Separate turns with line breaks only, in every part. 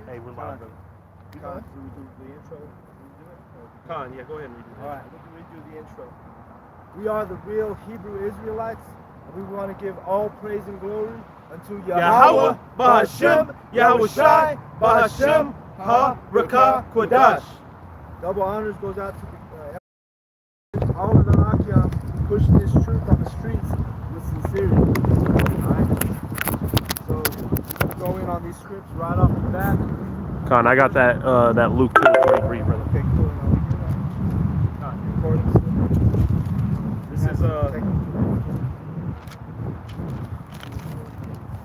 Hey, we're live, brother.
Con, do we do the intro?
Con, yeah, go ahead and read it.
All right, we can redo the intro. We are the real Hebrew Israelites, and we want to give all praise and glory unto Yahweh, Bahashem, Yahushai, Bahashem, Ha-Rakah, Kodash. Double honors goes out to all of the Akyam who push this truth on the streets with sincerity. All right? So, go in on these scripts right off the bat.
Con, I got that Luke 2:43, brother.
Okay, cool.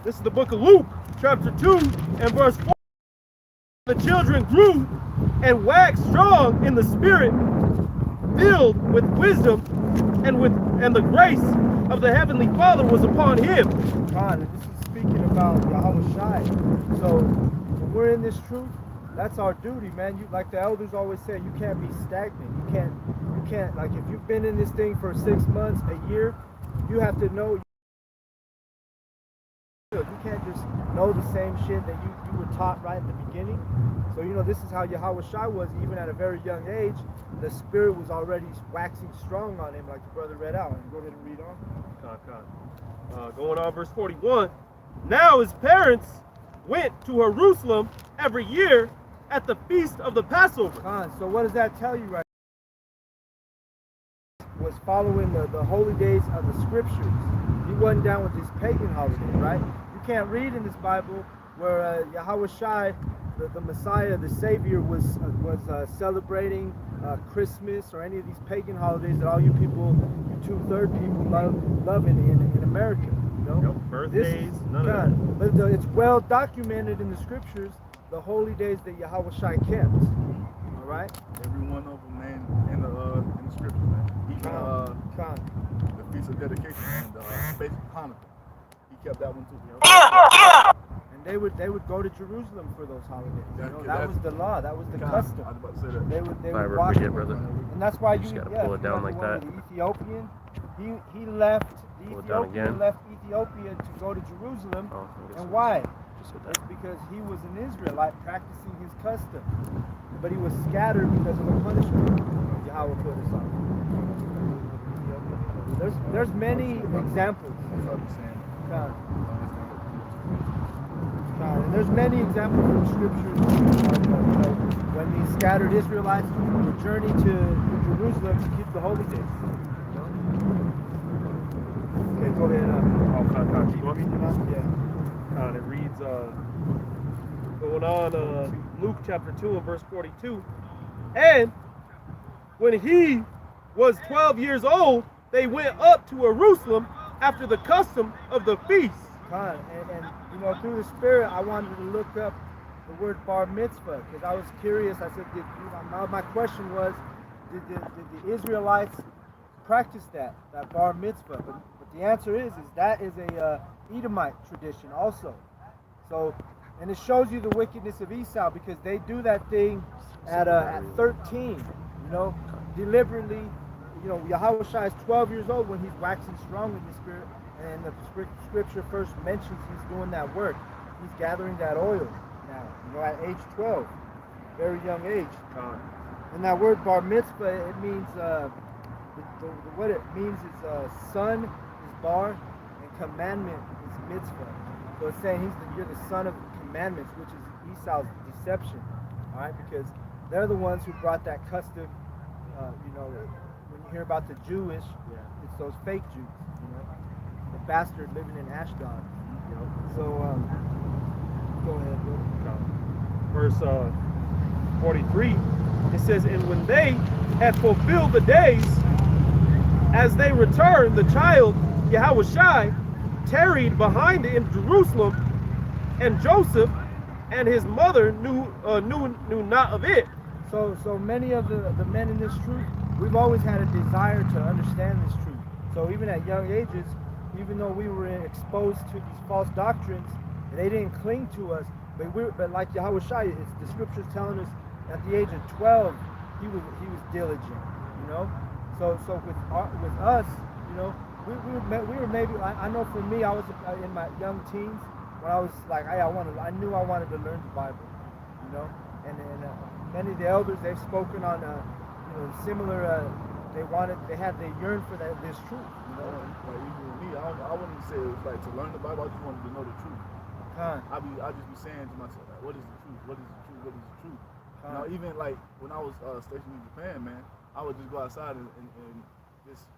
This is the book of Luke, chapter 2 and verse 4. The children grew and waxed strong in the spirit, filled with wisdom, and the grace of the heavenly Father was upon him.
God, and this is speaking about Yahushai. So when we're in this truth, that's our duty, man. You, like the elders always say, you can't be stagnant. You can't, like if you've been in this thing for 6 months, a year, you have to know. You can't just know the same shit that you were taught right at the beginning. So, you know, this is how Yahushai was, even at a very young age. The spirit was already waxing strong on him, like the brother read out. Go ahead and read on.
Going on, verse 41. Now his parents went to Jerusalem every year at the feast of the Passover.
So what does that tell you right now? Was following the holy days of the scriptures. He wasn't down with these pagan holidays, right? You can't read in this Bible where Yahushai, the Messiah, the Savior, was celebrating Christmas or any of these pagan holidays that all you people, you two-third people love in America. You know?
Nope, birthdays, none of that.
But it's well documented in the scriptures, the holy days that Yahushai kept. All right?
Every one of them, man, in the scriptures, man. Even the Feast of Dedication and Faith of Hanukkah. He kept that one too. You know?
And they would go to Jerusalem for those holidays. You know, that was the law. That was the
I
custom.
was about to say that.
They would
Forget,
walk,
brother.
and that's why
You just gotta pull it down like that.
The Ethiopian, he left. The
Pull it down
Ethiopian
again.
left Ethiopia to go to Jerusalem.
Oh,
And why?
Just
It's because he was an Israelite practicing his custom, but he was scattered because of the punishment Yahweh put us on. There's many examples. And there's many examples in the scriptures when the scattered Israelites would journey to Jerusalem to keep the holy days. Okay, go ahead.
You want me to?
Yeah.
It reads, going on, Luke chapter 2 and verse 42. And when he was 12 years old, they went up to Jerusalem after the custom of the feast.
And you know, through the Spirit, I wanted to look up the word bar mitzvah because I was curious. I said, my question was, did the Israelites practice that bar mitzvah? But the answer is that is a Edomite tradition also. So, and it shows you the wickedness of Esau because they do that thing at 13. You know, deliberately. You know, Yahushua is 12 years old when he's waxing strong in the spirit, and the scripture first mentions he's doing that work. He's gathering that oil now, you know, at age 12, very young age. And that word bar mitzvah, it means, what it means is son is bar, and commandment is mitzvah. So it's saying you're the son of commandments, which is Esau's deception, all right? Because they're the ones who brought that custom, you know, when you hear about the Jewish, it's those fake Jews, you know, the bastard living in Ashdod. You know? So, go ahead, bro.
Verse 43, it says, and when they had fulfilled the days, as they returned, the child Yahushai tarried behind in Jerusalem, and Joseph and his mother knew not of it.
So many of the men in this truth, we've always had a desire to understand this truth. So even at young ages, even though we were exposed to these false doctrines, and they didn't cling to us, but like Yahushua, the scriptures telling us at the age of 12, he was diligent, you know. So with us, you know, we were maybe, I know for me, I was in my young teens when I was like, I knew I wanted to learn the Bible. you know. And many of the elders, they've spoken on, similar. They yearned for this truth, you know.
Like even with me, I wouldn't say it was like to learn the Bible. I just wanted to know the truth. I just be saying to myself, like, what is the truth? What is the truth? What is the truth? You know, even like when I was stationed in Japan, man, I would just go outside and just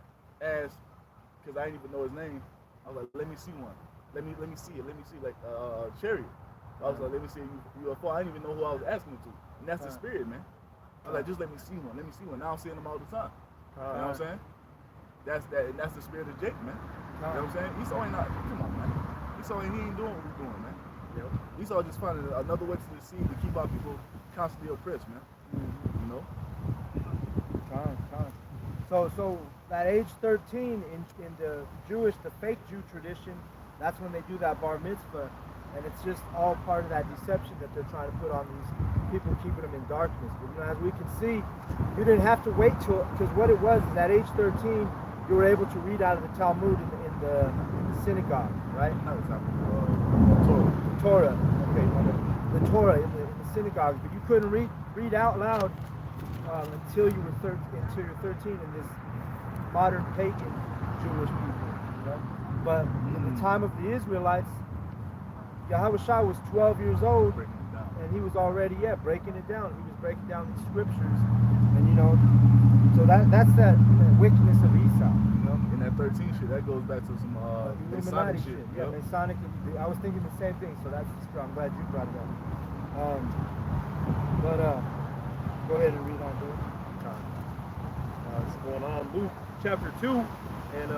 ask, because I didn't even know his name. I was like, let me see one. Let me see it. Let me see like chariot. I was like, let me see a UFO. I didn't even know who I was asking it to. And that's the spirit, man. I was like, just let me see one. Let me see one. Now I'm seeing them all the time. You know what I'm saying? That's the spirit of Jake, man. You know what I'm saying? Esau ain't not. Come on, man. Esau he ain't doing what we're doing, man. Yep. Esau just finding another way to deceive to keep our people constantly oppressed, man. You know.
So at age 13 in the fake Jew tradition, that's when they do that bar mitzvah, and it's just all part of that deception that they're trying to put on these people, keeping them in darkness. But as we can see, you didn't have to wait because what it was is at age 13, you were able to read out of the Talmud in the synagogue, right?
Not the Talmud,
the Torah. Okay, the Torah in the synagogue, but you couldn't read out loud until you were 13. Until you're 13 in this modern pagan Jewish people, you know? But in the time of the Israelites, Yahushua was 12 years old, and he was already breaking it down. He was breaking down the scriptures, and so that's that wickedness of Esau, you know.
And that 13 shit, that goes back to some Masonic shit.
Yeah, Masonic. I was thinking the same thing, so that's I'm glad you brought it up. Go ahead and read on, dude.
What's going on? Luke chapter 2 and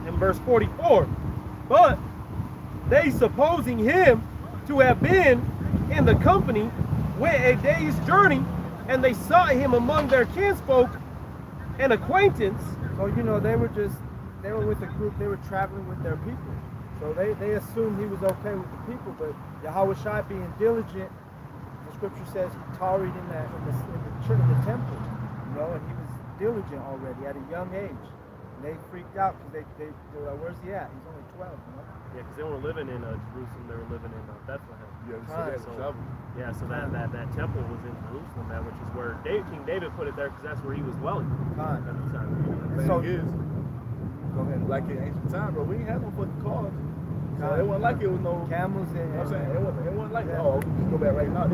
in verse 44. But they, supposing him to have been in the company, went a day's journey, and they saw him among their kinsfolk and acquaintance.
So they were with a group. They were traveling with their people. So they assumed he was okay with the people, but Yahushua being diligent, the scripture says he tarried in the temple, and he was diligent already at a young age. And they freaked out because they were like, where's he at? He's only 12,
Yeah, because they weren't living in Jerusalem, they were living in Bethlehem.
So
that temple was in Jerusalem, man, which is where King David put it there, because that's where he was dwelling at the time.
Go ahead. Like in ancient time, bro, we ain't have no fucking cars. So it wasn't like it was no
camels.
You know what I'm saying? It wasn't like, oh, we just go back right now.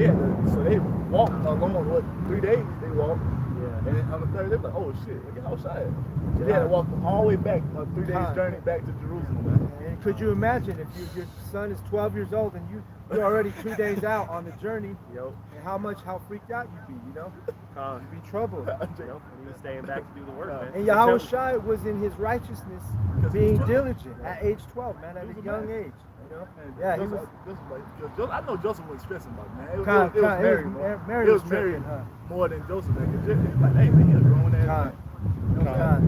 So they walked along, 3 days they walked. Yeah. And then on the third, they were like, oh shit, look at how shy it is. So they had to walk all the way back, 3 days journey back to Jerusalem, man.
And could you imagine if your son is 12 years old and you're already 2 days out on the journey, and how freaked out you'd be, You'd be troubled.
And he was staying back to do the work, man.
And Yahushua was in his righteousness, being diligent at age 12, man, at a young age. Yeah, he was.
I know Joseph wasn't stressing about it, man. It was Mary, more than Joseph. Like, hey, man, you're a grown ass man.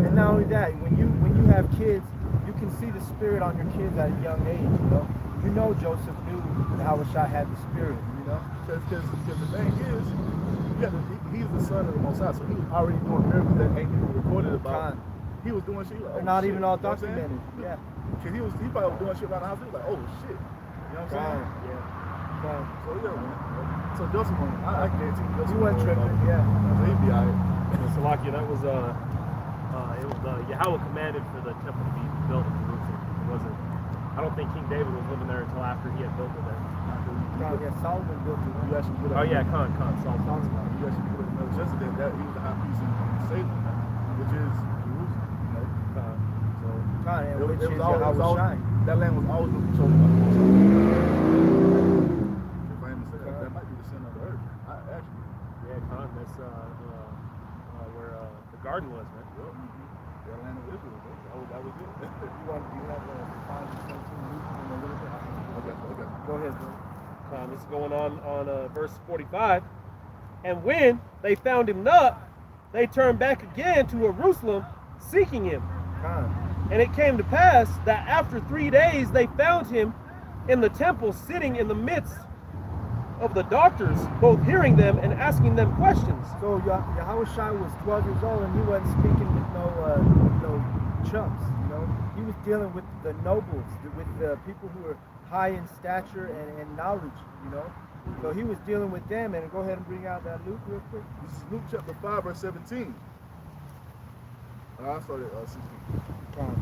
And not only that, when you have kids, you can see the spirit on your kids at a young age. Joseph knew Yahushua had the spirit.
Because the thing is, he's the son of the Most High, so he was already doing miracles that ain't even recorded about. He was doing shit like,
they're not even all documented. Yeah.
Because he probably was doing shit around the house. He was like, oh shit. You know what I'm saying?
Yeah.
So man. So Joseph, I guarantee you, Joseph.
He wasn't tripping. Yeah.
So he'd be alright.
Salakia, that was it was Yahweh commanded for the temple to be built in Jerusalem. It wasn't. I don't think King David was living there until after he had built it there.
Solomon built it.
You actually put
Solomon.
You actually put it Melchizedek, that he was the high priest in Salem, which is Jerusalem. That land was always going to be chosen by the Most High. If I even say that might be the sin of the earth. Actually.
Yeah, that's where the garden was, man.
That land of Israel, bro. That was it.
You have 5 or 17 weeks in a little bit?
Okay.
Go ahead, bro.
This is going on verse 45. And when they found him not, they turned back again to Jerusalem, seeking him. And it came to pass that after 3 days they found him in the temple, sitting in the midst of the doctors, both hearing them and asking them questions.
So Yahushua was 12 years old, and he wasn't speaking with no chumps. He was dealing with the nobles, with the people who were high in stature and knowledge, you know. So he was dealing with them, and go ahead and bring out that Luke real quick.
This is Luke chapter 5, verse 17. I started 16.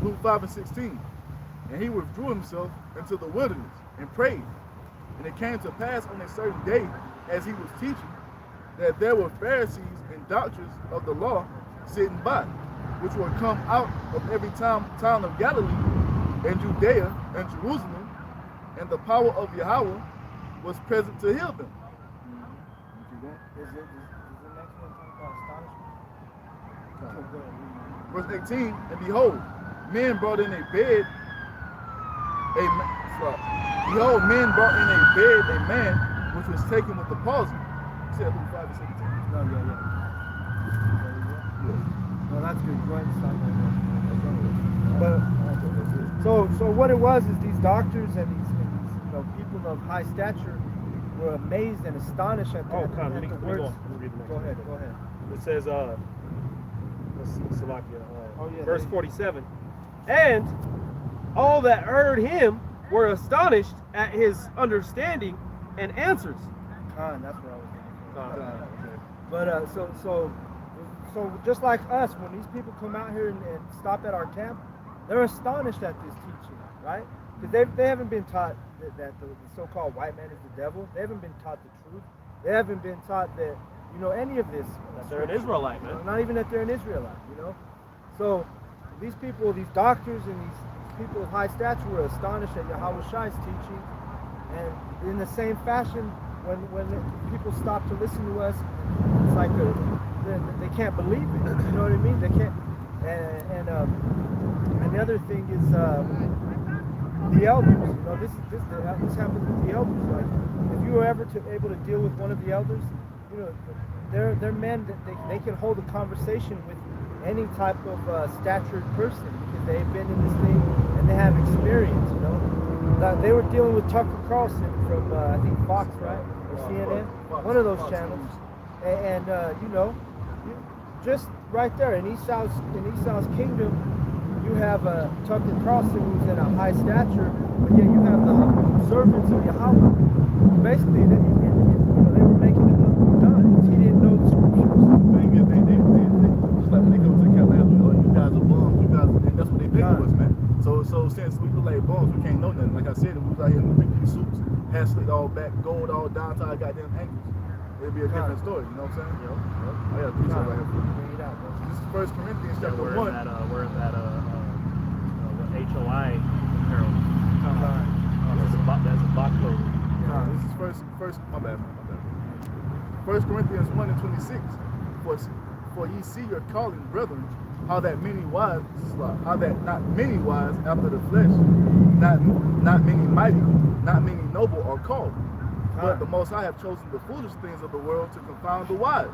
Luke 5 and 16. And he withdrew himself into the wilderness and prayed. And it came to pass on a certain day, as he was teaching, that there were Pharisees and doctors of the law sitting by, which were come out of every town of Galilee and Judea and Jerusalem, and the power of Yahweh was present to heal them.
Is the next one talking about astonishment?
Verse 18, and behold, men brought in a bed, behold, men brought in a bed a man which was taken with the palsy. You said Luke 5 and 17.
No, yeah. No, that's good. Go ahead and stop right there. But so what it was is these doctors and these people of high stature were amazed and astonished at the words. Go ahead.
It says, let's see, Salakia, verse 47. And all that heard him were astonished at his understanding and answers.
That's what I was thinking. But so just like us, when these people come out here and stop at our camp, they're astonished at this teaching, right? Because they haven't been taught that the so-called white man is the devil. They haven't been taught the truth. They haven't been taught that, any of this.
That they're an Israelite, man.
Not even that they're an Israelite, So these people, these doctors and these people of high stature were astonished at Yahweh Shai's teaching. And in the same fashion, when people stop to listen to us, it's like they can't believe it. You know what I mean? They can't. And the other thing is the elders. This happens with the elders. Like if you were ever able to deal with one of the elders, they're men that they can hold a conversation with any type of statured person because they've been in this thing and they have experience. They were dealing with Tucker Carlson from I think Fox, right, or CNN, one of those channels, and just right there in Esau's kingdom, you have Tucker Carlson who's in a high stature, but yet you have the servants of Yahweh. Basically, they were making it look done because he didn't know the scriptures.
The thing is, they just like when they go to Carolina, you guys are bums, and that's what they think of us, man. So since we look like bums, we can't know nothing. Like I said, if we was out here in the 3-piece suits, hair slicked all back, gold all down to our goddamn ankles, it'd be a different story. You know what I'm saying? Yep. I got a piece right here for you. This is 1 Corinthians chapter 1.
We're in that HOI apparel. That's a box load.
This is first. My bad. 1 Corinthians 1 and 26. For ye see your calling, brethren, how that not many wise after the flesh, not many mighty, not many noble are called. But the Most High have chosen the foolish things of the world to confound the wise.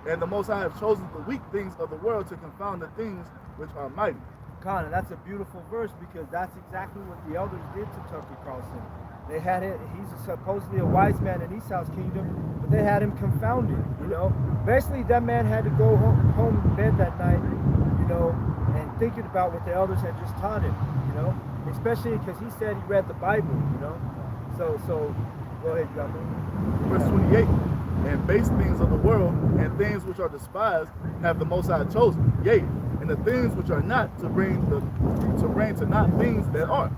And the Most High have chosen the weak things of the world to confound the things which are mighty.
Con, and that's a beautiful verse because that's exactly what the elders did to Tucker Carlson. They had it. He's supposedly a wise man in Esau's kingdom, but they had him confounded. Basically that man had to go home in bed that night, and thinking about what the elders had just taught him. Especially because he said he read the Bible. So go ahead, you got me.
Verse 28. And base things of the world and things which are despised have the Most High chosen. Yea, and the things which are not to bring to not things that are.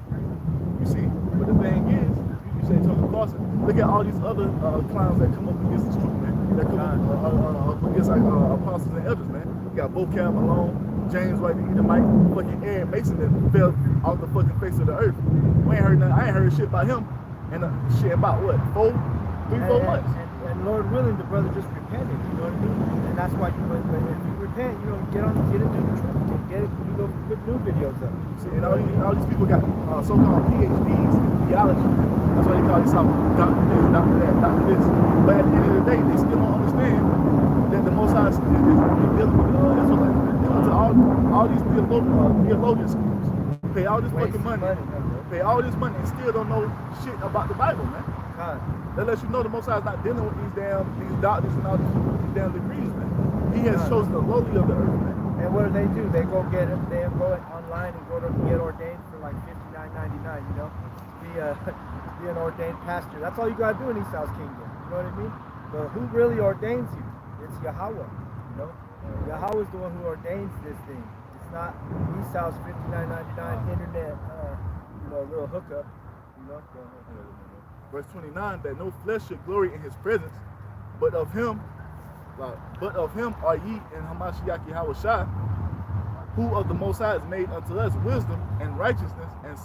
You see, but the thing is, you say Tucker Carlson. Look at all these other clowns that come up against this truth, man. That come up against apostles and elders, man. You got Vocab Malone, James White, the Edomite, fucking Aaron Mason that fell off the fucking face of the earth. We ain't heard nothing. I ain't heard shit about him. And shit about what? 4 months.
And Lord willing, the brother just repented. You know what I mean? And that's why if you repent, get into the truth, put new videos up.
See, and all these people got so-called PhDs in theology. That's why they call themselves Dr. This, Dr. That, Dr. This. But at the end of the day, they still don't understand that the Most High is dealing with Israelites. Dealing to all these theologian schools. Pay all this fucking money. Pay all this money and still don't know shit about the Bible, man. That lets you know the Most High is not dealing with these doctors and all these damn degrees, man. He has chosen the lowly of the earth, man.
And what do? They go online and go to get ordained for like $59.99, be an ordained pastor. That's all you gotta do in Esau's kingdom. You know what I mean? But who really ordains you? It's Yahweh. You know, Yahweh is the one who ordains this thing. It's not Esau's $59.99 internet, little hookup. You know.
Verse 29, that no flesh should glory in his presence, but of him are ye in Hamashiach Yahushua, who of the Most High is made unto us wisdom and righteousness and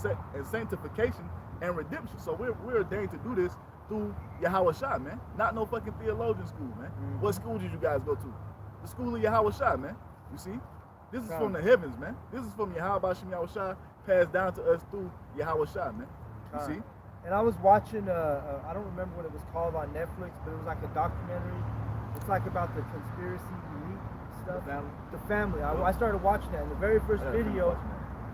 sanctification and redemption. So we're ordained to do this through Yahushua, man. Not no fucking theologian school, man.
Mm-hmm.
What school did you guys go to? The school of Yahushua, man. You see? This is from the heavens, man. This is from Yahweh Shem Yahushua, passed down to us through Yahushua, man. You see?
And I was watching, I don't remember what it was called on Netflix, but it was like a documentary. It's like about the conspiracy elite stuff. The family. I started watching that, and the very first video,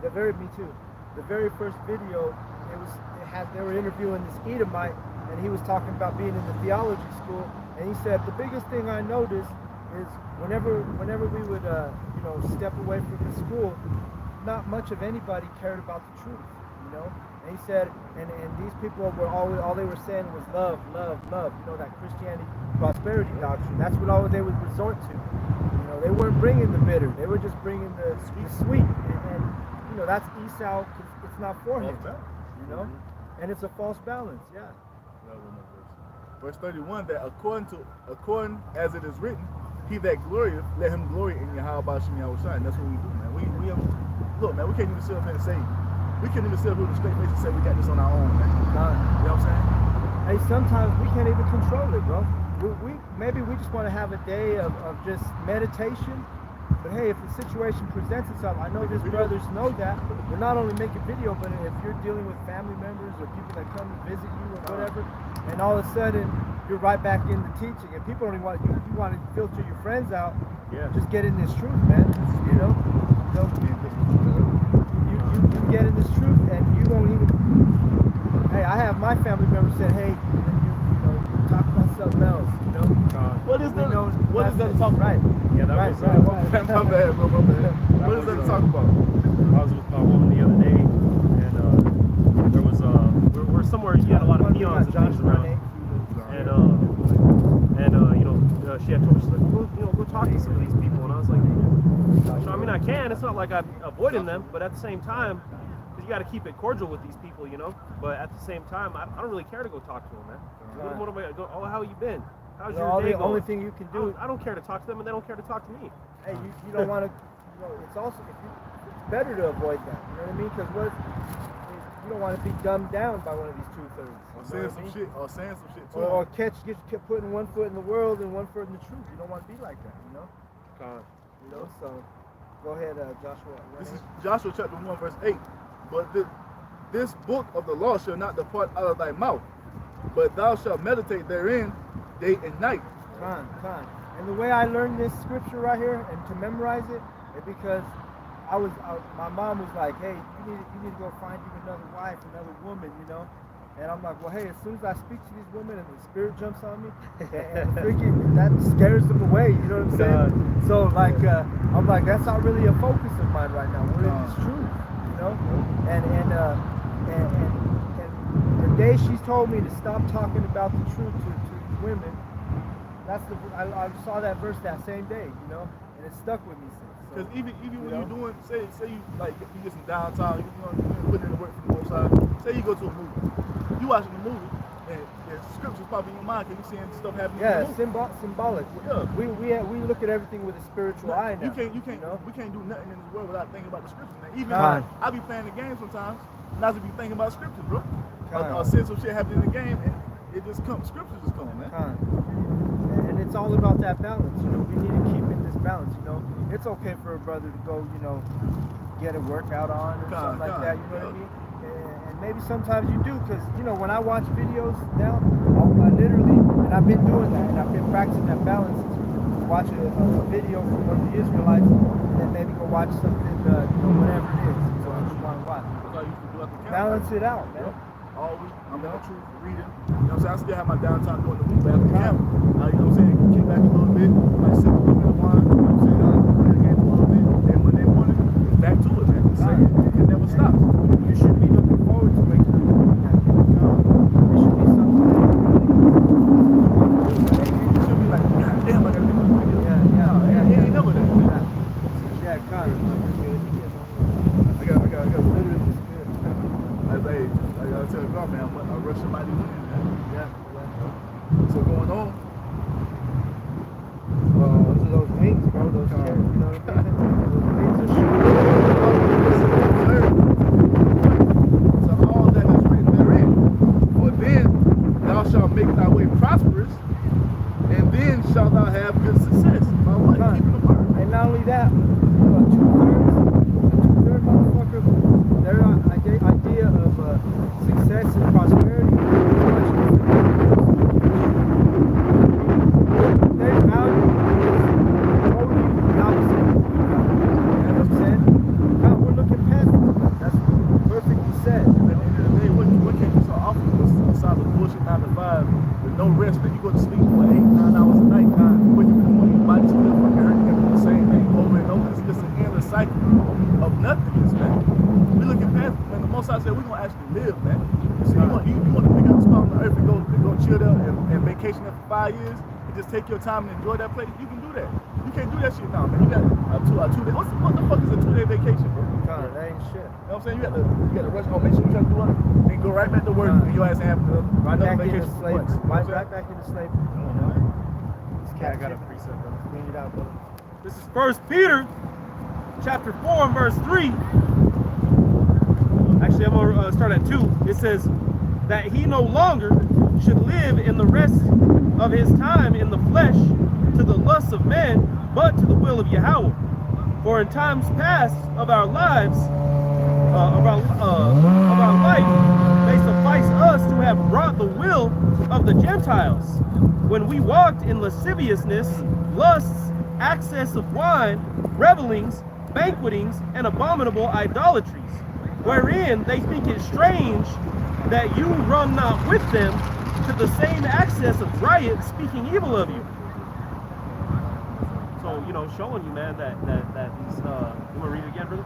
me too. The very first video, they were interviewing this Edomite, and he was talking about being in the theology school, and he said the biggest thing I noticed is whenever we would step away from the school, not much of anybody cared about the truth, you know. And he said, and these people were all they were saying was love, love, love. You know, that Christianity prosperity doctrine. That's what all they would resort to. You know, they weren't bringing the bitter. They were just bringing the sweet. And you know, that's Esau. It's not for him. You know, and it's a false balance. Yeah.
Verse 31, that according as it is written, he that glorieth, let him glory in Yahweh Shem Yahushua. And that's what we do, man. We look, man, we can't even sit up here and say, we can't even sit up here with a straight face and say we got this on our own, man. You know what I'm saying?
Hey, sometimes we can't even control it, bro. Maybe we just want to have a day of just meditation. But hey, if the situation presents itself, I know these brothers know that. We're not only making video, but if you're dealing with family members or people that come to visit you or whatever, and all of a sudden you're right back into teaching, and people only want you want to filter your friends out.
Yeah.
Just get in this truth, man. You know. You get in this truth, and you won't even. Hey, I have my family members said, hey, you talk about something else, you know.
What is that to talk about?
Right.
Yeah, that
right,
was
right.
My bad, bro, my bad. What is that to talk about?
I was with my woman the other day, and there was we're somewhere. You had a lot of peons and things around, and she had told me, she's like, go talk to some of these people, and I was like, I mean, I can. It's not like I'm avoiding them, but at the same time, because you got to keep it cordial with these people, you know. But at the same time, I don't really care to go talk to them, man. What am I go? Oh, how you been? How's your day going?
The only thing you can do.
I don't care to talk to them, and they don't care to talk to me.
Hey, you don't want to. You know, it's also it's better to avoid that. You know what I mean? Because you don't want to be dumbed down by one of these truthers.
Or saying some shit too.
Or kept putting one foot in the world and one foot in the truth. You don't want to be like that. You know. You know. So go ahead, Joshua.
This is Joshua chapter 1 verse 8. But this book of the law shall not depart out of thy mouth, but thou shalt meditate therein day and night.
Time. And the way I learned this scripture right here and to memorize it is because my mom was like, hey, you need to go find you another wife, another woman, you know. And I'm like, well, hey, as soon as I speak to these women and the spirit jumps on me, and freaking that scares them away, you know what I'm saying? So like, I'm like, that's not really a focus of mine right now. We're in this truth, you know. And the day she's told me to stop talking about the truth to these women, I saw that verse that same day, you know, and it stuck with me since.
Because even when you're doing, say you like you get some downtime, you put in the work from both sides. Say you go to a movie, you watching the movie, and scriptures pop in your mind because you seeing stuff happening.
Yeah,
in the movie.
symbolic.
Yeah.
We look at everything with a spiritual eye now.
You can't.
know?
We can't do nothing in this world without thinking about the scriptures. Man. Even I be playing the game sometimes, not to be thinking about scriptures, bro. Or seeing some shit happening in the game, and it just comes. Scriptures just come, man.
And it's all about that balance, you know. We need to keep in this balance, you know. It's okay for a brother to go, you know, get a workout on or something like that, you know what I mean? And maybe sometimes you do, because, you know, when I watch videos now, I literally, and I've been doing that, and I've been practicing that balance. Watch a video from one of the Israelites, and then maybe go watch something, you know, whatever it is. So I just want to watch.
That's all you can do at the camp.
Balance it out, man.
All week, I'm in the truth, reading. You know what I'm saying? I still have my downtime during the week, but at the camp, you know what I'm saying? Kick back a little bit, like sip a little bit of wine, you know what I'm saying? Play the game a little bit, then Monday morning, back to it, man. It never stops.
You should be looking forward to waking up.
I tell you, man, I rush somebody win, man.
Yeah.
So going on.
Those are those wings, bro. Those carrots, you know what I mean? Those wings are
So all that is written therein. For then thou shalt make thy way prosperous, and then shalt thou have good success. By what? Keeping the word.
And not only that, a two-third motherfucker, their idea of success and prosperity is much different. Their value is totally the opposite. You know what I'm saying? Now we're looking past it. That's perfectly said.
At the end of the day, what can you so often besides the bullshit 9 to 5 with no rest, then you go to sleep for 8, 9 hours a night, waking up in the morning, your body still fucking hurting, and do the same thing over and over. It's just an endless cycle of nothingness, man. We looking past, man. The Most I said we're gonna actually live, man. So you want to pick up a spot on the earth and go chill there and vacation there for 5 years and just take your time and enjoy that place. You can do that. You can't do that shit now, man. You got a 2 day. What the fuck is a 2 day vacation, bro?
God, that ain't shit.
You know what I'm saying? You got to rush home, make sure you try to do it, and go right back to work, and your ass have
Right
another
back into
vacation for
slavery.
months. You know what I'm
Right
saying?
back into slavery. This
Yeah, I got a
captivity.
precept, brother.
Bring it out, brother.
This is 1 Peter chapter 4 and verse 3. Actually, I'm going to start at 2. It says that he no longer should live in the rest of his time in the flesh to the lusts of men, but to the will of Yahweh. For in times past of our lives, of our life, they suffice us to have brought the will of the Gentiles, when we walked in lasciviousness, lusts, excess of wine, revelings, banquetings, and abominable idolatries, wherein they think it strange that you run not with them to the same excess of riot, speaking evil of you. So, you know, showing you, man, that these, you want to read it again, brother?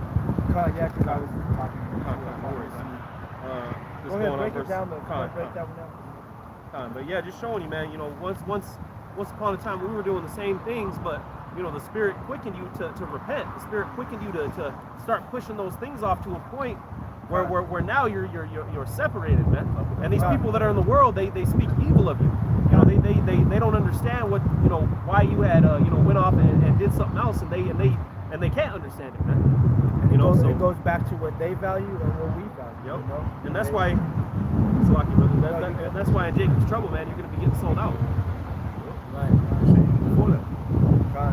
Yeah, because I was talking.
No worries.
Go ahead, break it down, though. Break that one down.
But yeah, just showing you, man, you know, once upon a time we were doing the same things, but you know, the Spirit quickened you to repent. The Spirit quickened you to start pushing those things off to a point where now you're separated, man. And these people that are in the world, they speak evil of you. You know, they don't understand what, you know, why you had you know, went off and did something else, and they can't understand it, man. You know, so
it goes back to what they value and what we value.
Yep.
You know?
And that's why, Salaki, brother, that's why in Jacob's trouble, man, you're gonna be getting sold out.
Right.
Before that.
God.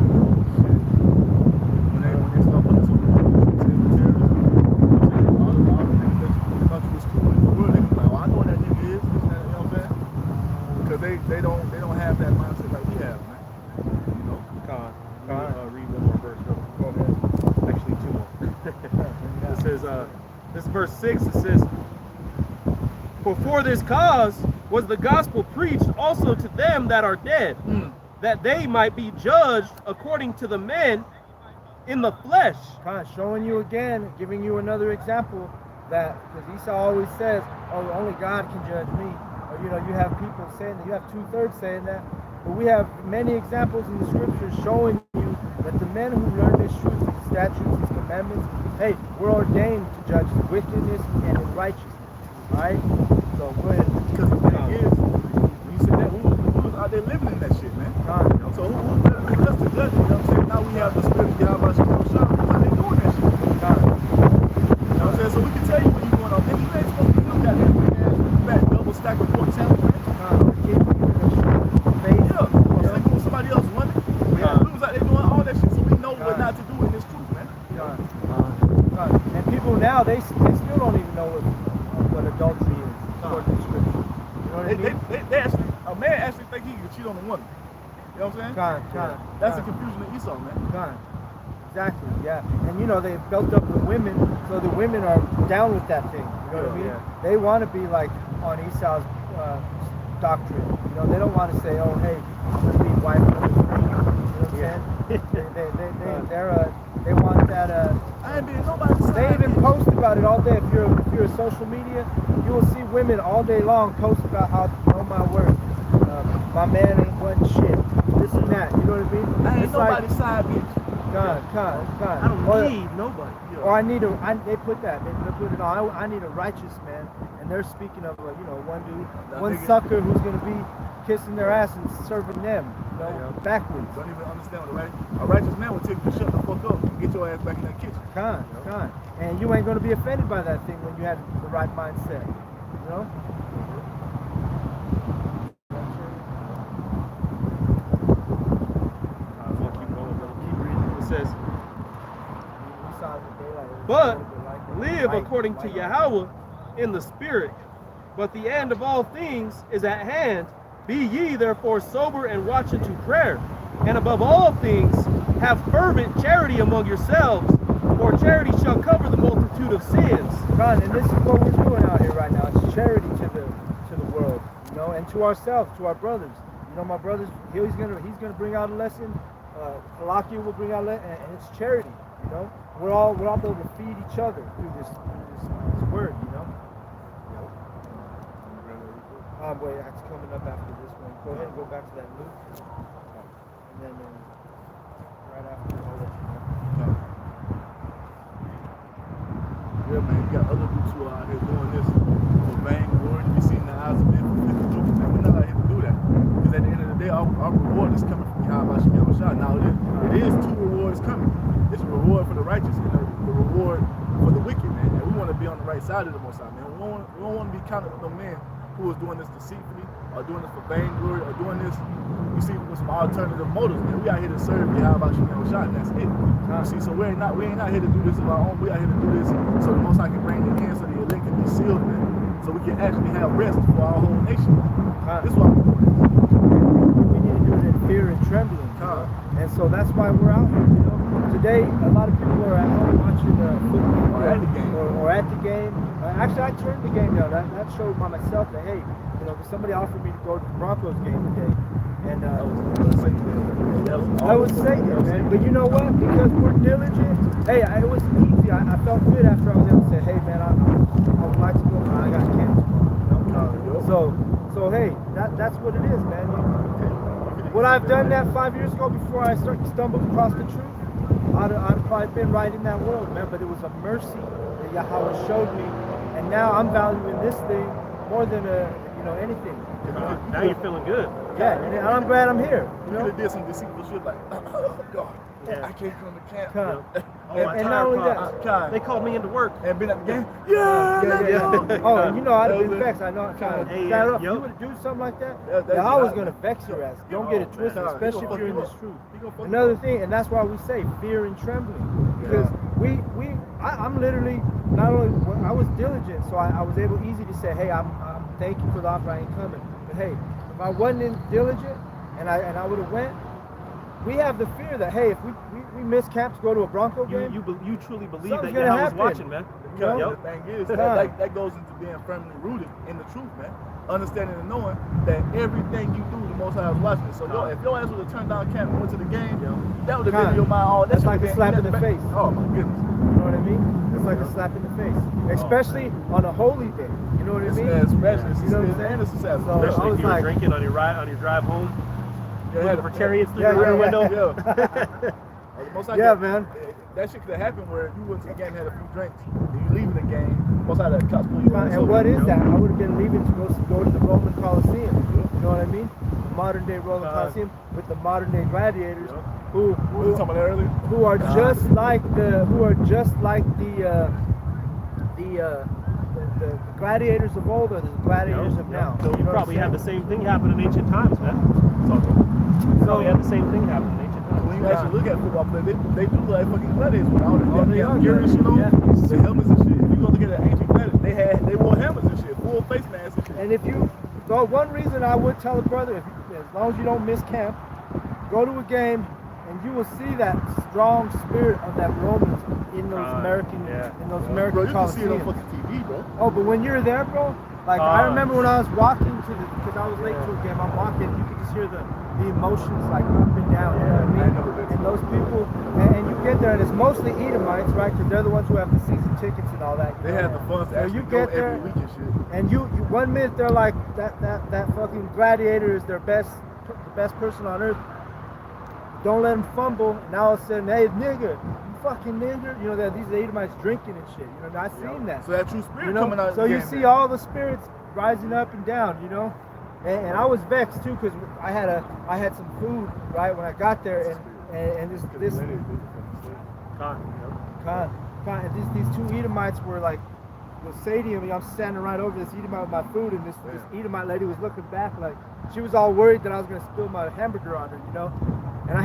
When they start putting some terrorism, all the niggas that you thought you was cool in the world, they be like, oh, I know what that nigga is, this, that, you know what I'm saying? Because they don't have that mindset like we have, man. You know?
Read one more verse, brother.
Go ahead.
Actually, 2 more. It says, this is verse 6. It says, for this cause was the gospel preached also to them that are dead, that they might be judged according to the men in the flesh.
Kind of showing you again, giving you another example that, because Esau always says, oh, only God can judge me. Or, you know, you have people saying that, you have 2/3 saying that, but we have many examples in the scriptures showing you that the men who learn this truth, these statutes, these commandments, hey, we're ordained to judge wickedness and righteousness. Right? So go ahead.
Because the thing is, when you said that, who was out there living in that shit, man? So who's just the judge? You know what I'm saying? Now we have the spirit of Yahweh Shah. Why they doing that shit? You know what I'm saying? So we can tell you when you're going on. Man, you ain't supposed to do that. That double stack report channel, man. Yeah. Sleeping with somebody else, woman. We was out there doing all that shit, so we know what not to do in this truth, man.
And people now, they still don't even know what adultery is according to scripture. You know what I mean?
They actually, a man actually think he can cheat on a woman. You know what I'm saying? That's the confusion of Esau, man.
Exactly, yeah. And you know, they built up the women, so the women are down with that thing. You know what I mean?
Yeah.
They want to be like on Esau's doctrine. You know, they don't want to say, oh, hey, let's be wife number 3. You know what I'm saying? They want that.
I ain't being nobody's side.
They even post about it all day. If you're a social media, you will see women all day long post about how, oh my word, my man ain't one shit. This and that. You know what I mean?
I ain't
It's
nobody's
like,
side, bitch.
God.
I don't need nobody.
Or they put that. They put it on. I need a righteous man, and and they're speaking of you know, one dude,
That
one
nigga-
sucker who's gonna be kissing their ass and serving them, you know, backwards.
Don't even understand what a righteous man would tell you to shut the fuck up and get your ass back in that kitchen.
Con. And you ain't gonna be offended by that thing when you had the right mindset, you know.
We'll keep going, brother. Keep reading. It says,
We saw it in daylight. It was
but
a little bit like that.
live
Light,
according to
light.
Yahweh in the spirit. But the end of all things is at hand. Be ye therefore sober and watch unto prayer. And above all things, have fervent charity among yourselves, for charity shall cover the multitude of sins.
Con, and this is what we're doing out here right now. It's charity to the world, you know, and to ourselves, to our brothers. You know, my brothers, he's gonna bring out a lesson. Kalaki will bring out a lesson, and it's charity. You know, we're all able to feed each other through this word. You know. Wait, that's coming up after this one. Go ahead and go back to that loop, and then right after, I'll let you know.
Yeah, man, you got other dudes who are out here doing this for vainglory. You see in the eyes of men for 50 jokes, man. We're not out here to do that. Because at the end of the day, our reward is coming from Yahweh Shem Shah. Now, it is two rewards coming. It's a reward for the righteous and the reward for the wicked, man. And we want to be on the right side of the Most High, man. We don't want to be counted with no men who is doing this deceitfully, or doing this for vainglory, or doing this, you see, with some alternative motives, man. We out here to serve Yahweh Shem Shah, and that's it. You see, so we ain't out here to do this of our own. We out here to do this so the Most High can bring it in, so the elect can be sealed, man. So we can actually have rest for our whole nation. This is what we're doing.
We need to do it in fear and trembling. You know? And so that's why we're out here. You know, today a lot of people are at home watching football
Or at the game.
or at the game. Actually, I turned the game down. That showed by myself that hey, you know, somebody offered me to go to the Broncos game today, and I was Satan, man. But you know what? Because we're diligent. Hey, it was easy. I felt good after I was able to say, hey, man, I would like to go. I got cancer. You know? So hey, that's what it is, man. Would I have done that 5 years ago before I stumbled across the truth? I'd have probably been right in that world, man. But it was a mercy that Yahweh showed me, and now I'm valuing this thing more than anything.
Now you're feeling good.
Yeah, and I'm glad I'm here. You
You
know.
could have did some deceitful shit like, oh God,
Yeah.
I can't come to camp.
Con.
Oh, my
And
tire
not only
popped.
that,
They called me into work.
And been at the game. Yeah,
yeah. Oh, and you know, I'd have been
That was
vexed. I know I'm trying to
Hey,
stand up.
yo.
You would do something like that,
That's
I was
right.
going to vex your ass. Don't get it twisted,
man.
especially
He
if you're in
gonna
this
fuck
truth.
He gonna fuck
Another
you up.
thing, and that's why we say fear and trembling. Because I'm literally, not only, I was diligent, so I was able easy to say, hey, I'm thank you for the offer, I ain't coming. But hey, if I wasn't diligent and I would have went, we have the fear that, hey, if we miss camp to go to a Bronco game,
You truly believe
Something's
that
gonna
Yahweh's
happen.
watching, man.
Because
Yep.
the thing is,
Yeah.
that goes into being firmly rooted in the truth, man. Understanding and knowing that everything you do, the Most High is watching it. So if your ass would have turned down camp and went to the game, that would have been in your mind all that.
That's
shit
like a
would've
slap
been
in the face.
Oh my goodness.
you know what I mean? It's like a slap in the face, especially on a holy day. You know what I
It's
mean?
especially,
You know what I'm saying?
and it's a Sabbath.
So, I
Especially
was
if you were
like-
drinking on your drive home, looking for chariots through
Yeah,
the rear
yeah,
window.
Yeah. The Most High
Yeah,
could-
man.
That shit could have happened where you went to the game and had a few drinks, and you leaving the game. Most High that cops pull you ass
And
over,
what
you
is
know?
that? I would have been leaving to go to the Roman Coliseum. You know what I mean? The modern day Roman Coliseum with the modern day gladiators who
What was you talking about earlier?
who are just like the gladiators of old or the gladiators of now.
So you
know what
probably
I'm
had the
saying?
same thing happen in ancient times, man. You probably had the same thing happen in ancient times.
When you actually look at football players, they do like fucking gladiators with all the
Oh, they
damn
are
gear and shit on,
yeah.
the helmets and shit. If you go look at the ancient gladiators, they wore helmets and shit, full face masks and shit.
And one reason I would tell a brother, as long as you don't miss camp, go to a game and you will see that strong spirit of that Romans in those American
Bro, you can see it on
Coliseums.
fucking TV, bro.
Oh, but when you're there, bro, like I remember when I was walking because I was late to a game, I'm walking, you could just hear the emotions like up and down, you know what I mean? And those people, and you get there, and it's mostly Edomites, right? Because they're the ones who have the season tickets and all that.
They have the funds to
So
actually
you
go
get there,
every week and shit.
and you 1 minute they're like that fucking gladiator is the best person on earth. Don't let him fumble. And all of a sudden, hey nigga, fucking nigger. You know, that these Edomites drinking and shit. You know, I seen that.
So that true spirit
You know,
coming out.
so you see all the spirits rising up and down. You know, and I was vexed too because I had some food right when I got there, and this and these two Edomites were like. Was saying to him, I'm standing right over this Edomite with my food, and this Edomite lady was looking back like she was all worried that I was gonna spill my hamburger on her, you know. And I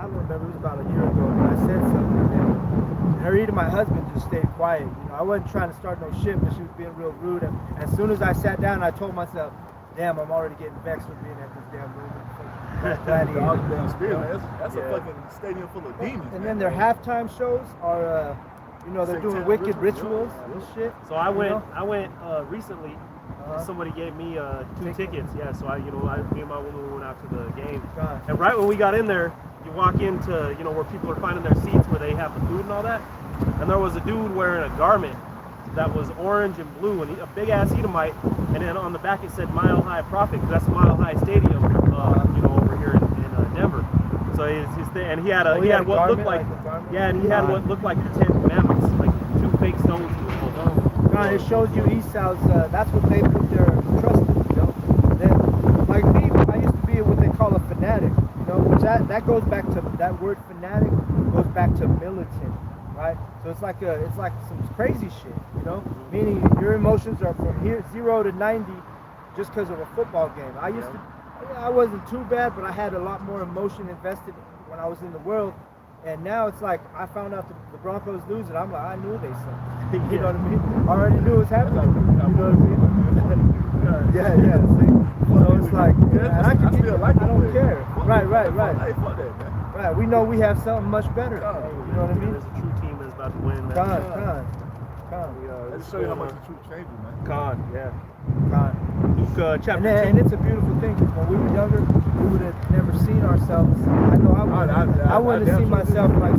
don't remember, it was about a year ago, but I said something, and her Edomite husband just stayed quiet. You know, I wasn't trying to start no shit, but she was being real rude. And as soon as I sat down, I told myself, damn, I'm already getting vexed with being at this damn room.
That's a fucking stadium full of demons.
And then their halftime shows are. You know, they're doing wicked rituals and shit.
So I went recently. Somebody gave me 2 tickets. Yeah, so me and my woman went out to the game. And right when we got in there, you walk into, where people are finding their seats where they have the food and all that. And there was a dude wearing a garment that was orange and blue, and a big ass Edomite. And then on the back it said Mile High Prophet, because that's Mile High Stadium, over here in Denver. So and he had what looked like what looked like the 10 Commandments, like 2 fake stones he was holding on.
God, it shows you Esau's. That's what they put their trust in. You know, like me, I used to be what they call a fanatic. You know, which that goes back to that word fanatic goes back to militant, right? So it's like some crazy shit. You know, meaning your emotions are from 0 to 90 just because of a football game. I wasn't too bad, but I had a lot more emotion invested when I was in the world. And now it's like I found out the Broncos lose it. I'm like, I knew they sucked. You know what I mean? I already knew it was happening. You know what I mean? Yeah. See? So it's like, I don't care. Right. Right. We know we have something much better. You know what I mean?
There's a true team that's about to win.
Con.
Let's show you how much the truth changes, man.
Con. Luke chapter 2.
And it's a beautiful thing. When we were younger, we would have never seen ourselves. I know I wouldn't have seen myself like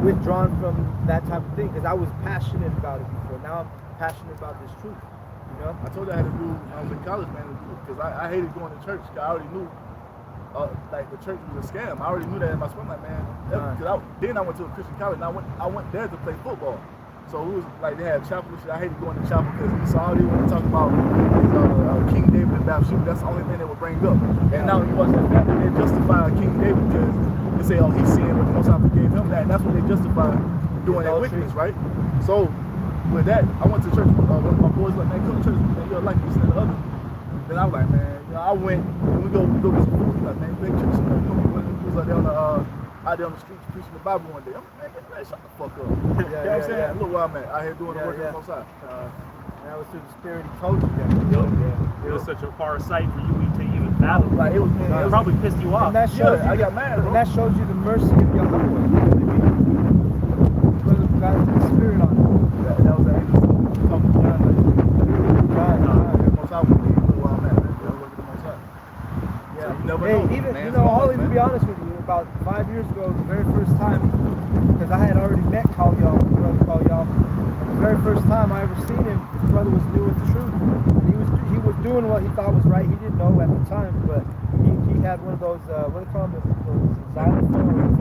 withdrawn from that type of thing because I was passionate about it before. Now I'm passionate about this truth. You know?
I told you I had to do. I was in college, man, because I hated going to church. Cause I already knew, like the church was a scam. I already knew that in my swim, like, man. Then I went to a Christian college, and I went there to play football. So it was like they had chapel and shit. I hated going to chapel because we saw they want to talk about King David and Bathsheba. That's the only thing they would bring up. And now he wasn't that. They justify King David because they say, oh, he sinned, but the Most High forgave him that. And that's what they justify doing that wickedness, right? So with that, I went to church. One of my boys like, man, come to church. Man, you're like this and the other. Then I was like, man, I went. And we go get some food. He's like, man, big church. He was like out there on the streets preaching the Bible one day. I'm like, man, shut the fuck up. You know what I'm saying? Look where I'm at. Out here doing the work on the Most High.
That was through the spirit he told you that.
It was such a far sight for you to even fathom.
Like, it
probably pissed you off.
And that shows
I got mad, bro.
And that shows you the mercy of Yahweh. Brother got the spirit on him.
That was the angel talking to John. Most High with me. Look where I'm at, man. Working the Most High. Yeah. So you never know.
I'll even be honest with you. About 5 years ago, the very first time, because I had already met Brother Kal-Yal, and the very first time I ever seen him, his brother was new with the truth. He was doing what he thought was right. He didn't know at the time, but he had one of those, what do they call them, xylophone or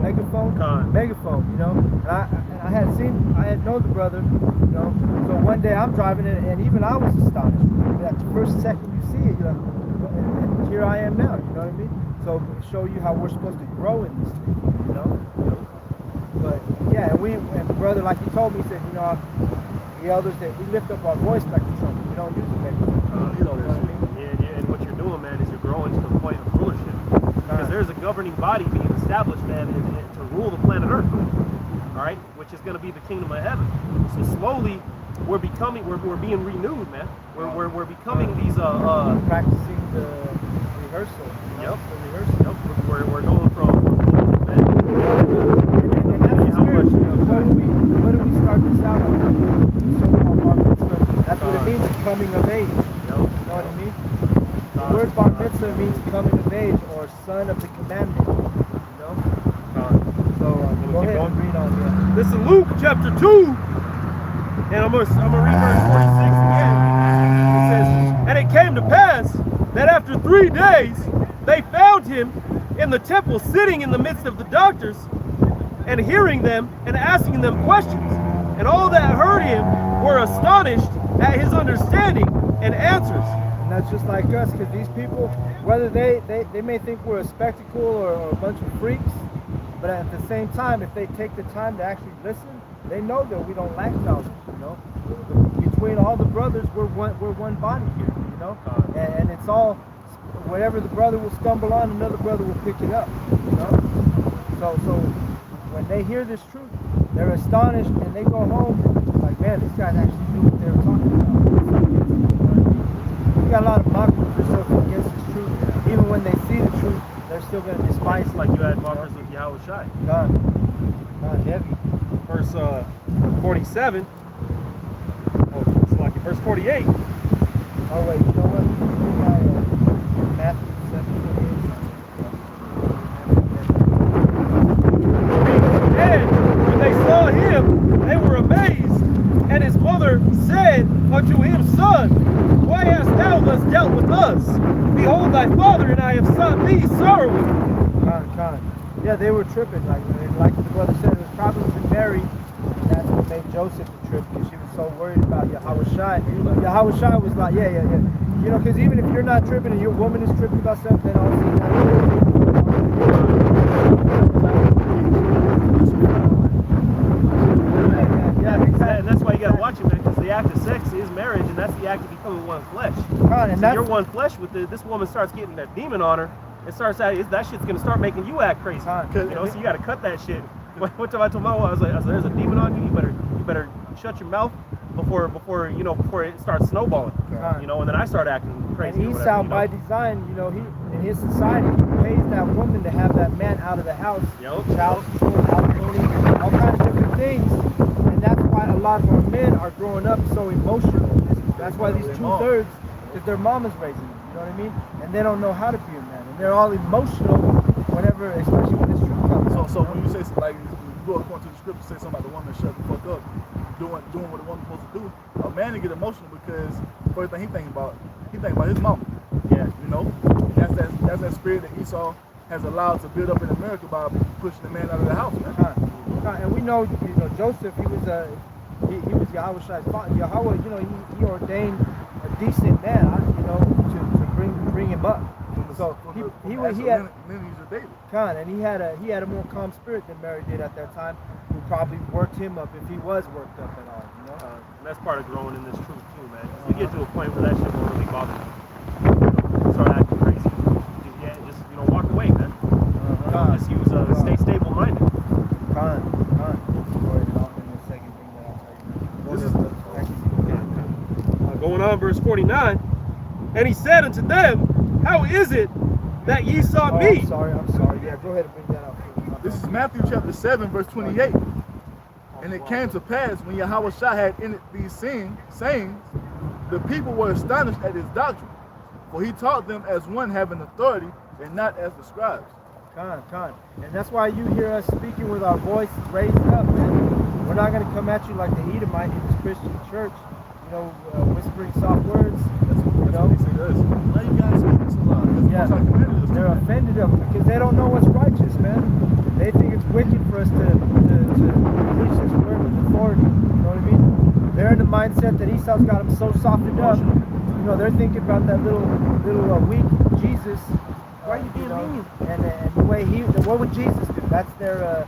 megaphone, you know. And I had known the brother, you know. So one day I'm driving it, and even I was astonished. That first second you see it, you're like, and here I am now. You know what I mean? So show you how we're supposed to grow in this thing, you know. But yeah, and the brother, like he told me, he said, you know, the elders that we lift up our voice like a trumpet. We don't use it like
you know what I mean? And what you're doing, man, is you're growing to the point of rulership. Because there's a governing body being established, man, to rule the planet Earth. All right, which is going to be the kingdom of heaven. So slowly, we're being renewed, man. We're becoming these
practicing the rehearsal.
Yep.
The rehearsal.
Yep. We're going from.
What do we start this out on? That's what it means, coming of age. Yep. You know what I mean? The word bar mitzvah means coming of age or son of the commandment. You know? So go ahead and read on here.
This is Luke chapter 2, and I'm gonna read verse 46 again. It says, and it came to pass that after 3 days they found him in the temple sitting in the midst of the doctors, and hearing them and asking them questions. And all that heard him were astonished at his understanding and answers.
And that's just like us, because these people, whether they may think we're a spectacle or a bunch of freaks, but at the same time, if they take the time to actually listen, they know that we don't lack knowledge, you know. Between all the brothers, we're one body here, you know. And it's all, whatever the brother will stumble on, another brother will pick it up, you know. So when they hear this truth, they're astonished and they go home like, man, these guys actually knew what they were talking about. We got a lot of mockers that are against this truth. Even when they see the truth, they're still going to despise it.
Like you had mockers with Yahweh Shai.
God, heavy.
Verse 47. Oh, it's like verse 48.
Oh wait, you know what? We got Matthew 7:28.
And when they saw him, they were amazed. And his mother said unto him, Son, why hast thou thus dealt with us? Behold, thy father and I have sought thee sorrowing.
Yeah, they were tripping. Like the brother said, it was probably Mary. And that's what made Joseph the trip, because she was so worried about Yahweh Shai. Yahweh Shai was like, yeah. You know, because even if you're not tripping and your woman is tripping about something, then all of a sudden
and that's why you gotta watch it, man, because the act of sex is marriage, and that's the act of becoming one flesh.
And
so you're one flesh with this woman starts getting that demon on her. It starts out, that shit's gonna start making you act crazy. You know, so you gotta cut that shit. One time I told my wife, I was like, there's a demon on you. You better shut your mouth before it starts snowballing. You know, and then I start acting crazy.
And Esau, by design, you know, he in his society, he pays that woman to have that man out of the house, child support, alimony, all kinds of different things. And that's why a lot of our men are growing up so emotional. That's why these 2/3, because their mom is raising them. You know what I mean? And they don't know how to be a man, and they're all emotional whenever, especially when this truth comes.
So when you say, like, you go according to the scripture, say something about the woman shut the fuck up, doing what the woman's supposed to do. A man to get emotional because first thing he thinking about his mama.
Yeah,
you know, that's that spirit that Esau has allowed to build up in America by pushing the man out of the house, man.
And we know, Joseph, he was Yahweh Shai's father. Yahweh, you know, he ordained a decent man, you know, to bring him up. So he had
lineage of David.
And he had a more calm spirit than Mary did at that time, who probably worked him up if he was worked up at all. You know,
and that's part of growing in this truth too, man. You get to a point where that shit won't really bother you. Start acting crazy. Just walk away, man. Just use stay stable minded. Going on, verse 49. And he said unto them, How is it that ye sought me?
I'm sorry. Yeah, go ahead and bring that up.
This is Matthew chapter 7, verse 28. And it came to pass when Yahweh Shai had ended these sayings, the people were astonished at his doctrine, for he taught them as one having authority and not as the scribes.
And that's why you hear us speaking with our voice raised up, man. We're not going to come at you like the Edomite in this Christian church, whispering soft words.
That's what he said. Why you guys speaking so loud?
They're offended of it because they don't know what's righteous, man. They think it's wicked for us to preach this word with authority. You know what I mean? They're in the mindset that Esau's got them so softened up. You know, they're thinking about that little weak Jesus.
Why are you being mean?
And the way what would Jesus do? That's their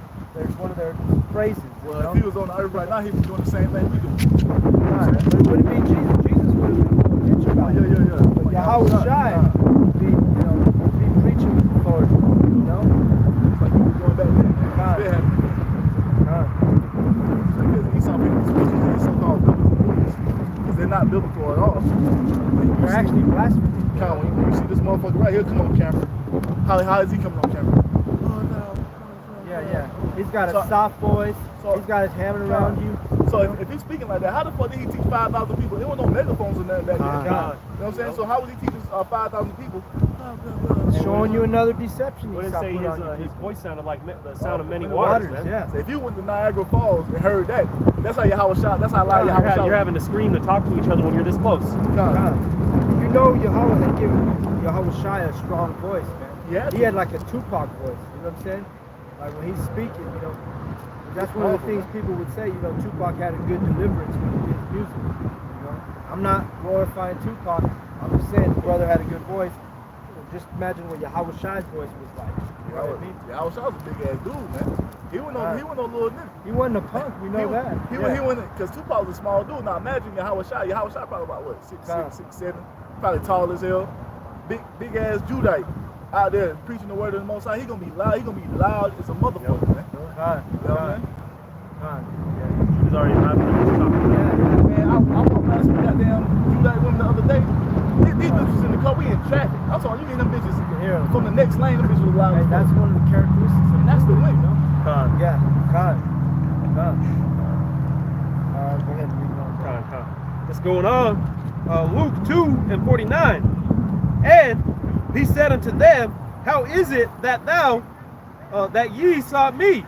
one of their phrases.
Well, if he was on the earth right now, he'd be doing the same thing we do.
But it wouldn't be Jesus. Jesus would have been bitch about it.
Yeah.
But Yahweh Shai would be preaching with authority. You know?
Like he was going back then. Because Esau people speaking these so-called biblical movies, because they're not biblical at all.
They're actually blasphemous.
When you see this motherfucker right here come on camera, how is he coming on camera?
Yeah. He's got a soft voice. He's got his hammer around you.
So if he's speaking like that, how the fuck did he teach 5,000 people? There were no megaphones in that back then. You know what I'm saying? So how was he teaching 5,000 people?
Showing you another deception.
What did say his voice sounded like the sound of many waters, man?
Yeah.
So if you went to Niagara Falls and heard that, that's how Yahweh Shai. That's how loud Yahweh Shai.
You're having to scream to talk to each other when you're this close.
You know Yahweh had given Yahweh Shai a strong voice, man.
Yeah.
He had like a Tupac voice. You know what I'm saying? Like when he's speaking, you know, that's one of the things people would say. You know, Tupac had a good deliverance when he did his music. You know, I'm not glorifying Tupac. I'm just saying the brother had a good voice. Just imagine what Yahweh Shai's voice was like. You know what I mean?
Yahweh Shai was a big ass dude, man. He wasn't no little nigga.
He wasn't a punk. We know that.
He wasn't, because Tupac was a small dude. Now imagine Yahweh Shai. Yahweh Shai probably about what, 6'7", probably tall as hell. Big ass Judite out there preaching the word of the Most High. He gonna be loud. He gonna be loud as a motherfucker, man. You know what I'm saying?
He was already loud.
Man, I walked past some goddamn Judite women the other day. These bitches in the car, we in traffic. I'm talking, you get them bitches from the next lane, them bitches was loud.
Hey, that's one of the characteristics.
And that's the way, you know?
Yeah, go ahead and read on.
What's going on? Luke 2:49. And he said unto them, how is it that that ye sought me?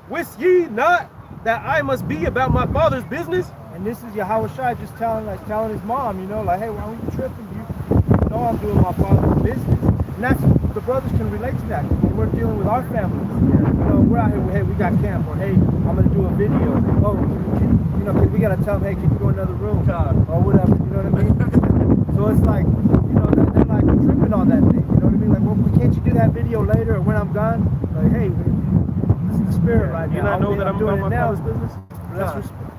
Wist ye not that I must be about my Father's business?
And this is Yahweh Shai just telling his mom, you know, like, hey, why are you tripping? You know I'm doing my Father's business. And that's, the brothers can relate to that. When we're dealing with our families, you know, we're out here, hey, we got camp, or hey, I'm going to do a video. Oh, you know, we got to tell them, hey, can you go in another room? Or whatever, you know what I mean? So it's like, you know, they're like tripping on that thing, you know what I mean? Like, well, can't you do that video later or when I'm gone? Like, hey, this is the spirit right now.
You not know that I'm doing my Father's business?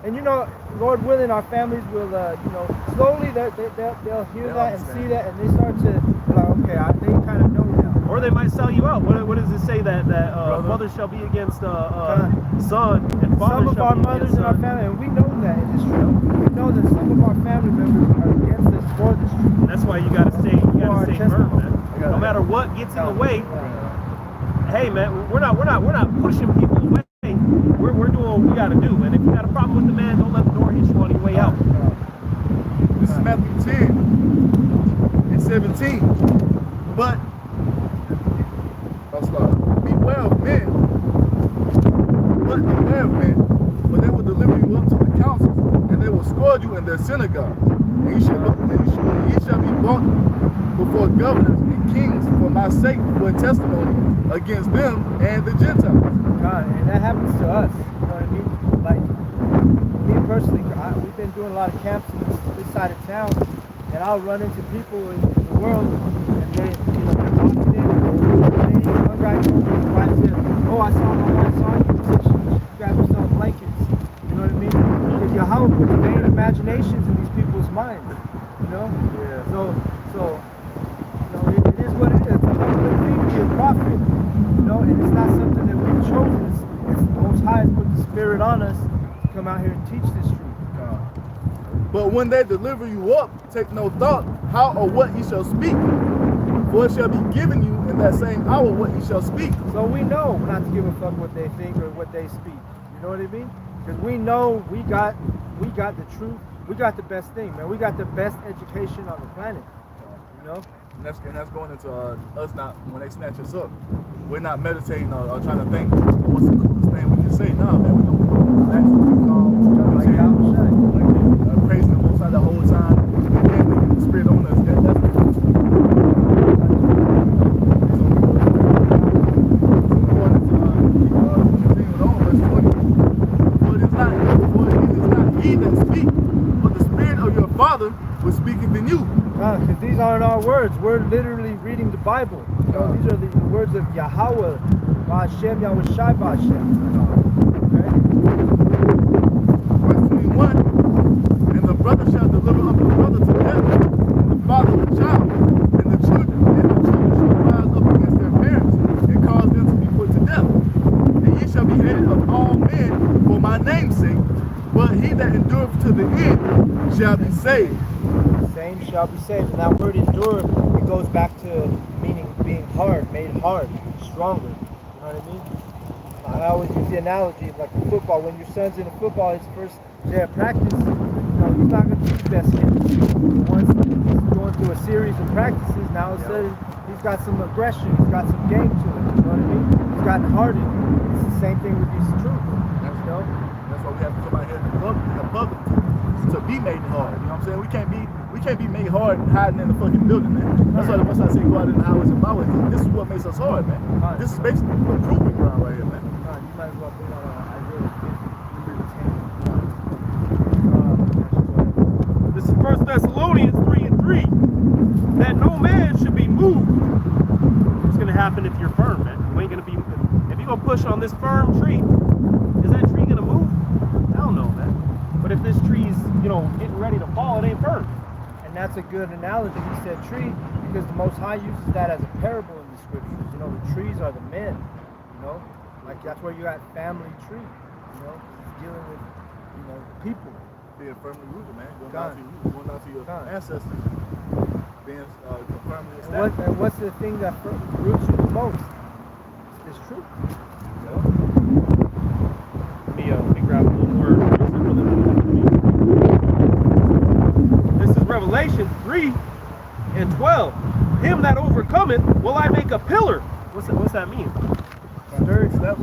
And you know, Lord willing, our families will, you know, slowly they'll hear that and see that, and they start to be like, okay, they kind of know now.
Or they might sell you out. What does it say that mother shall be against son and father?
Some of our mothers in our family, and we know that in this truth. We know that some of our family members are against us for this truth.
That's why you gotta stay firm, man. No matter what gets in the way. Hey, man, we're not pushing people away. We're doing what we gotta do, and if you got a problem with the man, don't let the door hit you on your way out.
This is Matthew 10 and 17. But I'll start. Beware of men, for they will deliver you up to the councils, and they will scourge you in their synagogue. And ye shall be brought before governors and kings for my sake, for a testimony against them and the Gentiles.
God, and that happens to us. You know what I mean? Like, me personally, we've been doing a lot of camps in this side of town, and I'll run into people in the world, and they, you know, they're walking in, one guy told me, his wife said, oh, I saw my wife saw you, she should grab herself blankets. You know what I mean? Because Yahweh puts vain imaginations in these people's minds. You know? Yeah. So, you know, it is what it is. It's a humbling thing to be a prophet. You know, and it's not something that we've chosen. It's the Most High has put the Spirit on us to come out here and teach this truth.
But when they deliver you up, take no thought how or what ye shall speak. For it shall be given you in that same hour what ye shall speak.
So we know not to give a fuck what they think or what they speak. You know what I mean? Because we know we got the truth. We got the best thing, man. We got the best education on the planet. You know?
And that's going into us not, when they snatch us up, we're not meditating or trying to think, what's the coolest thing we can say? Nah, man, we don't that's what we call, praising the Most High the whole time, and the Spirit on us. That's the coolest thing. For it is not ye that speak, but the Spirit of your Father which speaketh in you.
Because these aren't our words. We're literally reading the Bible. You know, these are the words of Yahweh, Ba'ashem, Yahweh Shai Ba'ashem. Okay?
Verse 21, and the brother shall deliver up the brother to death, and the father the child, and the children shall rise up against their parents, and cause them to be put to death. And ye shall be hated of all men for my name's sake, but he that endureth to the end shall be saved.
Same shall be saved. And that word endure, it goes back to meaning being hard, made hard, stronger. You know what I mean? I always use the analogy of like football. When your son's in football, his first day of practice, you know, he's not going to be the best hit. Once he's going through a series of practices, now all of a sudden he's got some aggression, he's got some game to it. You know what I mean? He's gotten hardened. It's the same thing with these truths. You know?
That's why we have to come out here in the public to be made hard. You know what I'm saying? We we can't be made hard hiding in the fucking building, man. That's why the Most I say go out in the highways and byways. This is what makes us hard, man. This is basically a proving ground right here, man.
You might as well bring out Isaiah 50.
This is 1 Thessalonians 3:3. That no man should be moved. What's gonna happen if you're firm, man? You ain't gonna be. If you're gonna push on this firm tree, is that tree gonna move? Hell no, man. But if this tree's, getting ready to fall, it ain't firm.
And that's a good analogy. He said tree because the Most High uses that as a parable in the scriptures. The trees are the men. Like that's where you got family tree. It's dealing with, people.
Being firmly rooted, man. Going down to your ancestors. Being firmly established.
And what's the thing that roots you the most? It's truth.
Let me grab a little more. This is Revelation 3:12. Him that overcometh will I make a pillar. What's that mean?
Sturdy.
Yeah,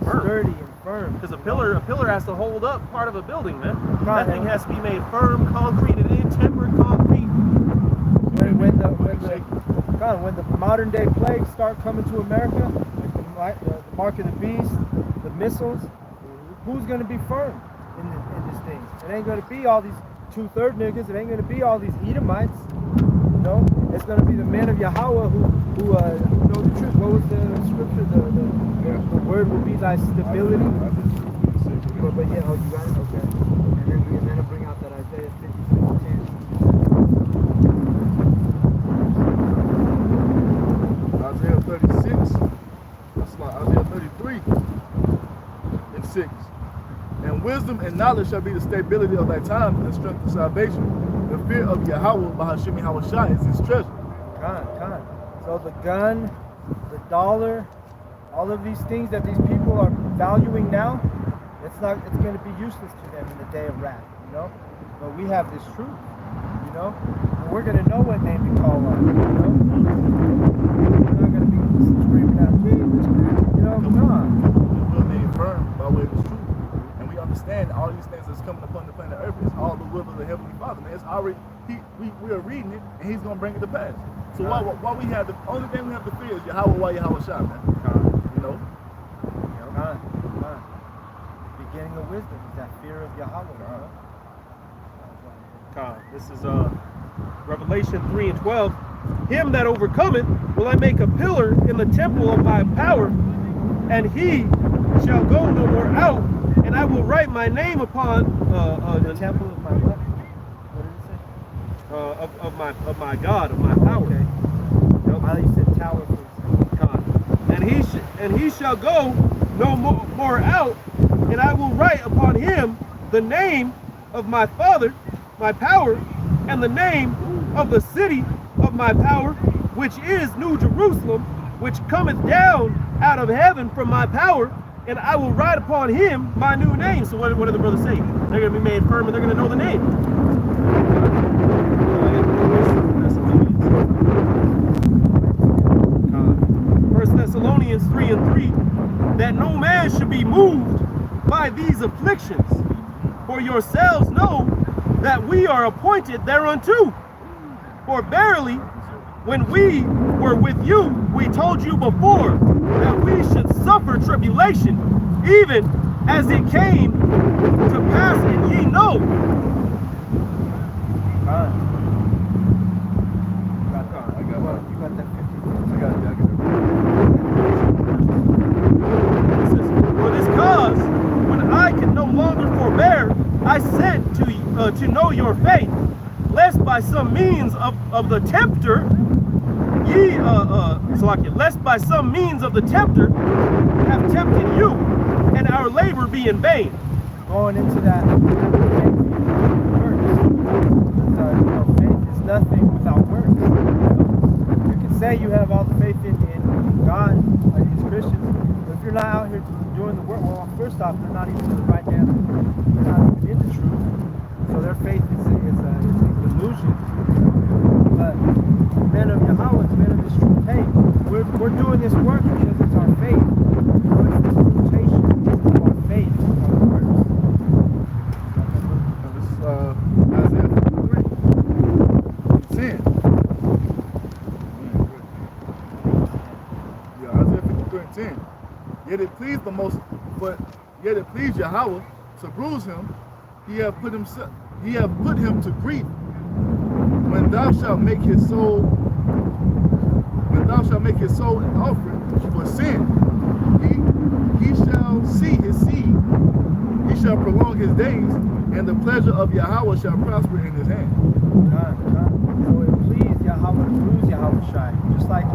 Sturdy and firm.
Because a pillar has to hold up part of a building, man.
Right.
That thing has to be made firm, concreted in, tempered concrete.
When the modern day plagues start coming to America, like the mark of the beast, the missiles, who's going to be firm in this thing? It ain't going to be all these 2/3 niggas. It ain't going to be all these Edomites. It's going to be the men of Yahweh who know the truth. What was the scripture? The word will be thy stability. But yeah, you got it? Okay. And then I'll bring out that Isaiah 56:10.
Isaiah 36, that's like Isaiah 33 and 6. And wisdom and knowledge shall be the stability of thy time and strength of salvation. The fear of Yahweh, Bahashemi Hawashai, is his treasure.
Con. So the gun, the dollar, all of these things that these people are valuing now, it's going to be useless to them in the day of wrath, But we have this truth, and we're going to know what name to call on, We're not going to be screaming out, Jesus, come on.
We're made firm by way of his truth. And we understand all these things that's coming upon the planet Earth is all the will of the Heavenly Father, man. It's already, we are reading it, and he's going to bring it to pass. So why we have the only thing we have to fear is Yahweh, why Yahweh Shah, man.
Beginning of wisdom is that fear of Yahweh.
This is Revelation 3:12. Him that overcometh will I make a pillar in the temple of my power, and he shall go no more out, and I will write my name upon
the temple of my what? What did it say?
Of my God, of my power.
Okay. I thought you said tower, please.
And he shall go no more out, and I will write upon him the name of my Father, my power, and the name of the city of my power, which is New Jerusalem, which cometh down out of heaven from my power, and I will write upon him my new name. So what do the brothers say? They're going to be made firm, and they're going to know the name. 1 Thessalonians 3:3, that no man should be moved by these afflictions, for yourselves know that we are appointed thereunto. For verily, when we were with you, we told you before that we should suffer tribulation, even as it came to pass, and ye know. For this cause, when I can no longer forbear, I sent to know your faith, lest by some means of the tempter lest by some means of the tempter have tempted you, and our labor be in vain.
Going into that works. Faith is nothing without works. You can say you have all the faith in God, like these Christians, but if you're not out here doing the work, well, first off, they're not even in the right damn, they're not even in the truth, so their faith is an illusion. But men of Yahweh, men of this truth, hey, we're doing this work because it's our faith. It's the interpretation of our faith, of our works.
This is Isaiah 53. 10. Yet it pleased Yahweh to bruise him. He have put him to grief. When thou shalt make his soul an offering for sin, he shall see his seed. He shall prolong his days, and the pleasure of Yahweh shall prosper in his hand.
So it pleased Yahweh to bruise Yahweh shy. Just like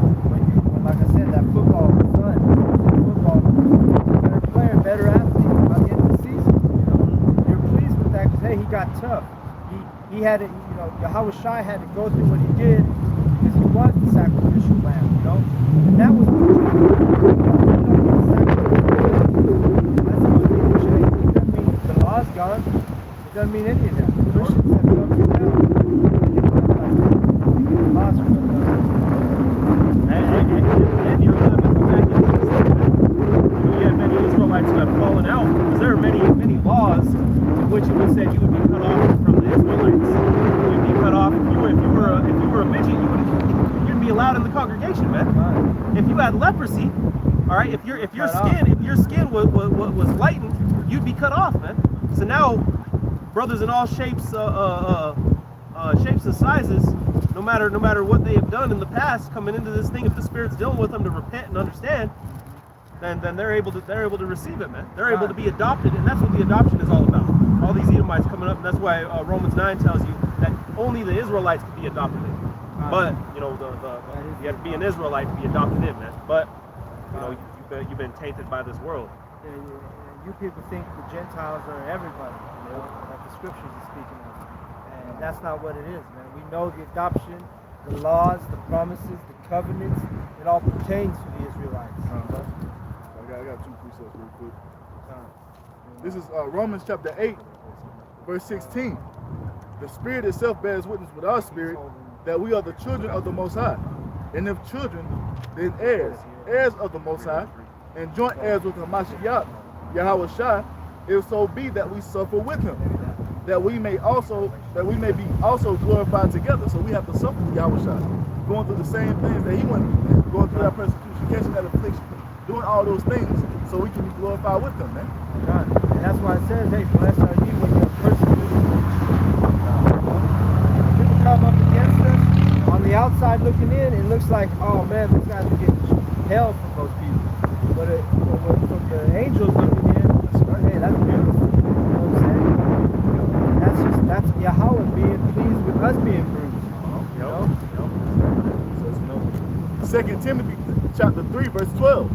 like I said, that football son, better player, better athlete by the end of the season. You're pleased with that because hey, he got tough. He had it, Yahweh Shai had to go through what he did because he was the sacrificial lamb, and that was the that's the only thing that changed. It doesn't mean the law's gone. It doesn't mean any of that. Christians have come to now. The laws are still done.
And you're going to go back into this thing that you have many Israelites who have fallen out because there are many laws in which it would say you would be cut off from the Israelites. You would be cut off if you were a midget. You'd be allowed in the congregation, man. If you had leprosy, all right. If your skin was lightened, you'd be cut off, man. So now, brothers in all shapes and sizes, no matter what they have done in the past, coming into this thing, if the Spirit's dealing with them to repent and understand, then they're able to receive it, man. They're able to be adopted, and that's what the adoption is all about. All these Edomites coming up, and that's why Romans 9 tells you that only the Israelites can be adopted in. But you have to be an Israelite to be adopted in, man. But you've been tainted by this world.
Yeah. You people think the Gentiles are everybody, like the scriptures are speaking of. And that's not what it is, man. We know the adoption, the laws, the promises, the covenants, it all pertains to the Israelites.
I got two precepts real quick. This is Romans chapter 8, verse 16. The Spirit itself bears witness with our spirit that we are the children of the Most High. And if children, then heirs of the Most High, and joint heirs with Hamashiach, Yahweh Shai, if so be that we suffer with him, that we may be also glorified together. So we have to suffer with Yahweh Shai, going through the same things that he went through, going through that persecution, catching that affliction, doing all those things, so we can be glorified with them, man.
And that's why it says, hey, blessed are you when you're persecuted. People come up against us, on the outside looking in, it looks like, oh man, this guy's getting hell from those people. But from the angels looking in, hey, that's beautiful. You know what I'm saying? That's Yahweh being pleased with us being bruised.
So 2 Timothy chapter 3, verse 12.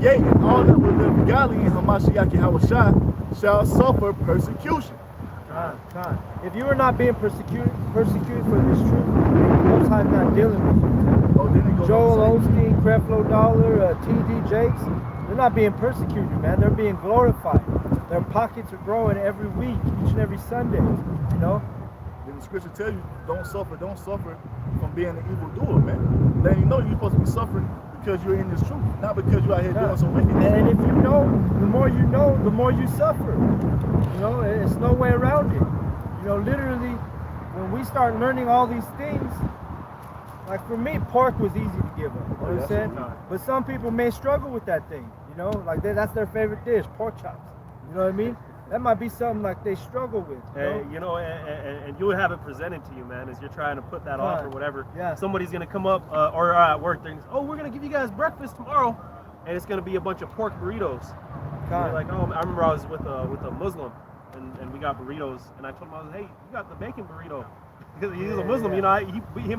Yea, and all that will live godly in Hamashiach Yahweh Shai shall suffer persecution.
If you are not being persecuted for this truth, the Most High is not dealing with you. Joel Osteen, Creflo Dollar, T.D. Jakes, they're not being persecuted, man. They're being glorified. Their pockets are growing every week, each and every Sunday.
Then the scripture tells you, don't suffer from being an evildoer, man. Then you're supposed to be suffering because you're in this truth, not because you're out here doing some wickedness.
And if you know, the more you suffer. It's no way around it. Literally, when we start learning all these things, like for me, pork was easy to give up. You know what I'm saying? But some people may struggle with that thing. Like that's their favorite dish, pork chops. You know what I mean? That might be something like they struggle with.
And you would have it presented to you, man, as you're trying to put that off or whatever.
Yeah.
Somebody's gonna come up or at work, they're gonna say, oh, we're gonna give you guys breakfast tomorrow, and it's gonna be a bunch of pork burritos. Like, oh, I remember I was with a Muslim, and we got burritos, and I told him, hey, you got the bacon burrito, because he's a Muslim. Him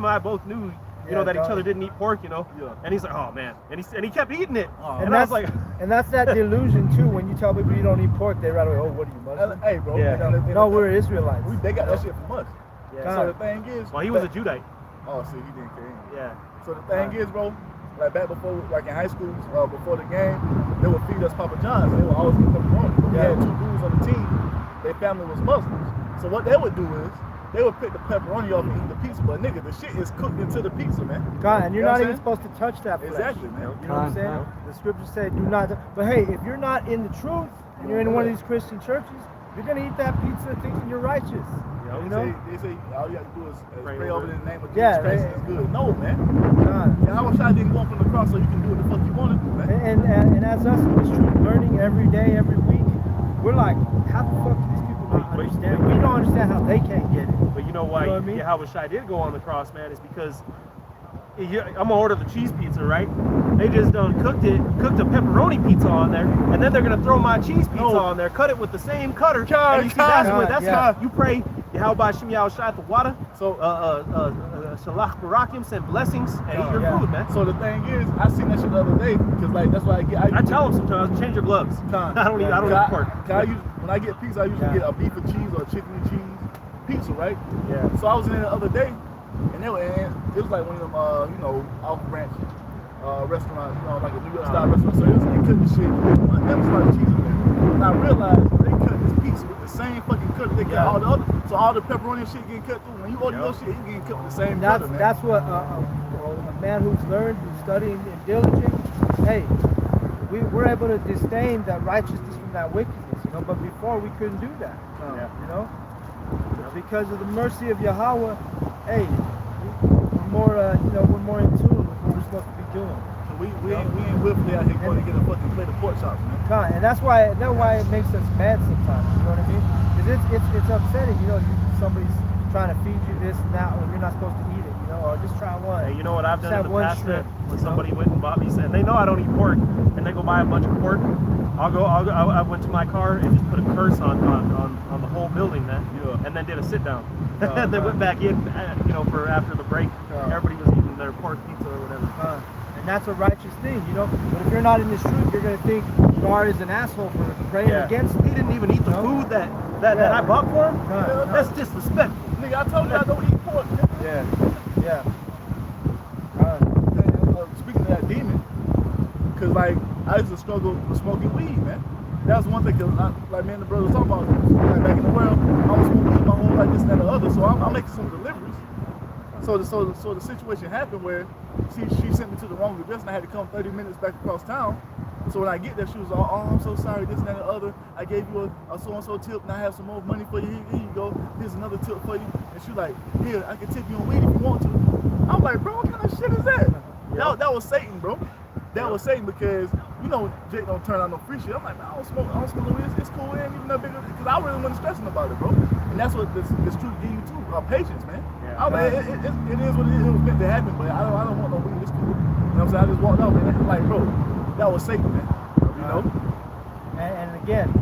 and I both knew. That each other didn't eat pork, and he's like, oh man, and he kept eating it, and I was like,
and that's that delusion too. When you tell people you don't eat pork, they right away, oh, what are you, Muslim?
Hey, bro,
no, we're Israelites.
They got that shit from us. So the thing is,
well, he was a Judite.
Oh, see, he didn't care.
Yeah.
So the thing is, bro, like back before, like in high school, before the game, they would feed us Papa John's. They would always get pepperoni. We had two dudes on the team. Their family was Muslims. So what they would do is, they would pick the pepperoni off and eat the pizza, but nigga, the shit is cooked into the pizza, man.
And you're not even supposed to touch that flesh.
Exactly, man.
You know what I'm saying? The scriptures say do not. But hey, if you're not in the truth and you're in one of these Christian churches, you're gonna eat that pizza thinking you're righteous. They say all you have to do is pray over in the name of Jesus Christ. It's good. No, man.
Yahushua didn't go up on the cross so you can do what the fuck you want to do, man.
And as us in this truth, learning every day, every week, we're like, how the fuck do these people not understand? We don't understand how they can't get it.
But you know why Yahushua did go on the cross, man, is because I'm gonna order the cheese pizza, right? They just done cooked a pepperoni pizza on there, and then they're gonna throw my cheese pizza on there, cut it with the same cutter. And you see, that's how you pray Yahweh Shem Yahushua the water. So Shalach Barakim, send blessings and eat your food, man.
So the thing is, I seen that shit the other day, because like that's why I
tell them sometimes, change your gloves. I don't eat pork.
When I get pizza, I usually get a beef and cheese or a chicken and cheese pizza, right?
Yeah.
So I was in there the other day, and it was like one of them, off branch restaurant, like a New York style restaurant. So it was like cutting shit. That was like cheese in there. And I realized they cut this pizza with the same fucking cutter they cut all the other. So all the pepperoni and shit getting cut through. When you order your shit, it's getting cut with the same cutter, man.
That's what a man who's learned, who's studying and diligent. Hey, we're able to disdain that righteousness from that wickedness, But before we couldn't do that, because of the mercy of Yahweh. Hey, we're more in tune with what we're supposed to be doing.
We ain't willfully out here going to get a fucking plate of pork chops, man.
And that's why it makes us mad sometimes. You know what I mean? Because it's upsetting. Somebody's trying to feed you this and that, or you're not supposed to eat it. Or just try one.
Hey, you know what I've done in the past? When somebody went and bought me, said they know I don't eat pork, and they go buy a bunch of pork. I went to my car and just put a curse on the whole building, man. Yeah. And then did a sit down. And they went back in, for after the break. Everybody was eating their pork pizza or whatever.
And that's a righteous thing, But if you're not in this truth, you're gonna think God is an asshole for praying against.
He didn't even eat the food that I bought for him. That's disrespectful.
Nigga, I told you I don't eat pork.
Yeah.
Speaking of that demon, because like I used to struggle with smoking weed, man. That was one thing, because like me and the brother was talking about, like back in the world, I was smoking weed my whole life, this and that and the other, so I'm making some deliveries. So the situation happened where she sent me to the wrong address, and I had to come 30 minutes back across town. So when I get there, she was all, I'm so sorry, this and that and the other. I gave you a so-and-so tip, and I have some more money for you. Here you go. Here's another tip for you. And she like, here, I can tip you on weed if you want to. I'm like, bro, what kind of shit is that? That was Satan, bro. That was Satan, because Jake don't turn out no free shit. I'm like, man, I don't smoke no weed. It's cool, man. Even that bigger, because I really wasn't stressing about it, bro. And that's what this truth gives you too, patience, man. Yeah. It is what it is. It was meant to happen, but I don't want no weed. It's cool. You know what I'm saying? I just walked out, man. Like, bro, that was Satan, man.
And again, if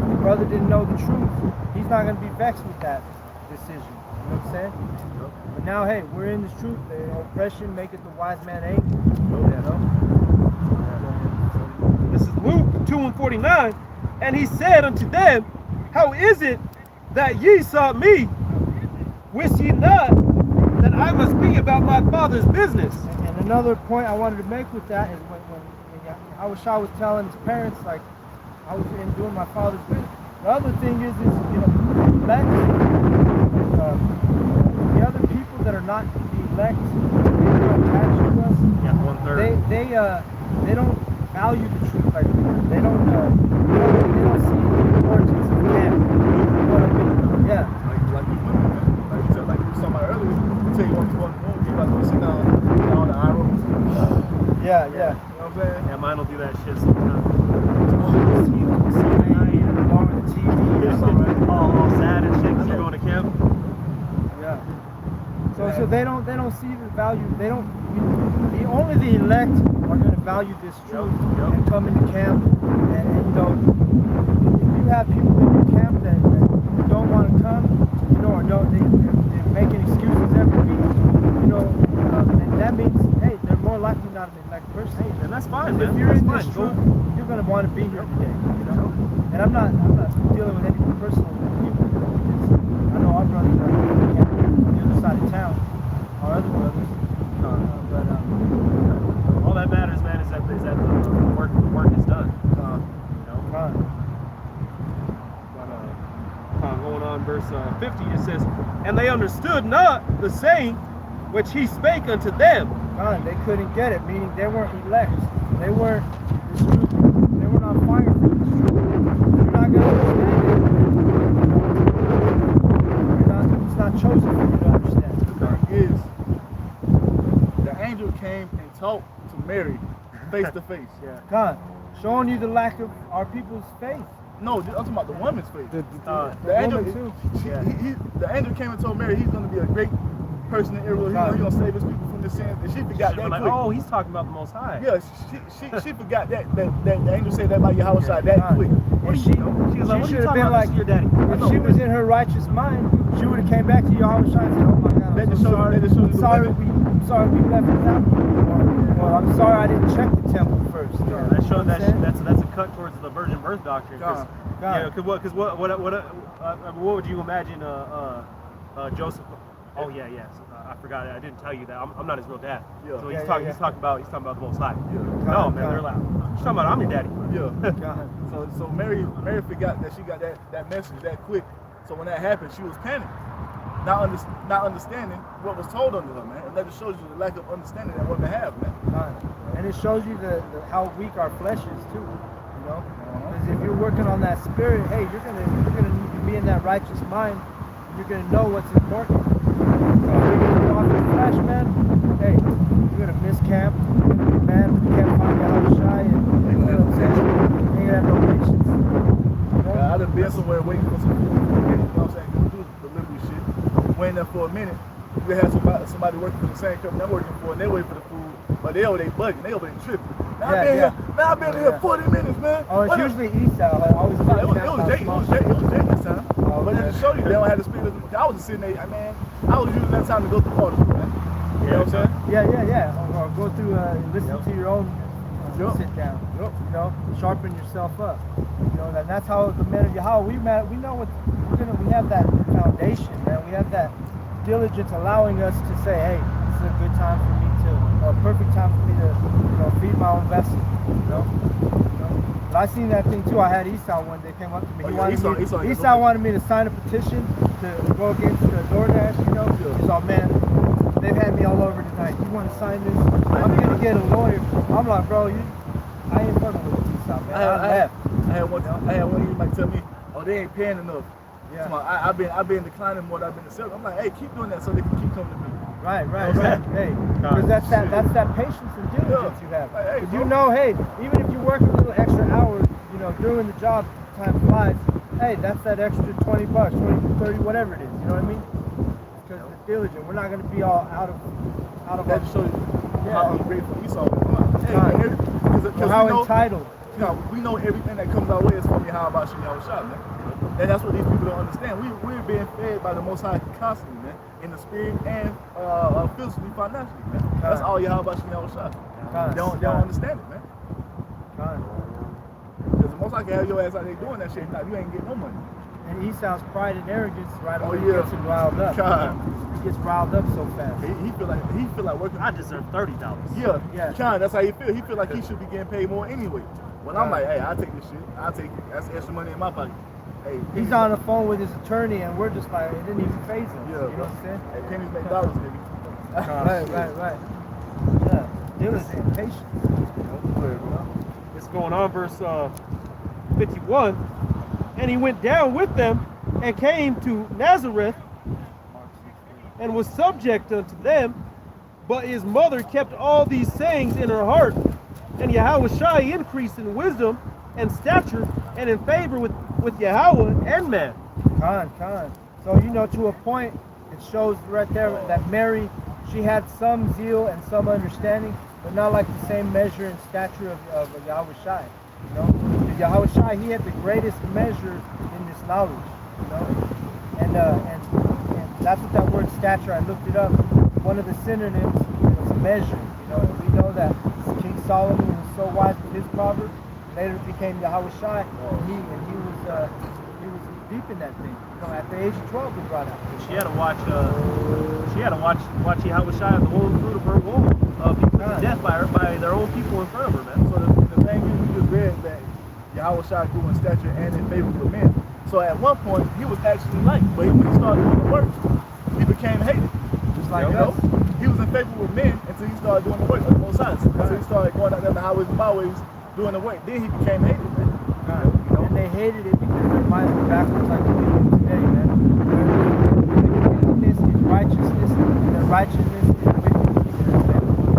the brother didn't know the truth, he's not going to be vexed with that decision. You know what I'm saying? But now, hey, we're in this truth. The oppression maketh the wise man angry.
This is Luke 2:49. And he said unto them, how is it that ye sought me? Wist ye not that I must be about my Father's business?
And another point I wanted to make with that is when Yahushua was telling his parents, like, I was doing my Father's business. The other thing is elect, the other people that are not the elect, attached to us,
1/3.
They don't value the truth like they don't see the importance of camp. You know what I mean? Yeah.
Like you were talking about earlier, you tell you what you want to do, you about to sit down the arrow.
Yeah.
You know what I'm saying?
Yeah, mine will do that shit sometimes. All sad and shit because you're going to camp.
Yeah. So they don't see the value. They don't. Only the elect are going to value this truth and come into camp. And if you have people in your camp that don't want to come, or they're making excuses every week, and that means, hey, they're more likely not an elect person.
Hey, and that's fine, man.
If you're in this truth, you're going to want to be here today. And I'm not dealing with anything personal with people. I know our brothers are on the other side of town, our other brothers.
All that matters, man, is that the work is done. Going on verse 50, it says, and they understood not the saying which he spake unto them.
They couldn't get it, meaning they weren't elect. They weren't this truth. They were not fired for this truth. You're not going to understand it. It's not chosen for you to understand.
The thing is, the angel came and talk to Mary face to face.
Yeah.
God, showing you the lack of our people's faith.
No, I'm talking about the woman's faith.
The
angel,
woman too.
The angel came and told Mary he's going to be a great person in Israel. He's going to save his people from their sins. And she forgot that
like,
quick.
oh, he's talking about the Most High.
Yeah, she forgot that the angel said that about Yahweh Shai that quick.
And
She was like, what are you
should have
talking
been
about?
like,
This is your daddy.
if she was in her righteous mind, she would have came back to Yahweh Shai and said, oh my God,
That
I'm
just
so
shows-
sorry.
that just shows the
I'm sorry we left the temple. Or I'm sorry I didn't check the temple first.
Yeah, that shows that's a cut towards the virgin birth doctrine.
God.
Yeah, because what would you imagine Joseph? Oh yeah, I forgot. I didn't tell you that. I'm not his real dad.
Yeah.
So he's talking about the Most High.
Yeah.
No, man, they're like, he's talking about I'm your daddy.
Yeah.
God.
So Mary forgot that she got that message that quick. So when that happened, she was panicked, not understanding what was told unto her, man. And that just shows you the lack of understanding that women have, man.
And it shows you how weak our flesh is too. You know, because if you're working on that spirit, hey, you're gonna need to be in that righteous mind. You're gonna know what's important. So if you're gonna go off your flesh, man, hey, you're gonna miss camp. You're gonna be mad when you can't find Yahweh Shai, and you know what I'm saying? You ain't gonna have no patience. You know?
I done been somewhere waiting for some food. You know what I'm saying? Do delivery shit. Waiting there for a minute. We had somebody working for the same company I'm working for, and they wait for the food, but they bugging, they over there tripping. I've been here 40 minutes, man.
Oh, it's usually Esau. Like, always
It was Jake this time.
Oh,
But
okay.
just to show you, they don't have the spirit. I was just sitting there, man. I was using that time to go through water, man. You know what I'm saying?
Yeah. Or go through, listen to your own sit down.
Yep.
You know, sharpen yourself up. You know, and that's how the men of Yahweh, we know what we have that foundation, man. We have that diligence allowing us to say, hey, this is a good time for me to, a perfect time for me to, feed my own vessel. You know? But I seen that thing too. I had Esau one day came up to me. Esau wanted me to sign a petition to go against the DoorDash. You know, he's all, man, they've had me all over tonight. You want to sign this? I'm gonna get a lawyer. I'm like, bro, I ain't fucking with Esau, man. I left.
I had one of you might tell me, oh, they ain't paying enough.
Yeah.
I've been declining more than I've been accepting. I'm like, hey, keep doing that so they can keep coming to me.
Right.
Okay.
Hey, because that's that patience and diligence you have. Because you know, hey, even if you work a little extra hours, doing the job, time flies. Hey, that's that extra $20, 20, 30, whatever it is. You know what I mean? Because it's diligent. We're not going to be all out of
That
our.
shows you how ungrateful Esau is. Because
how entitled.
We know everything that comes our way is from Yahweh Shai, man. And that's what these people don't understand. We're being fed by the Most High constantly, man, in the spirit and physically, financially, man. That's all Yahweh Shai. They don't understand it, man. Because the Most High can have your ass out there doing that shit. Now you ain't getting no money.
And Esau's pride and arrogance away
yeah.
gets him riled up. He gets riled up so fast.
He feel like working.
I deserve $30.
Yeah. That's how he feel. He feel like he should be getting paid more anyway. When I'm like, hey, I'll take this shit. I'll take it. That's extra money in my pocket. Hey,
he's on the phone with his attorney, and we're just like, it didn't even phase him.
Yeah,
you know what I'm saying?
Hey, pennies make dollars, nigga.
Right. Yeah, diligent, patience.
It's going on, verse 51. And he went down with them and came to Nazareth and was subject unto them. But his mother kept all these sayings in her heart. And Yahweh Shai increased in wisdom and stature and in favor with Yahweh and man.
Con. So, to a point, it shows right there that Mary, she had some zeal and some understanding, but not like the same measure and stature of Yahweh Shai. The Yahweh Shai, he had the greatest measure in this knowledge. And that's what that word stature, I looked it up. One of the synonyms was measure. We know that King Solomon was so wise with his proverbs. Later it became Yahweh Shai, and he was deep in that thing. At the age of 12, he brought out.
She had to watch. Watch Yahweh Shai, the whole fruit of her womb, be put to death by their own people in front of her, man.
So the thing is, we just read that Yahweh Shai grew in stature and in favor with men. So at one point, he was actually liked, but when he started doing the work, he became hated.
Just like us.
He was in favor with men until he started doing the work on both sides. Until he started going out there in the highways and byways doing the work. Then he became hated, man.
And they hated it because their minds were backwards like the people today, man. Their wickedness is righteousness, and their righteousness is wickedness.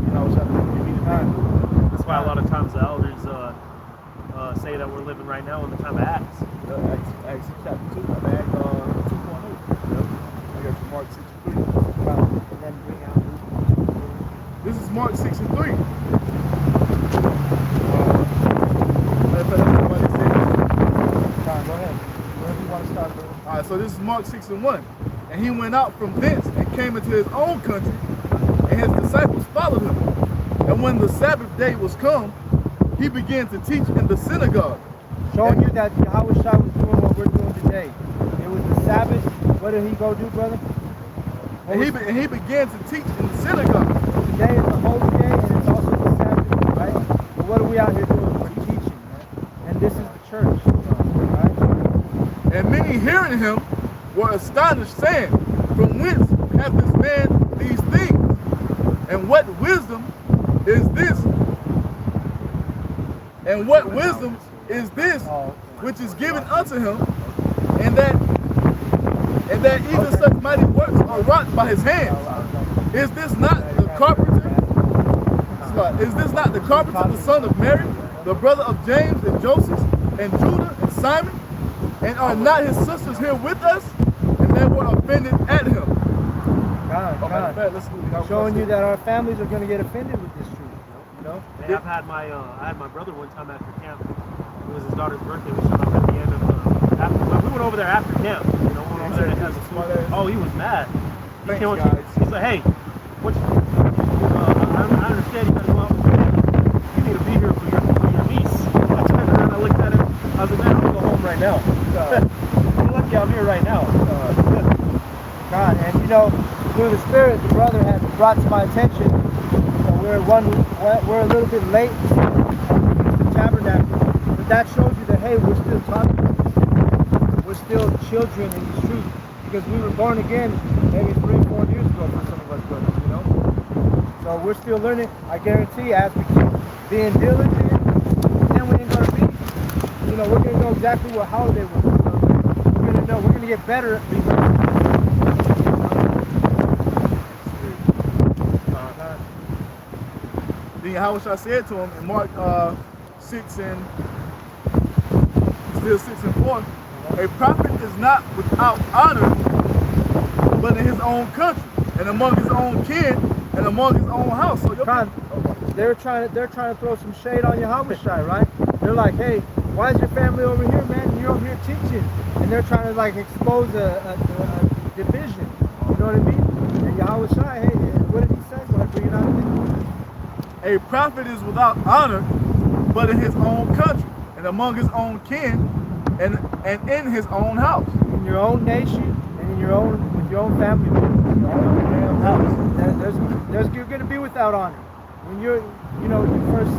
You know, give me the
why a lot of times the elders say that we're living right now in the time of Acts.
Acts chapter 2, I mean, Acts 2.0. Yep. I got you Mark 6 and 3.
And then bring out
This is Mark 6 and 3.
Go ahead. Wherever you want to start, brother.
Alright, so this is Mark 6 and 1. And he went out from thence and came into his own country, and his disciples followed him. And when the Sabbath day was come, he began to teach in the synagogue.
Showing you that Yahweh Shai was doing what we're doing today. It was the Sabbath. What did he go do, brother?
And he began to teach in the synagogue.
Today is a holy day, and it's also the Sabbath, right? But what are we out here doing? We're teaching, right? And this is the church, right?
And many hearing him were astonished, saying, From whence hath this man these things? And what wisdom is this? And what wisdom is this which is given unto him? And that even such mighty works are wrought by his hands. Is this not the carpenter? Is this not the carpenter, the son of Mary, the brother of James and Joseph and Judah and Simon? And are not his sisters here with us? And they were offended at him.
Showing you that our families are going to get offended with this truth. You know?
And I had my brother one time after camp. It was his daughter's birthday. We showed up at the end of we went over there after camp. You know, went over there and had some food. Oh, he was mad. He's like, hey, what? I understand you gotta go out. You need to be here for your niece. I turned around, I looked at him. I was like, man, I'm gonna go home right now. You're lucky I'm here right now.
God, and you know, through the Spirit, the brother had brought to my attention. We're a little bit late to the tabernacle, but that shows you that hey, we're still talking. We're still children in this truth because we were born again maybe 3-4 years ago for some of us brothers, you know. So we're still learning. I guarantee, as we keep being diligent, then we ain't gonna be. You know, we're gonna know exactly what holiday we're gonna know. We're gonna know. We're gonna get better at being.
How I said to him in Mark 6 and still 6 and 4, a prophet is not without honor, but in his own country and among his own kin and among his own house. So
they're trying to throw some shade on Yahweh Shai, right? They're like, hey, why is your family over here, man? And you're over here teaching, and they're trying to like expose a division. You know what I mean? And Yahweh Shai, hey, what did he say? Like, bring it out.
A prophet is without honor, but in his own country, and among his own kin, and in his own house.
In your own nation, and with your own family. You're going to be without honor. When you first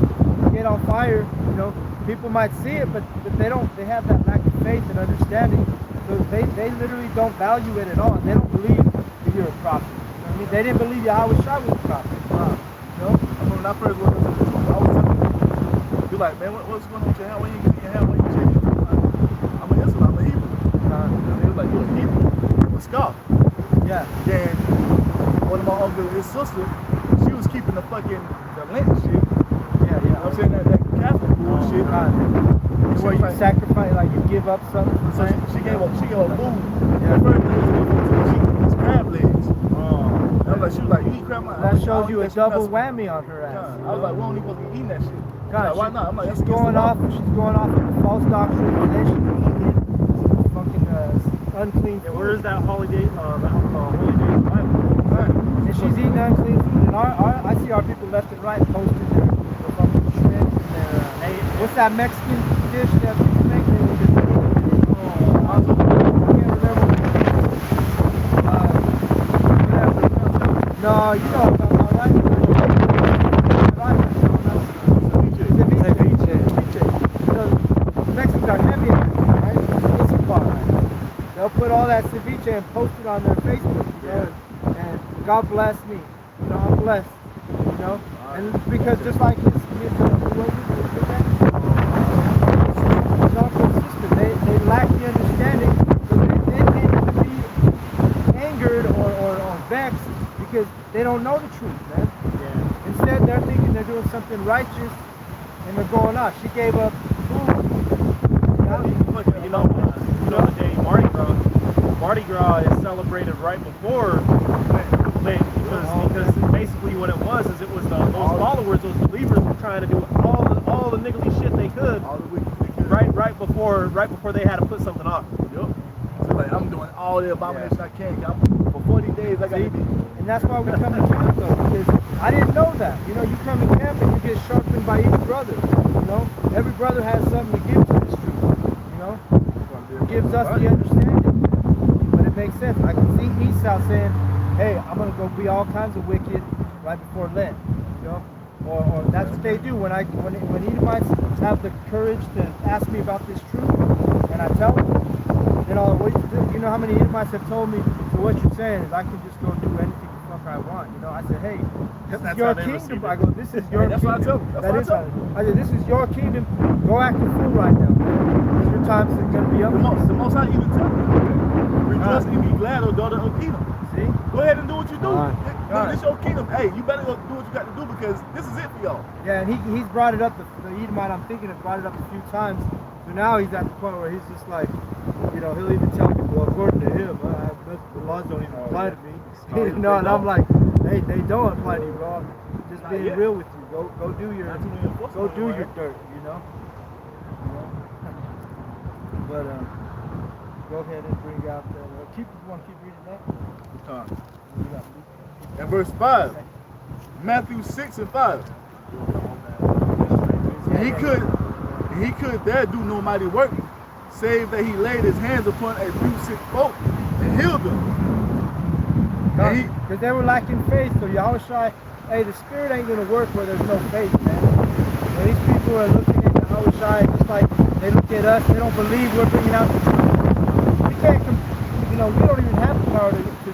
get on fire, you know, people might see it, but they have that lack of faith and understanding. So they literally don't value it at all. They don't believe that you're a prophet. You know what I mean? They didn't believe Yahweh Shai was a prophet. You know?
When I first went into this, I was telling you, you're like, man, what's going on with your hand? When you get your hand, when you check it? I'm an Israelite, I'm a Hebrew. They was like, you're a Hebrew? A scoff.
Yeah.
Then one of my uncles, his sister, she was keeping the Lent shit.
Yeah.
I'm saying that Catholic bullshit.
Where you sacrifice, like you give up something.
So she gave up food. Yeah. The first thing she was crab legs. She was like, you eat crab legs?
That shows you a double whammy on her ass.
I was like, we don't even supposed to be eating that shit.
God,
like, why not? I'm like,
she's going off in a false doctrine, and then she's eating fucking unclean food.
Yeah, where is that holy day? Holy day in the Bible.
Right. And she's eating unclean food, and I see our people left and right posting their fucking shrimp and their what's that Mexican dish that people make? I can't remember. No, you know about my right? Mexicans are heavy, right? They'll put all that ceviche and post it on their Facebook, you know, and God bless me, you know, I'm blessed, you know, and because just like his they lack the understanding, so they can't even be angered or vexed because they don't know the truth, man. Yeah. Instead, they're thinking they're doing something righteous, and they're going out. She gave up food.
You know the day Mardi Gras is celebrated right before Lent because basically what it was is it was those followers, those believers were trying to do all the niggly shit they could right before they had to put something on.
Yep. So like I'm doing all the abomination I can. For 40 days I got to be.
And that's why we come to camp though, because I didn't know that. You know, you come to camp and you get sharpened by each brother. You know, every brother has something to give to this truth. You know, it gives us the understanding. But it makes sense. I can see Esau saying, "Hey, I'm gonna go be all kinds of wicked right before Lent." You know, or that's what they do when Edomites have the courage to ask me about this truth, and I tell them, you know, you know how many Edomites have told me, so what you're saying is I can just go do anything the fuck I want. You know, I said, hey, this is your kingdom. I go, this is your
that's
kingdom.
What I tell them. That's what I tell them.
I said, this is your kingdom. Go act a fool right now. Because your times are going to be up.
The most I even tell them, rejoice and be glad, O daughter of Edom.
See?
Go ahead and do what you do.
Right.
This your kingdom. Hey, you better go do what you got to do because this is it for y'all.
Yeah, and he's brought it up, the Edomite I'm thinking has brought it up a few times. So now he's at the point where he's just like, you know, he'll even tell people, well, according to him, the laws don't even apply to me. You know, and I'm like, hey, they don't apply to you, bro. I'm just being real with you. Go do your dirt, you know? But go ahead and bring out the you want to keep reading that?
And verse 5, Matthew 6 and 5. And he could there do no mighty work, save that he laid his hands upon a few sick folk and healed them.
Because they were lacking faith, so Yahushua, hey, the Spirit ain't going to work where there's no faith, man. When these people are looking at Yahushua just like they look at us, they don't believe we're bringing out the truth. We can't, you know, we don't even have the power to do anything.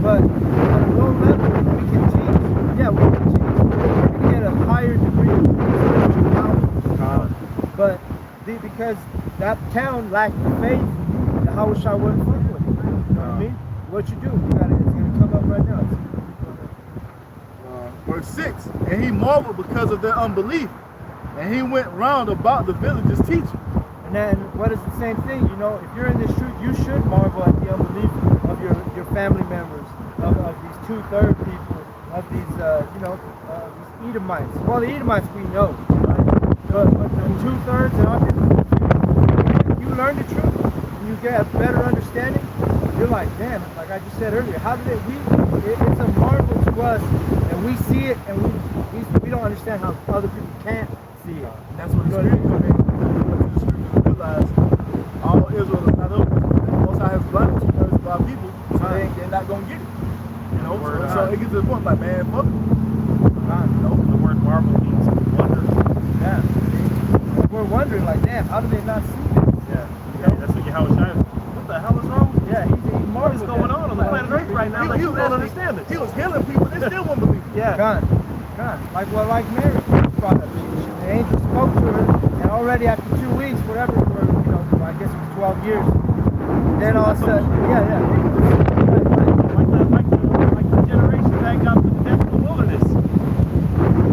But on a low level, we can teach. Yeah, we can teach. We're going to get a higher degree of spiritual power. But because that town lacked the faith, Yahushua wouldn't fuck with it. You know what I mean? What you do, it's going to come up right now.
Verse 6, and he marveled because of their unbelief, and he went round about the villages teaching.
And then what is the same thing? You know, if you're in this truth, you should marvel at the unbelief of your family members, of these 2/3 people, of these these Edomites. Well, the Edomites we know, right? But the 2/3 and other, you learn the truth, and you get a better understanding. You're like, damn, like I just said earlier, how did it's a marvel to us, and we see it, and we don't understand how other people can't see it.
And that's what the scripture realize. All Israel is not open. Most I have blinded 2/3 of our people, so they're not gonna get it. You know, so it gets to the point like, man, fuck it.
You know, the word marvel means wonder.
Yeah. We're wondering like, damn, how do they not see this?
Yeah. That's what Yahushua. What the hell is wrong?
Yeah, he's
What is going on the planet Earth right now? Like, you don't understand this.
He was healing people, they still won't believe it.
Yeah.
God. Like Mary brought up. The angel spoke to her, and already after 2 weeks, whatever, or, you know, I guess it was 12 years. Then all of a sudden,
Like the generation that got the death in the wilderness.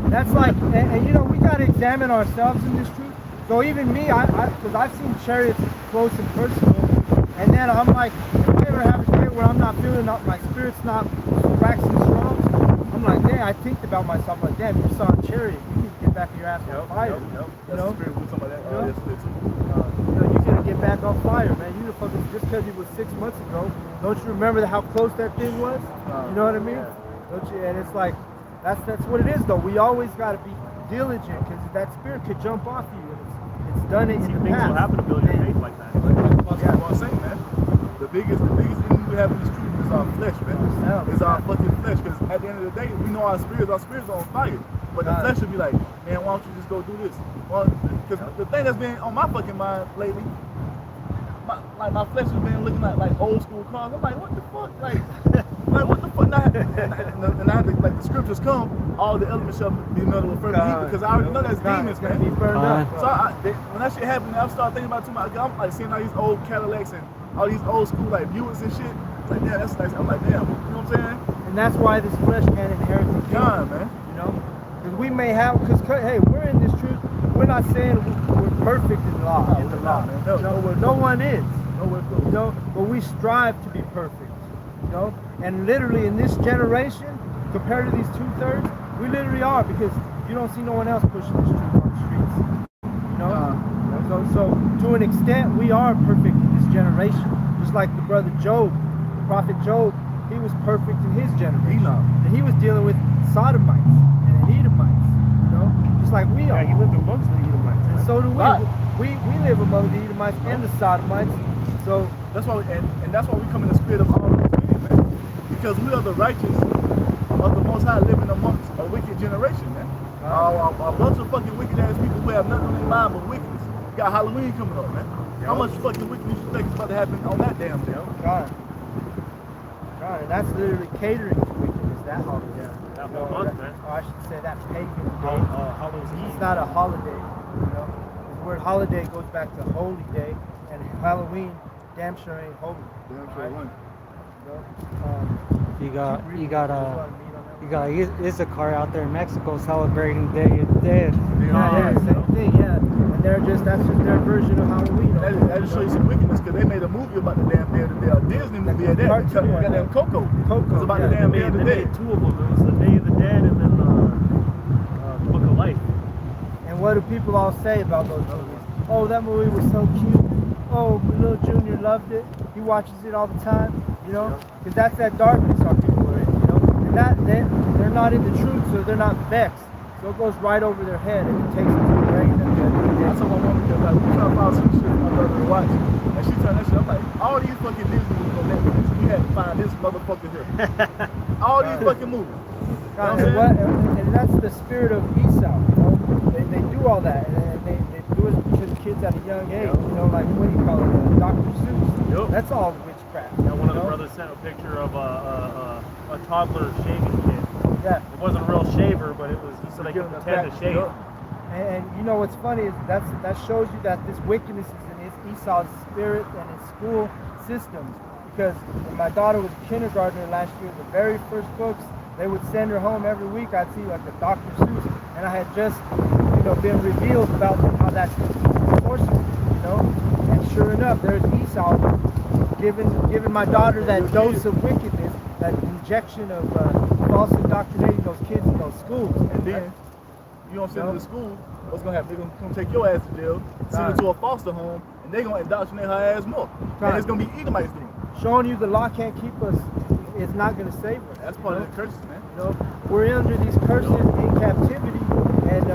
That's like, and you know, we got to examine ourselves in this truth. So even me, because I've seen chariots close and personal, and then I'm like, if I ever have a day where I'm not feeling up, my spirit's not waxing strong, I'm like, damn, I think about myself, like, damn, you saw a chariot, you need to get back on your ass on fire. You know? You gotta get back on fire, man. You fucking, just because it was 6 months ago, don't you remember how close that thing was? You know what I mean? Don't you? And it's like, that's what it is, though. We always gotta be diligent, because that spirit could jump off you, and it's done it in the
Things
past.
will happen to build your faith like that.
That's what I'm saying, man. The biggest enemy we have in this truth is our flesh, man. It's our fucking flesh, because at the end of the day, we know our spirits are on fire. But the flesh will be like, man, why don't you just go do this? Well, because the thing that's been on my fucking mind lately, my flesh has been looking at like old school cars. I'm like, what the fuck? Like what the fuck? And I had to, like, the scriptures come, all the elements shall be melted with fervent heat, because I already know that's demons, man.
Be burned up.
So when that shit happened, I started thinking about it too much. I'm like seeing all these old Cadillacs and all these old school like Buicks and shit. Like, yeah, that's nice. I'm like, damn, you know what I'm saying?
And that's why this flesh can't inherit the kingdom,
God, man.
You know? Because we may have, because hey, we're in this truth. We're not saying we're perfect in the law. In the law, no one is. You know, but we strive to be perfect. You know, and literally in this generation, compared to these 2/3, we literally are, because you don't see no one else pushing this truth on the streets. You know, so to an extent, we are perfect in this generation. Just like the brother Job, the prophet Job, he was perfect in his generation, and he was dealing with Sodomites and Edomites. You know, just like we are.
Yeah, he lived amongst the Edomites.
And so do we.
Right.
We live among the Edomites and the Sodomites. So
that's why, and that's why we come in the spirit of all those things, man. Because we are the righteous of the Most High living amongst a wicked generation, man. A bunch of fucking wicked ass people who have nothing in their mind but wickedness. You got Halloween coming up, man. How much fucking wickedness you think is about to happen on that damn day?
God, and that's literally catering to wickedness. That holiday.
Yeah, that whole month, man.
Or I should say that pagan day.
Halloween.
It's not a holiday. You know, the word holiday goes back to holy day, and Halloween damn sure ain't holy.
Damn sure ain't.
You got Issachar out there in Mexico celebrating Day of the Dead.
Yeah, same thing, yeah. And that's just their version of Halloween.
That just shows you some wickedness, because they made a movie about the damn Day of the Dead. A Disney movie at that. Goddamn Coco. It's about the damn Day of the Dead.
They made two of them. It was the Day of the Dead and then the Book of Life.
And what do people all say about those movies? Oh, that movie was so cute. Oh, little Junior loved it. He watches it all the time. You know, because that's that darkness our people are in. You know, and that they're not in the truth, so they're not vexed. So it goes right over their head and it takes them to the brain.
I told my mom, because like, we trying to find some shit my brother to watch, and she turned that shit. I'm like, all these fucking Disney movies on Netflix, we had to find this motherfucker here. All these fucking movies.
And that's the spirit of Esau. You know, they do all that, and they do it to the kids at a young age. You know, like what do you call it, Dr. Seuss.
Yep.
That's all witchcraft.
Yeah, one of the brothers sent a picture of a toddler shaving kid.
Yeah.
It wasn't a real shaver, but it was so they could pretend to shave.
And you know what's funny is that shows you that this wickedness is in Esau's spirit and his school systems. Because when my daughter was a kindergartner last year, the very first books they would send her home every week, I'd see like a Dr. Seuss, and I had just been revealed about how that's sorcery, you know. And sure enough, there's Esau giving my daughter that dose of wickedness, that injection of false indoctrinating those kids in those schools.
And then you don't send them to school, what's gonna happen? They're gonna come take your ass to jail, send her to a foster home, and they're gonna indoctrinate her ass more. And it's gonna be Edomites doing it.
Showing you the law can't keep us, it's not gonna save us.
That's part of the curses, man.
You know, we're under these curses in captivity, and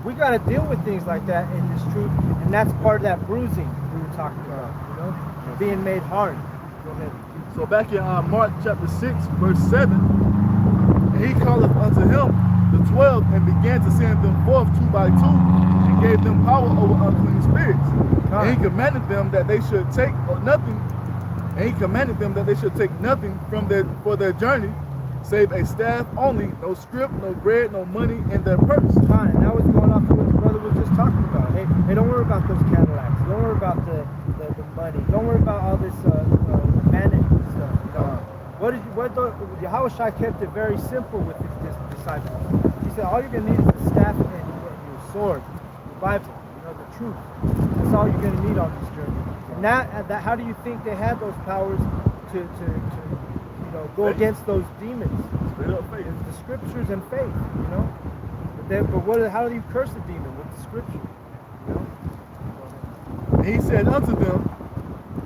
we gotta deal with things like that in this truth, and that's part of that bruising we were talking about. You know, being made hard. Go ahead.
So back in Mark chapter 6, verse 7, and he calleth unto him the 12, and began to send them forth 2 by 2, and gave them power over unclean spirits. And he commanded them that they should take nothing. And he commanded them that they should take nothing for their journey, save a staff only, no scrip, no bread, no money in their purse.
Fine. And that was going off of what the brother was just talking about. Hey, don't worry about those Cadillacs. Don't worry about the money. Don't worry about all this vanity stuff. You know? Yahushua kept it very simple with his disciples. He said, all you're going to need is a staff and your sword, the Bible, the truth. That's all you're going to need on this journey. And that, how do you think they had those powers to go against those demons?
Faith.
The scriptures and faith, you know. But how do you curse a demon with the scripture? You know.
And he said unto them,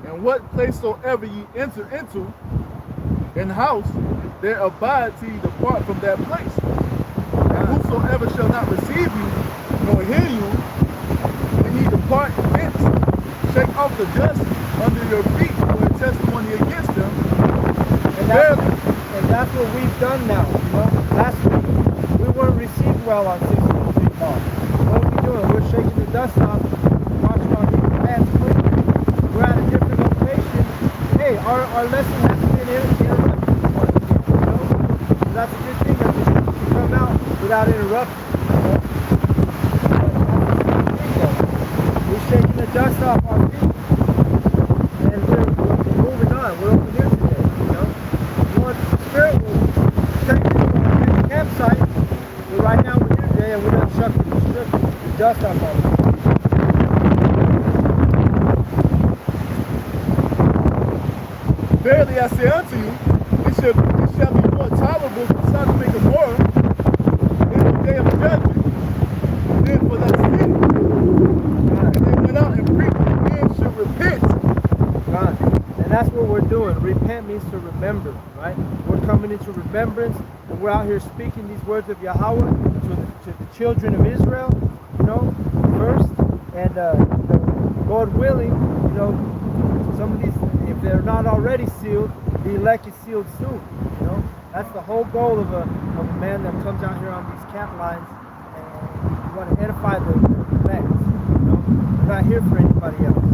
and what place soever ye enter into, in house, there abide till ye depart from that place. And whosoever shall not receive you, nor hear you, when ye depart thence, shake off the dust under your feet for a testimony against them.
And that's what we've done now. You know, last week we weren't received well on 16th Street Mall. What are we doing? We're shaking the dust off, watching our people's hands clean. We're at a different location. Hey, our lesson hasn't been interrupted. You know, so that's a good thing that we can come out without interruption. You know? We're shaking the dust off our feet, and we're moving on. We're over here today. You know, the Spirit will take you to a campsite. But right now we're dust off our feet.
Verily I say unto you, it shall be more tolerable for Sodom and Gomorrah in the day of judgment than for that city. And they went out and preached that men should repent.
God. And that's what we're doing. Repent means to remember, right? We're coming into remembrance, and we're out here speaking these words of Yahweh to the children of Israel, you know, first. And Lord willing, you know, some of these, if they're not already sealed, the elect is sealed soon. You know, that's the whole goal of a man that comes out here on these camp lines, and you want to edify the elect. You know, we're not here for anybody else.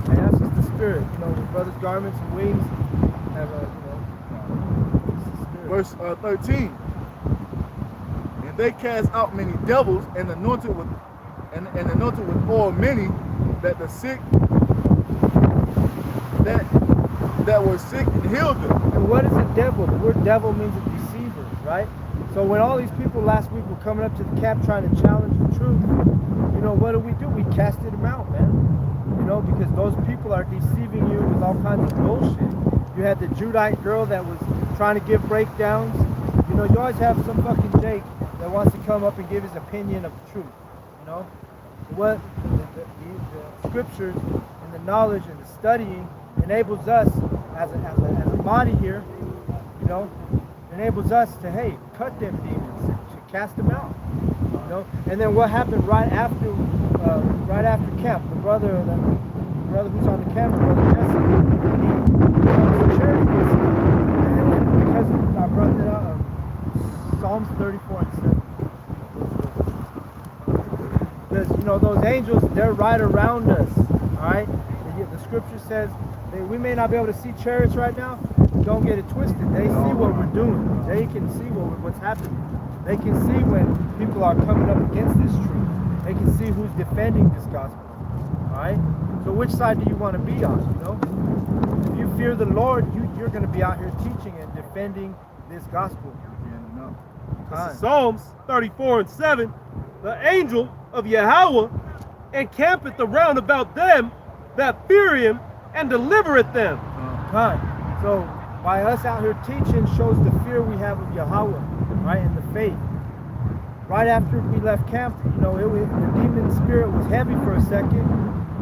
And that's just the spirit. You know, with brothers' garments and wings have a, you know, it's the spirit.
Verse 13. And they cast out many devils and anointed with oil many, that the sick that were sick and healed them.
And what is a devil? The word devil means a deceiver, right? So when all these people last week were coming up to the camp trying to challenge the truth, you know, what do? We casted them out, man. You know, because those people are deceiving you with all kinds of bullshit. You had the Judite girl that was trying to give breakdowns. You know, you always have some fucking Jake that wants to come up and give his opinion of the truth. You know, what the scriptures and the knowledge and the studying enables us as a body here, you know, enables us to, hey, cut them demons, to cast them out, you know. And then what happened right after camp? The brother who's on the camera, Brother Jesse, he charity visit, and because I brought that up, Psalms 34 and 7. Because, you know, those angels, they're right around us, all right? The scripture says we may not be able to see chariots right now. Don't get it twisted. They see what we're doing. They can see what's happening. They can see when people are coming up against this truth. They can see who's defending this gospel, all right? So which side do you want to be on, you know? If you fear the Lord, you're going to be out here teaching and defending this gospel.
Psalms 34 and 7, the angel of Yahweh encampeth around about them that fear him and delivereth them.
So by us out here teaching shows the fear we have of Yahweh, right, in the faith. Right after we left camp, you know, the demon spirit was heavy for a second,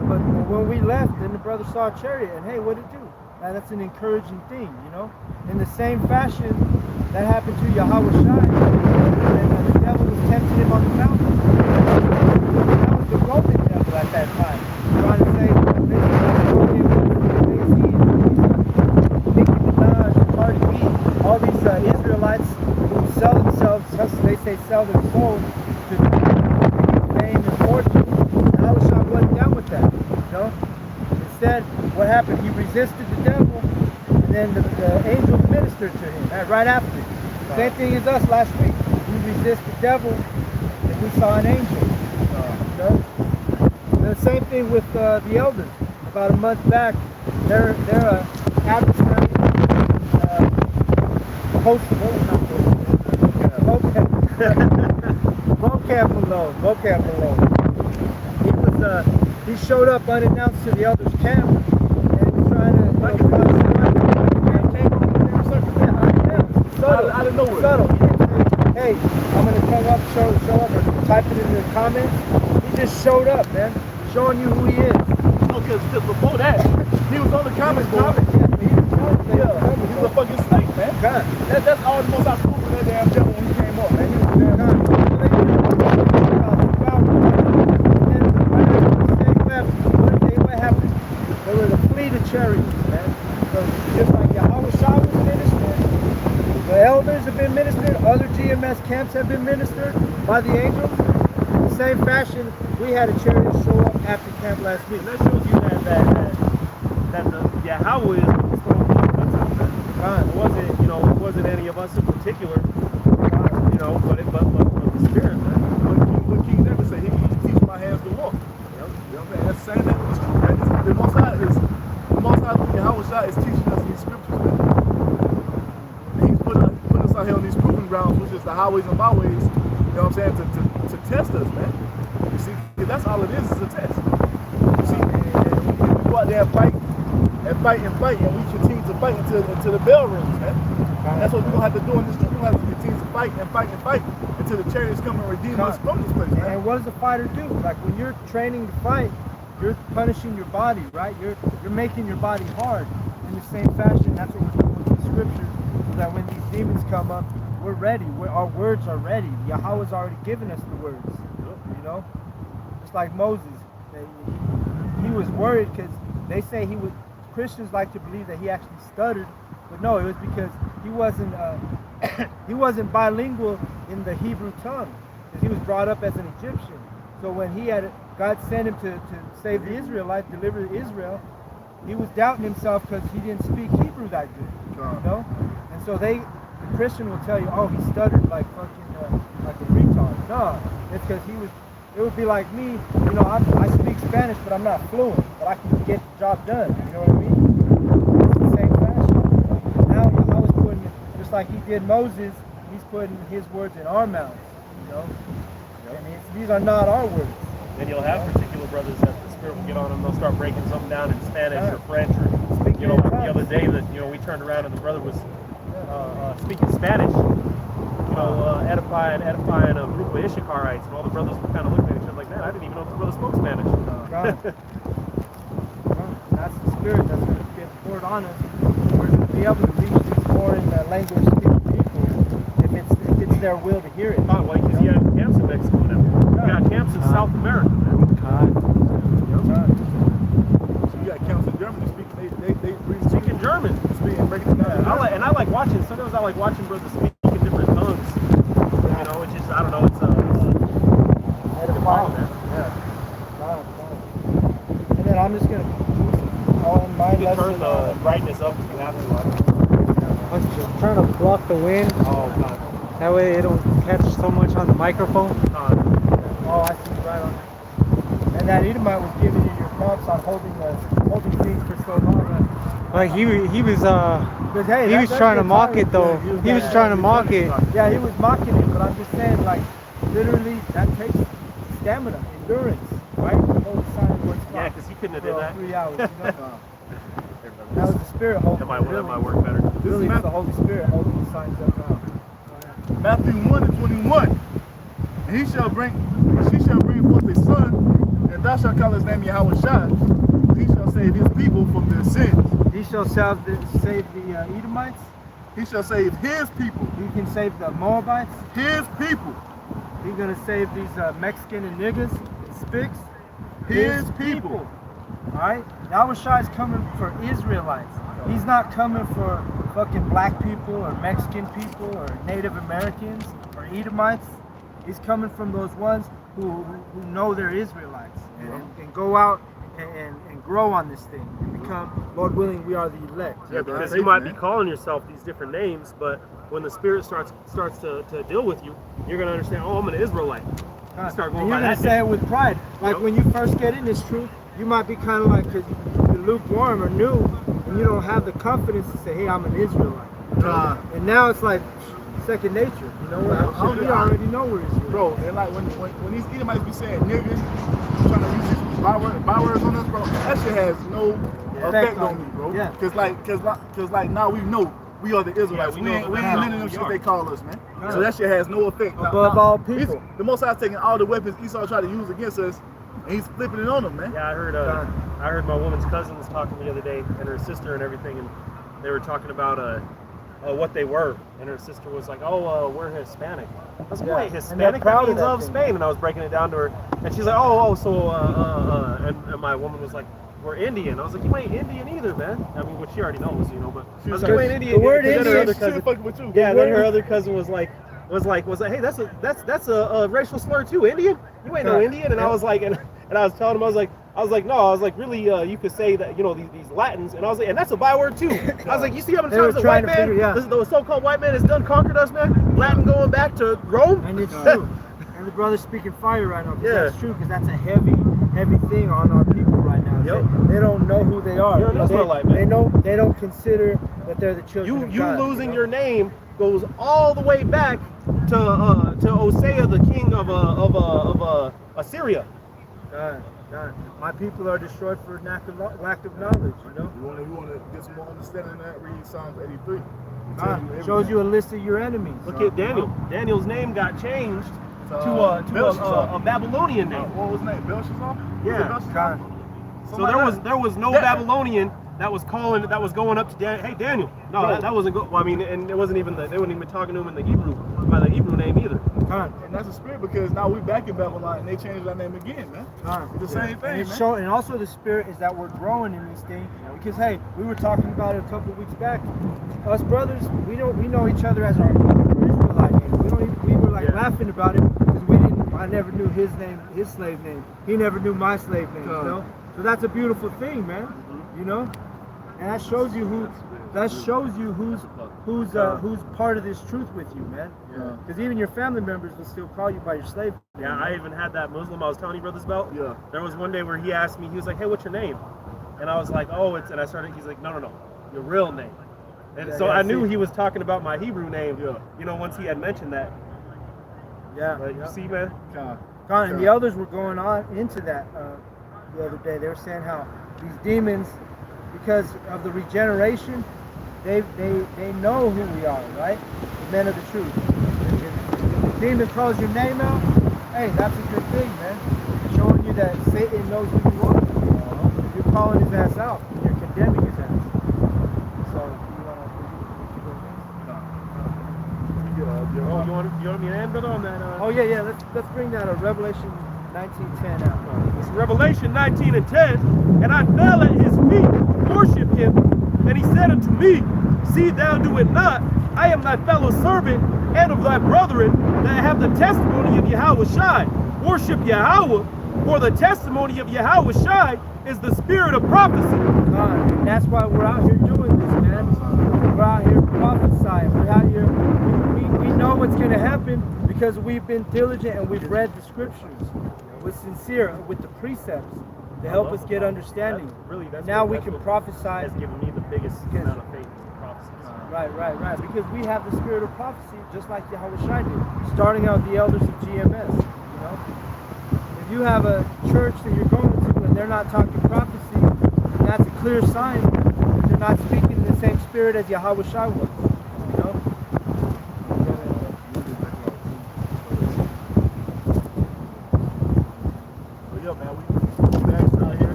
but when we left, then the brother saw a chariot, and hey, what did it do? Man, that's an encouraging thing, you know. In the same fashion, that happened to Yahweh Shai, and the devil was tempting him on the mountain. That was the Roman devil at that time, trying to say, Nicki Minaj, Cardi B, all these Israelites who sell themselves, they say sell their souls to fame and fortune. Yahweh Shai wasn't down with that, you know. Instead, what happened? He resisted the devil, and then the angels ministered to him right after. Same thing as us last week. We resist the devil, and we saw an angel. You know? And the same thing with the elders. About a month back, they're adversary vocab Malone. He showed up unannounced to the elders' camp, and he was trying to
out of nowhere.
Subtle. He didn't say, hey, I'm gonna come up, show up, or type it in the comments. He just showed up, man, showing you who he is.
Because before that, he was on the comments board.
He
was a fucking snake, man.
God.
That's all the most I proved with that damn devil when he came up, man. He was damn
What happened? There was a fleet of chariots, man. So just like Yahweh Shai was ministered, the elders have been ministered, other GMS camps have been ministered by the angels. In the same fashion, we had a chariot show up after camp last week.
And that shows you that the Yahweh is it wasn't any of us in particular, you know, but the Spirit, man.
What King David said, he teach my hands to walk. You know what I'm saying? That's saying that it's true, man. The Most High Yahweh Shai is teaching us these scriptures, man. And he's putting us the highways and byways, you know what I'm saying, to test us, man. You see, that's all it is a test. You see, and we go out there and fight, and we continue to fight until the bell rings, man. And that's what we're going to have to do in this trip. We're going to have to continue to fight until the chariots come and redeem us from this place, man.
And what does the fighter do? Like when you're training to fight, you're punishing your body, right? You're making your body hard. In the same fashion, that's what we're doing with the scriptures, so that when these demons come up, we're ready. Our words are ready. Yahweh's already given us the words. You know? Just like Moses. He was worried because they say Christians like to believe that he actually stuttered, but no, it was because he wasn't bilingual in the Hebrew tongue, because he was brought up as an Egyptian. So when God sent him to save the Israelites, deliver Israel, he was doubting himself because he didn't speak Hebrew that good, you know. And so the Christian will tell you, oh, he stuttered like fucking like a retard. No, it's because it would be like me, you know, I speak Spanish, but I'm not fluent, but I can get the job done, you know what I mean? It's the same fashion. Now I was putting it, just like he did Moses, he's putting his words in our mouths, you know? And these are not our words.
And you'll have particular brothers that the Spirit will get on them, they'll start breaking something down in Spanish or French, or, you know, like the other day that, you know, we turned around and the brother was speaking Spanish, you know, edifying a group of Ishikarites, and all the brothers were kind of looking at each other like, man, I didn't even know if the brother spoke Spanish.
That's the Spirit that's going to get poured on us. We're going to be able to reach these foreign language speaking people if it's their will to hear it.
Well, because you have camps in Mexico now. You got camps in South America, man.
So you got camps in Germany speaking, they
speak in German.
Breaking it down.
I like watching, sometimes I like watching brothers speak in different tongues. You know, it's just, I don't know, it's
edifying. And then I'm just going to all in my
you can
lesson.
turn the brightness up if you have to.
Just trying to block the wind.
Oh, God.
That way it don't catch so much on the microphone.
Oh, I see, right on. And that Edomite was giving you your props on holding things for so long.
Like he was
Hey,
he was trying to mock it though. He was trying to mock it.
Yeah, he was mocking it, but I'm just saying, like, literally, that takes stamina, endurance, right? To hold the sign of what's
Yeah, because he couldn't have did that.
3 hours, you know? That was the Spirit holding
That might work better.
Really, it's the Holy Spirit holding the signs up now.
Matthew 1:21. And she shall bring forth a son, and thou shalt call his name Yahweh Shai. He shall save his people from their sins.
He shall save the Edomites.
He shall save his people.
He can save the Moabites.
His people.
He's going to save these Mexican and niggas and spics.
His people.
Alright? Yahweh Shai is coming for Israelites. He's not coming for fucking black people or Mexican people or Native Americans or Edomites. He's coming from those ones who know they're Israelites and go out and grow on this thing and become, Lord willing, we are the elect.
Yeah, because you might be calling yourself these different names, but when the Spirit starts to deal with you, you're going to understand, oh, I'm an Israelite. You start going
and
by
you're going
that
to say it with pride. Like when you first get in this truth, you might be kind of like, because you're lukewarm or new, and you don't have the confidence to say, hey, I'm an Israelite. And now it's like second nature. You know what? We already know we're Israelites.
Bro, and like when these Edomites be saying niggas, trying to use these bywords on us, bro, that shit has no effect on me, bro.
Yeah.
Cause like now we know we are the Israelites.
Yeah,
we ain't none of them shit they call us, man.
Yeah.
So that shit has no effect.
Above all people.
The Most High's taking all the weapons Esau tried to use against us, and he's flipping it on them, man.
Yeah, I heard my woman's cousin was talking the other day, and her sister and everything, and they were talking about what they were, and her sister was like, "Oh, we're Hispanic." I was like, "Wait, Hispanic? That means of Spain." And I was breaking it down to her, and she's like, and my woman was like, "We're Indian." I was like, "You ain't Indian either, man." I mean, which she already knows, you know, but I was like, "You ain't Indian."
The word
Indian.
Indian
Her other cousin,
with you.
yeah, then her other cousin was like, "Hey, that's a racial slur too, Indian? You ain't no Indian." And I was like, and I was telling him, I was like, no, I was like, really, you could say that, you know, these Latins, and I was like, and that's a byword too. I was like, you see how many times the white man, the so-called white man has done conquered us, man? Latin going back to Rome?
And it's true. And the brother's speaking fire right now.
Yeah.
That's true, because that's a heavy thing on our people right now.
Yep.
They don't know who they are.
You're an Israelite, man.
They don't consider that they're the children of
You
God.
losing your name goes all the way back to Hosea, the king of Assyria.
Done. My people are destroyed for lack of knowledge, you know?
You want to get some more understanding of that, read Psalms 83.
It shows you a list of your enemies.
Look at Daniel. Daniel's name got changed to a Babylonian name.
What was his name? Belshazzar?
Yeah. So there was no Babylonian that was going up to Daniel. Hey Daniel. No, that wasn't good. Well, I mean, and it wasn't even they weren't even talking to him in the Hebrew by the Hebrew name either.
And that's a spirit, because now we back in Babylon and they changed our name again, man. It's the same thing, man.
And also the spirit is that we're growing in this thing, because hey, we were talking about it a couple of weeks back. Us brothers, we know each other as our Israelite name. We were like laughing about it because I never knew his name, his slave name. He never knew my slave name, you know. So that's a beautiful thing, man. You know, and that shows you who's part of this truth with you, man. Because even your family members will still call you by your slave name.
Yeah, I even had that Muslim I was telling you brothers about.
Yeah.
There was one day where he asked me, he was like, "Hey, what's your name?" And I was like, "Oh, it's," and I started. He's like, "No, your real name." And so I knew he was talking about my Hebrew name.
Yeah.
You know, once he had mentioned that.
Yeah.
But you see, man.
And the elders were going on into that the other day. They were saying how these demons, because of the regeneration, they know who we are, right? The men of the truth. If the demon calls your name out, hey, that's a good thing, man. It's showing you that Satan knows who you are. You're calling his ass out. You're condemning his ass. So
You want me to end, brother, on that?
Oh yeah. Let's bring that Revelation 19:10 out.
It's Revelation 19:10, and I fell at his feet, worshipped him, and he said unto me, See thou do it not. I am thy fellow servant and of thy brethren that have the testimony of Yahweh Shai. Worship Yahweh, for the testimony of Yahweh Shai is the spirit of prophecy.
And that's why we're out here doing this, man. We're out here prophesying. We're out here. We know what's going to happen because we've been diligent and we've read the scriptures. We're sincere with the precepts to help us get understanding. Now we can prophesy.
Has given me the biggest amount of faith in prophecies.
Right. Because we have the spirit of prophecy, just like Yahweh Shai did, starting out the elders of GMS. You know, if you have a church that you're going to and they're not talking prophecy, then that's a clear sign that they're not speaking in the same spirit as Yahweh Shai was. You know.
Yeah, man, we back out here,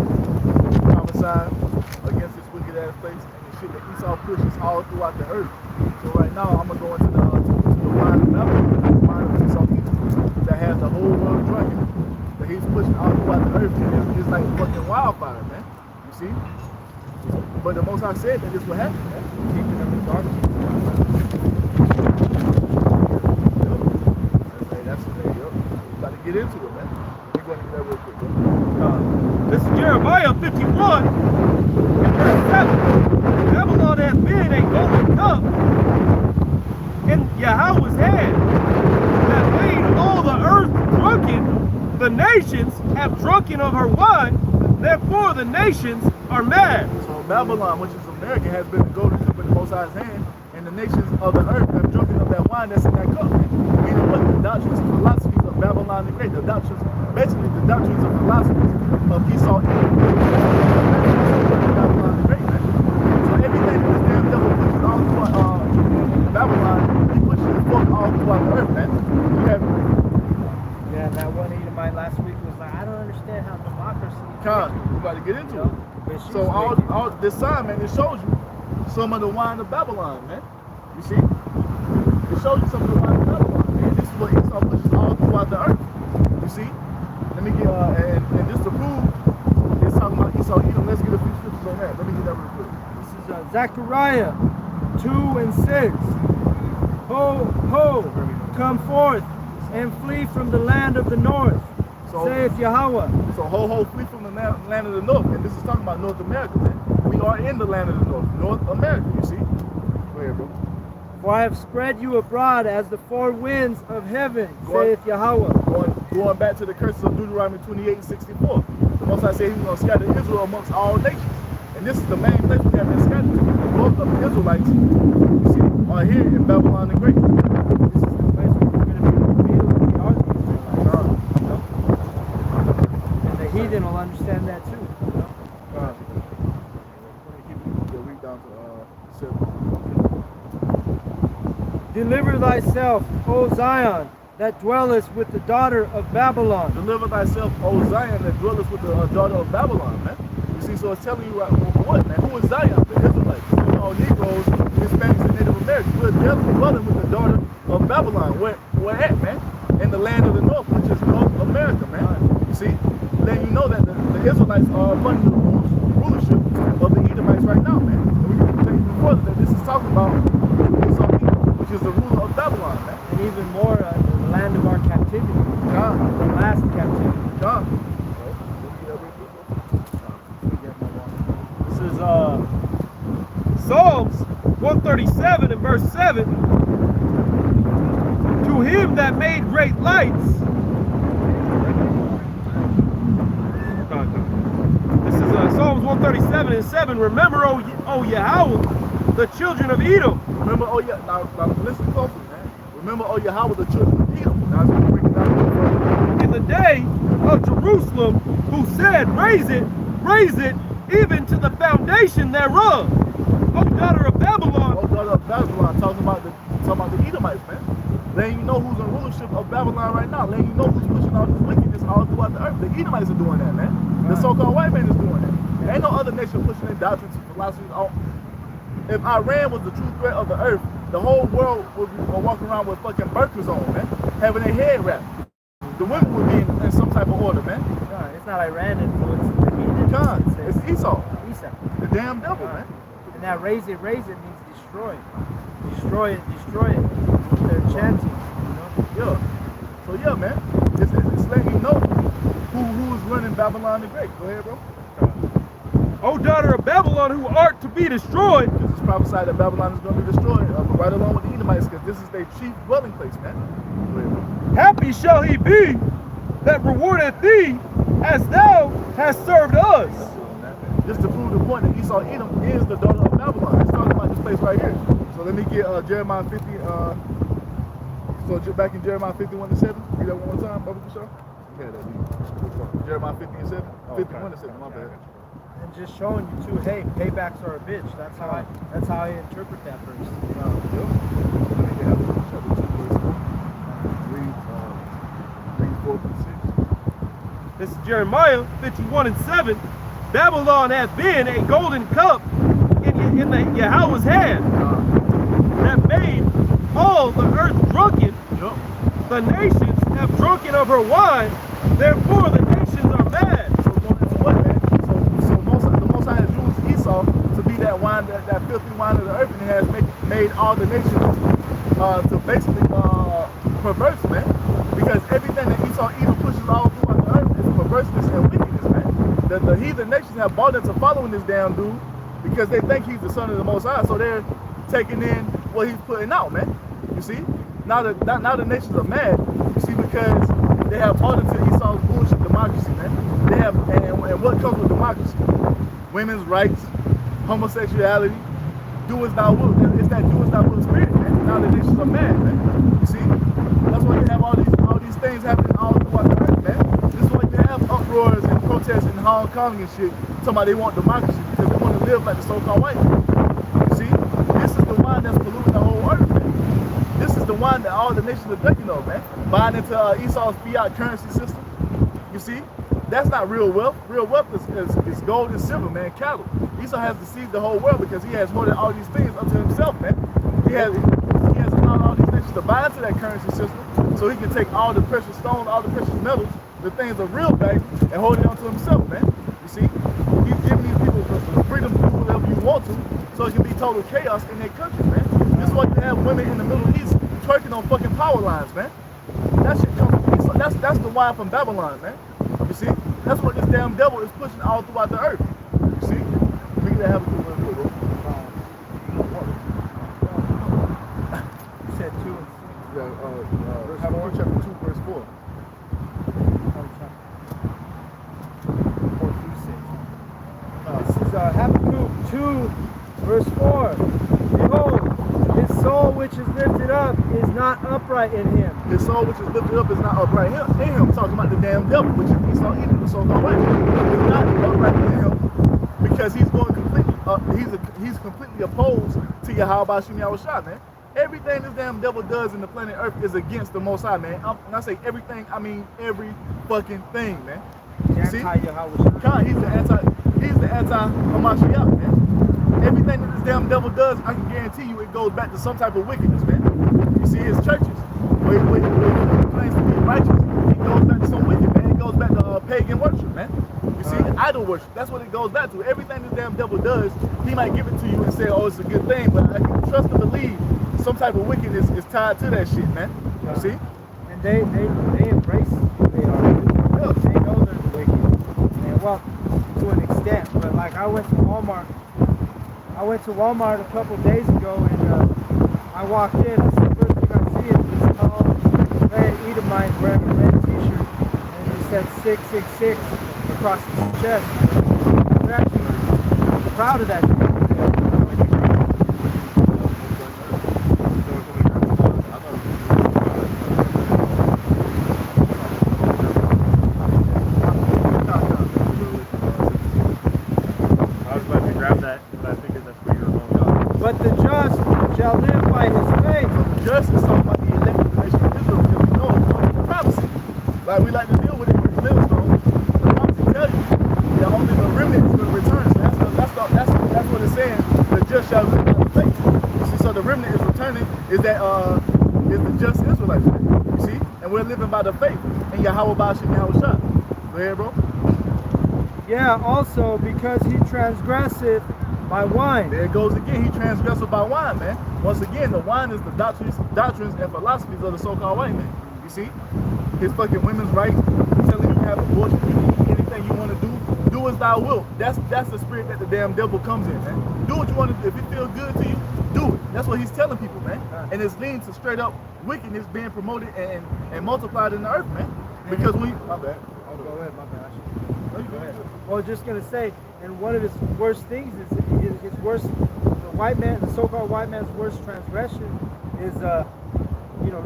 prophesied against this wicked ass place, and the shit that Esau pushes all throughout the earth. So right now, I'm gonna go into the wine of Babylon, the wine of Esau that has the whole world drunk, that he's pushing all throughout the earth, and it's like fucking wildfire, man. You see? But the Most High said that this will happen, man. Keeping them in darkness. That's the thing, yo. Got to get into it, man. We're going to do that real quick, bro.
This is Jeremiah 51 and verse 7. Babylon has been a golden cup in Yahweh's hand that made all the earth drunken. The nations have drunken of her wine, therefore the nations are mad.
So Babylon, which is America, has been the golden cup in the Most High's hand, and the nations of the earth have drunken of that wine that's in that cup. Meaning what? The doctrines and philosophies of Babylon the Great. The doctrines, basically the doctrines and philosophies of Esau and Babylon the Great, man. So everything that this damn devil pushes all throughout Babylon, he pushes his book all throughout the earth, man. You have
Yeah, that one Edomite last week was like, I don't understand how democracy.
we're about to get into it. So all this sign, man, it shows you some of the wine of Babylon, man. You see? It shows you some of the wine of Babylon, man. This is what Esau pushes all throughout the earth. You see? Let me get and just to prove it's talking about Esau Edom. Let's get a few scriptures on that. Let me get that real quick.
This is Zechariah 2 and 6. Ho, ho, come forth and flee from the land of the north, saith Yahweh.
So ho, flee from the land of the north. And this is talking about North America, man. We are in the land of the north. North America, you see? Go ahead, bro.
For I have spread you abroad as the four winds of heaven, saith Yahweh.
Going back to the curses of Deuteronomy 28 and 64. The Most High said he was going to scatter Israel amongst all nations. And this is the main place we have been scattered to. Both of the Israelites, you see, are here in Babylon the Great. This is the place
heathen will understand that too. You know?
Let me keep the read down to 7.
Deliver thyself, O Zion, that dwellest with the daughter of Babylon.
Deliver thyself, O Zion, that dwellest with the daughter of Babylon, man. You see, so it's telling you right, what, man? Who is Zion? The Israelites. All Negroes, Hispanics, and Native Americans. We're dwelling with the daughter of Babylon. Where at, man? In the land of the north, which is North America, man. You see? Letting you know that the Israelites are under the rulership of the Edomites right now, man. And we can take it further that this is talking about Esau, which is the ruler of Babylon, man.
And even more, the land of our captivity.
God.
The last captivity.
God.
This is Psalms 137 and verse 7. To him that made great lights. This is Psalms 137 and 7. Remember, O Yahweh, the children of Edom.
Remember, oh yeah, now listen closely, man. Remember, oh Yahweh, the children of Edom. Now, I'm break it down.
In the day of Jerusalem, who said, raise it, even to the foundation thereof. O daughter of Babylon.
Oh, daughter of Babylon, talking about the Edomites, man. Letting you know who's in rulership of Babylon right now. Letting you know who's pushing all this wickedness all throughout the earth. The Edomites are doing that, man. The so-called white man is doing that. There ain't no other nation pushing their doctrines and philosophies. If Iran was the true threat of the earth, the whole world would be walking around with fucking burqas on, man. Having their head wrapped. The women would be in some type of order, man.
It's not Iran influence.
It's Esau.
Esau.
The damn devil, man.
And that raise it means destroy. Destroy it. They're chanting, you know?
Yeah. So yeah, man. It's letting you know who's running Babylon the Great. Go ahead, bro.
O daughter of Babylon, who art to be destroyed.
This is prophesied that Babylon is going to be destroyed, right along with the Edomites, because this is their chief dwelling place, man. Go ahead, bro.
Happy shall he be that rewardeth thee as thou hast served us.
Just to prove the point that Esau Edom is the daughter of Babylon. It's talking about this place right here. So let me get Jeremiah 50. So back in Jeremiah 51 and 7. Read that one more time, Bubba Kushar. Yeah, that Jeremiah 50 and 7. 51 and 7. My bad.
And just showing you too, hey, paybacks are a bitch. That's how I interpret that verse.
Read 4 through 6.
This is Jeremiah 51 and 7. Babylon hath been a golden cup in the Yahweh's hand that made all the earth drunken. The nations have drunken of her wine, therefore the nations are mad.
So the Most High has used Esau to be that wine, that filthy wine of the earth, and has made all the nations to basically perverse, man. Because everything that Esau even pushes all throughout the earth is perverseness and wickedness, man. The heathen nations have bought into following this damn dude because they think he's the son of the Most High, so they're taking in what he's putting out, man. You see? Now the nations are mad, you see, because they have bought into Esau's bullshit democracy, man. They have, and what comes with democracy? Women's rights, homosexuality, do as thou wilt. It's that do as thou wilt spirit, man. Now the nations are mad, man. You see? That's why they have all these things happening all throughout the earth, man. This is why they have uproars and protests in Hong Kong and shit, talking about they want democracy because they want to live like the so-called white man. You see? This is the wine that's polluting the whole earth, man. This is the wine that all the nations are drinking of, man. Buying into Esau's fiat currency system. You see? That's not real wealth. Real wealth is gold and silver, man, cattle. Esau has deceived the whole world because he has hoarded all these things unto himself, man. He has allowed all these nations to buy into that currency system so he can take all the precious stones, all the precious metals, the things of real value, and hold it onto himself, man. You see? He's giving these people the freedom to do whatever you want to so it can be total chaos in their country, man. This is why you have women in the Middle East twerking on fucking power lines, man. That shit comes from Esau. That's the wine from Babylon, man. You see? That's what this damn devil is pushing all throughout the earth. You see? We need to have a good one, bro.
You said 2 and 6.
Yeah, Habakkuk chapter 2, verse 4.
4 through 6. This is Habakkuk 2, verse 4. Behold, his soul which is lifted up is not upright in him.
His soul which is lifted up is not upright in him. Talking about the damn devil, which is Esau eating the so-called white man. It's not upright in him because he's going completely, he's completely opposed to Yahweh Shem Yahushua, man. Everything this damn devil does in the planet Earth is against the Most High, man. When I say everything, I mean every fucking thing, man. You see? He's the anti-Hamashiach, man. Everything that this damn devil does, I can guarantee you it goes back to some type of wickedness, man. You see his churches, where he claims to be righteous, it goes back to some wicked, man. It goes back to pagan worship, man. You see, idol worship, that's what it goes back to. Everything this damn devil does, he might give it to you and say, oh, it's a good thing, but I can trust and believe some type of wickedness is tied to that shit, man. You see?
And they embrace who they are.
Yeah.
They know they're wicked. And well, to an extent, but like I went to Walmart a couple days ago, and I walked in, and the first thing I see is this tall, red Edomite wearing a red t-shirt, and it said 666 across his chest. They're actually proud of that. But the just shall live by his faith.
Just is talking about the elect of the nation of Israel, because we know it's the prophecy. Like we like to deal with it with the millstone. The prophecy tells you that only the remnant is going to return. So that's what it's saying. The just shall live by faith. You see, so the remnant is returning is the just Israelites. You see? And we're living by the faith in Yahweh Ba'ashem Yahushua. Go ahead, bro.
Yeah, also because he transgresseth by wine.
There it goes again. He transgressed by wine, man. Once again, the wine is the doctrines and philosophies of the so-called white man. You see? His fucking women's rights, telling you to have abortion, anything you want to do as thou wilt. That's the spirit that the damn devil comes in, man. Do what you want to do. If it feels good to you, do it. That's what he's telling people, man. And it's leading to straight up wickedness being promoted and multiplied in the earth, man. Because we... My bad.
Go ahead, my bad. Go ahead. Well, just going to say, and one of his worst things is his worst, the so-called white man's worst transgression is,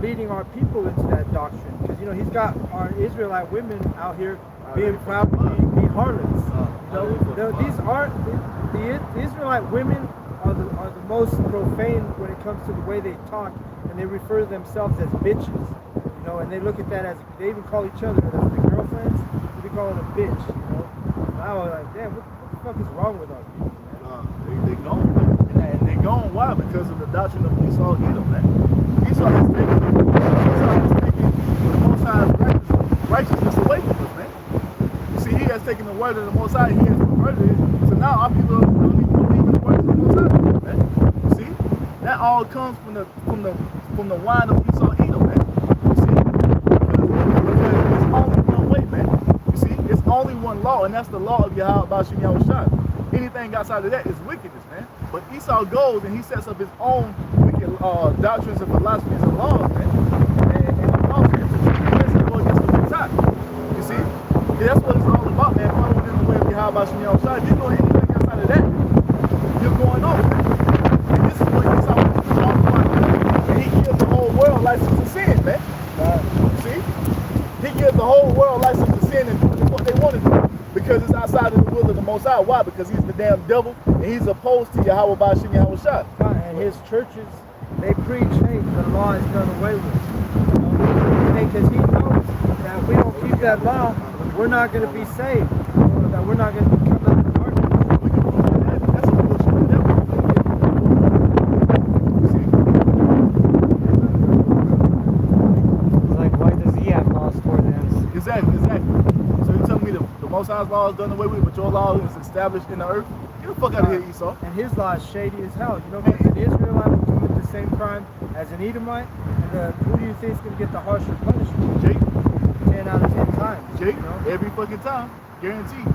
leading our people into that doctrine. Because, he's got our Israelite women out here being proud to be harlots. The Israelite women are the most profane when it comes to the way they talk, and they refer to themselves as bitches. And they look at that as, they even call each other as their girlfriends, they call it a bitch, And I was like, damn, what the fuck is wrong with our people, man?
They gone, man. And they gone, why? Because of the doctrine of Esau Edom, man. Esau has taken the Most High's righteousness away from us, man. You see, he has taken the word of the Most High, he has perverted it, so now our people don't even believe in the word of the Most High, man. You see? That all comes from the wine of Esau Edom, man. Only one law, and that's the law of Yahweh Ba'ashem Yahushua. Anything outside of that is wickedness, man. But Esau goes and he sets up his own wicked doctrines and philosophies and laws, man. And the laws go against the Most High. You see? That's what it's all about, man. Following in the way of Yahweh Ba'ashem Yahushua. If you're doing anything outside of that, you're going off, man. And this is what Esau was talking about. And he gives the whole world license to sin, man. See? He gives the whole world license to sin and do what they want to do because it's outside of the will of the Most High. Why? Because he's the damn devil and he's opposed to Yahweh Ba'ashem Yahushua.
And his churches, they preach, hey, the law is done away with. Because he knows that if we don't keep that law, we're not going to be saved. That we're not going to become out of darkness.
That's a bullshit devil.
Like, why does he have laws for them?
Exactly. So you're telling me the Most High's law is done away with, but your law is established in the earth? Get the fuck out of here, Esau.
And his law is shady as hell. Because an Israelite will commit the same crime as an Edomite, and who do you think is going to get the harsher punishment?
Jake.
10 out of 10 times.
Jake, every fucking time. Guaranteed.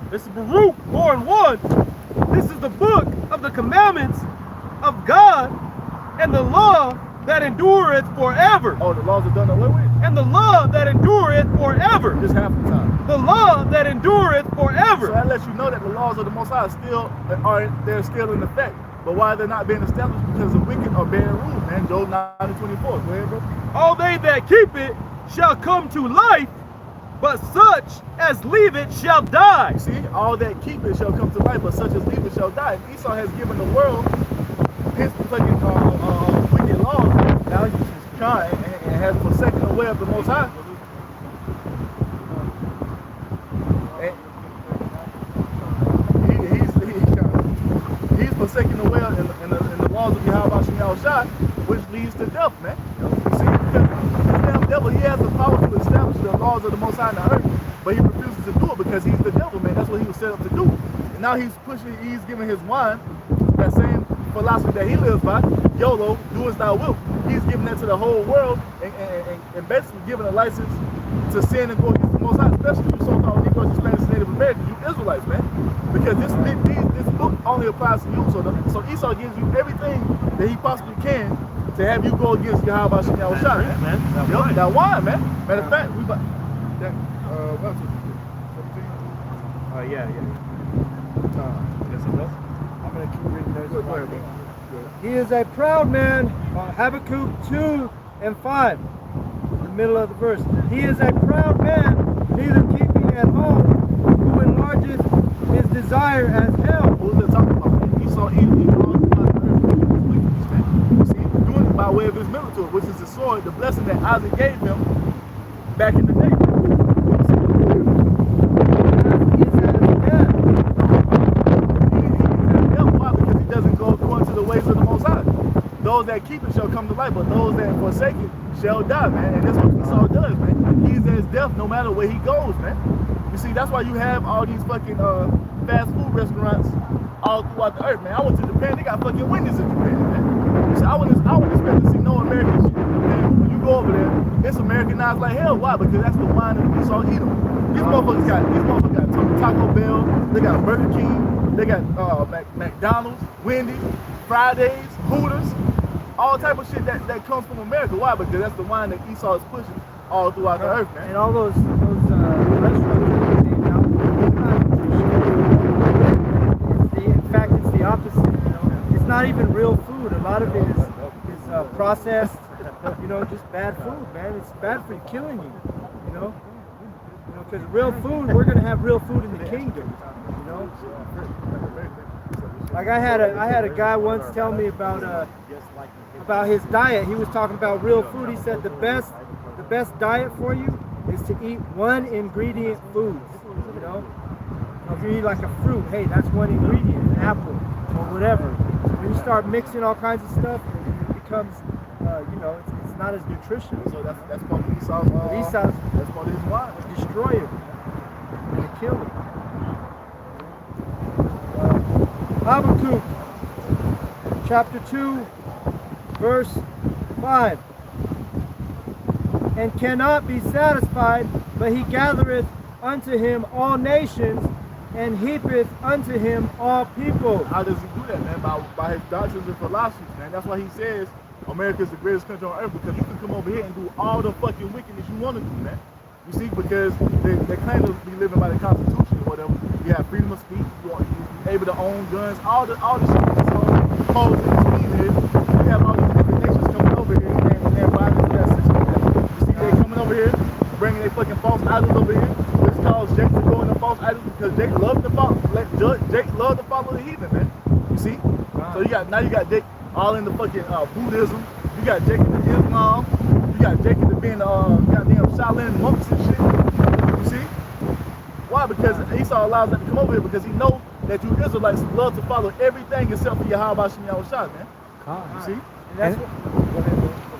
This is Baruch 4:1. This is the book of the commandments of God and the law that endureth forever.
Oh, the laws are done away with?
And the law that endureth forever.
Just half the time.
The law that endureth forever.
So that lets you know that the laws of the Most High they're still in effect. But why they're not being established? Because of wicked or bad rules, man. Job 9:24. Go ahead, bro.
All they that keep it shall come to life, but such as leave it shall die.
See, all that keep it shall come to life, but such as leave it shall die. And Esau has given the world his fucking wicked laws, values, and has forsaken the way of the Most High. He's forsaken the way in the laws of Yahweh Shai, which leads to death, man. You see, because this damn devil, he has the power to establish the laws of the Most High in the earth, but he refuses to do it because he's the devil, man. That's what he was set up to do. And now he's giving his wine, that same philosophy that he lives by, YOLO, do as thou wilt. He's giving that to the whole world and basically giving a license to sin and go against the Most High, especially you so-called Negroes, Hispanics, Native Americans, you Israelites, man. Because this book only applies to you. So Esau gives you everything that he possibly can to have you go against Yahweh Shai, man. That wine, man. Matter of fact, we about that. What was it? 17?
Yeah.
I'm going to keep reading those. He is a proud man. Habakkuk 2:5. In the middle of the verse. He is a proud man, neither keeping at home, who enlarges his desire as hell.
Who's that talking about? Esau eating all the wickedness, see, doing it by way of his military, which is the sword, the blessing that Isaac gave him back in the day. Why? Because he doesn't go according to the ways of the Most High. Those that keep it shall come to life, but those that forsake it shall die, man. And that's what Esau does, man. He's as death no matter where he goes, man. You see, that's why you have all these fucking fast food restaurants all throughout the earth, man. I went to Japan, they got fucking Wendy's in Japan, man. You see, I wouldn't expect to see no American shit in Japan. When you go over there, it's Americanized like hell. Why? Because that's the wine that Esau eat them. These motherfuckers got Taco Bell, they got Burger King, they got McDonald's, Wendy's, Fridays, Hooters, all type of shit that comes from America. Why? Because that's the wine that Esau is pushing all throughout the earth, man.
And all those restaurants, in fact, it's the opposite. You know, it's not even real food. A lot of it is processed. You know, just bad food, man. It's bad for you, killing you. You know, because real food, we're gonna have real food in the kingdom. You know, like I had a guy once tell me about his diet. He was talking about real food. He said the best diet for you is to eat one ingredient foods. You know, if you eat like a fruit, hey, that's one ingredient, an apple or whatever. When you start mixing all kinds of stuff, it becomes, it's not as nutritious.
So that's part of Esau's. That's part of his wine.
Destroy it and kill it. Habakkuk, chapter 2, verse 5. And cannot be satisfied, but he gathereth unto him all nations, and heapeth unto him all people.
How does he do that, man? By his doctrines and philosophies, man. That's why he says America is the greatest country on earth, because you can come over here and do all the fucking wickedness you want to do, man. You see, because they claim to be living by the Constitution or whatever. You have freedom of speech, you're able to own guns, all the shit that's posed in this meeting here. You have all these different nations coming over here and they're violating that system. You see, they're coming over here, bringing their fucking false idols over here, which caused Jake to go into false idols because Jake loved to follow the heathen, man. You see? Wow. So you got Jake all in the fucking Buddhism. You got Jake in the Islam. You got Jake into being goddamn Shaolin monks and shit. You see? Why? Because Esau allows them to come over here because he knows that you Israelites love to follow everything except for Yahweh Shai, man. You see?
And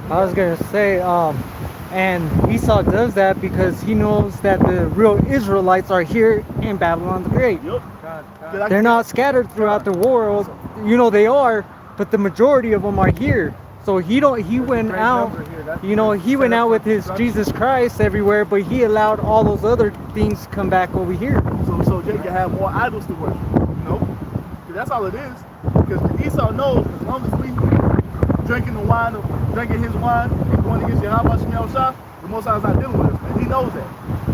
I was gonna say, and Esau does that because he knows that the real Israelites are here in Babylon the Great.
Yep.
They're not scattered throughout the world. You know they are, but the majority of them are here. So he went out, he went out with his Jesus Christ everywhere, but he allowed all those other things to come back over here.
So Jake can have more idols to worship, you know? Because that's all it is. Because Esau knows as long as we drinking his wine and going against Yahweh Shai, the Most High is not dealing with us, man. He knows that.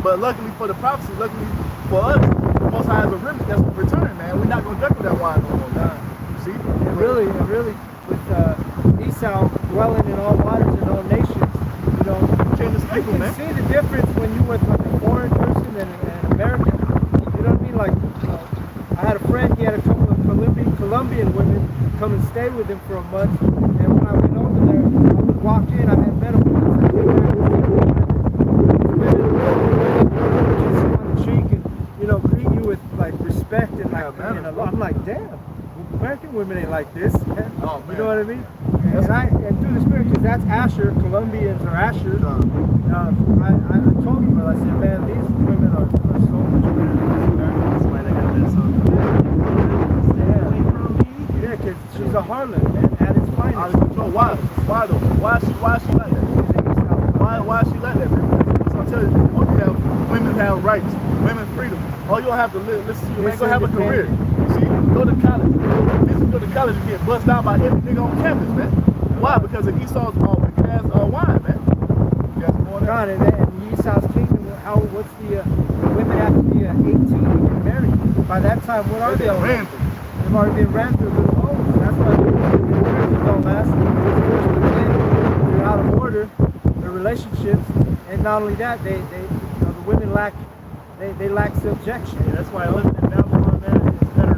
But luckily for the prophecy, luckily for us, the Most High has a remnant that's returning, man. We're not going to drink with that wine no more, man. You see?
really, with Esau dwelling in all waters and all nations, you know,
Change the
you
cycle,
can
man.
see the difference when you with like a foreign person and an American. You know what I mean? Like, I had a friend, he had a couple of Colombian women come and stay with him for a month, and when I went over there, I would walk in, I had met him once, I came back with women on the cheek and, you know, greet you with like respect and like,
man,
and I'm like, damn, American women ain't like this, man.
Oh,
You
man.
know what I mean? And through the spirit, because that's Asher, Colombians are Asher. I told him, I said, man, these women are so much better than these Americans.
That's why they got this on.
Yeah, because she's a harlot, man, at its
Out
finest.
of control. Why? Why though? Why is she like that? Why is she like that, man? So I tell you, women have rights, women's freedom. Oh, you don't have to listen to you, man. Go have a career. See, go to college. Go to college and get bussed down by every nigga on campus, man. Why? Because of Esau's wicked-ass wine, man. You guys going there?
God, and Esau's kingdom, what's the women have to be 18 to get married. By that time, what are they? They've already been ran through little homes. That's why the marriages don't last. They're out of order, their relationships, and not only that, the women lack subjection.
Yeah, that's why living in Babylon, man, it's better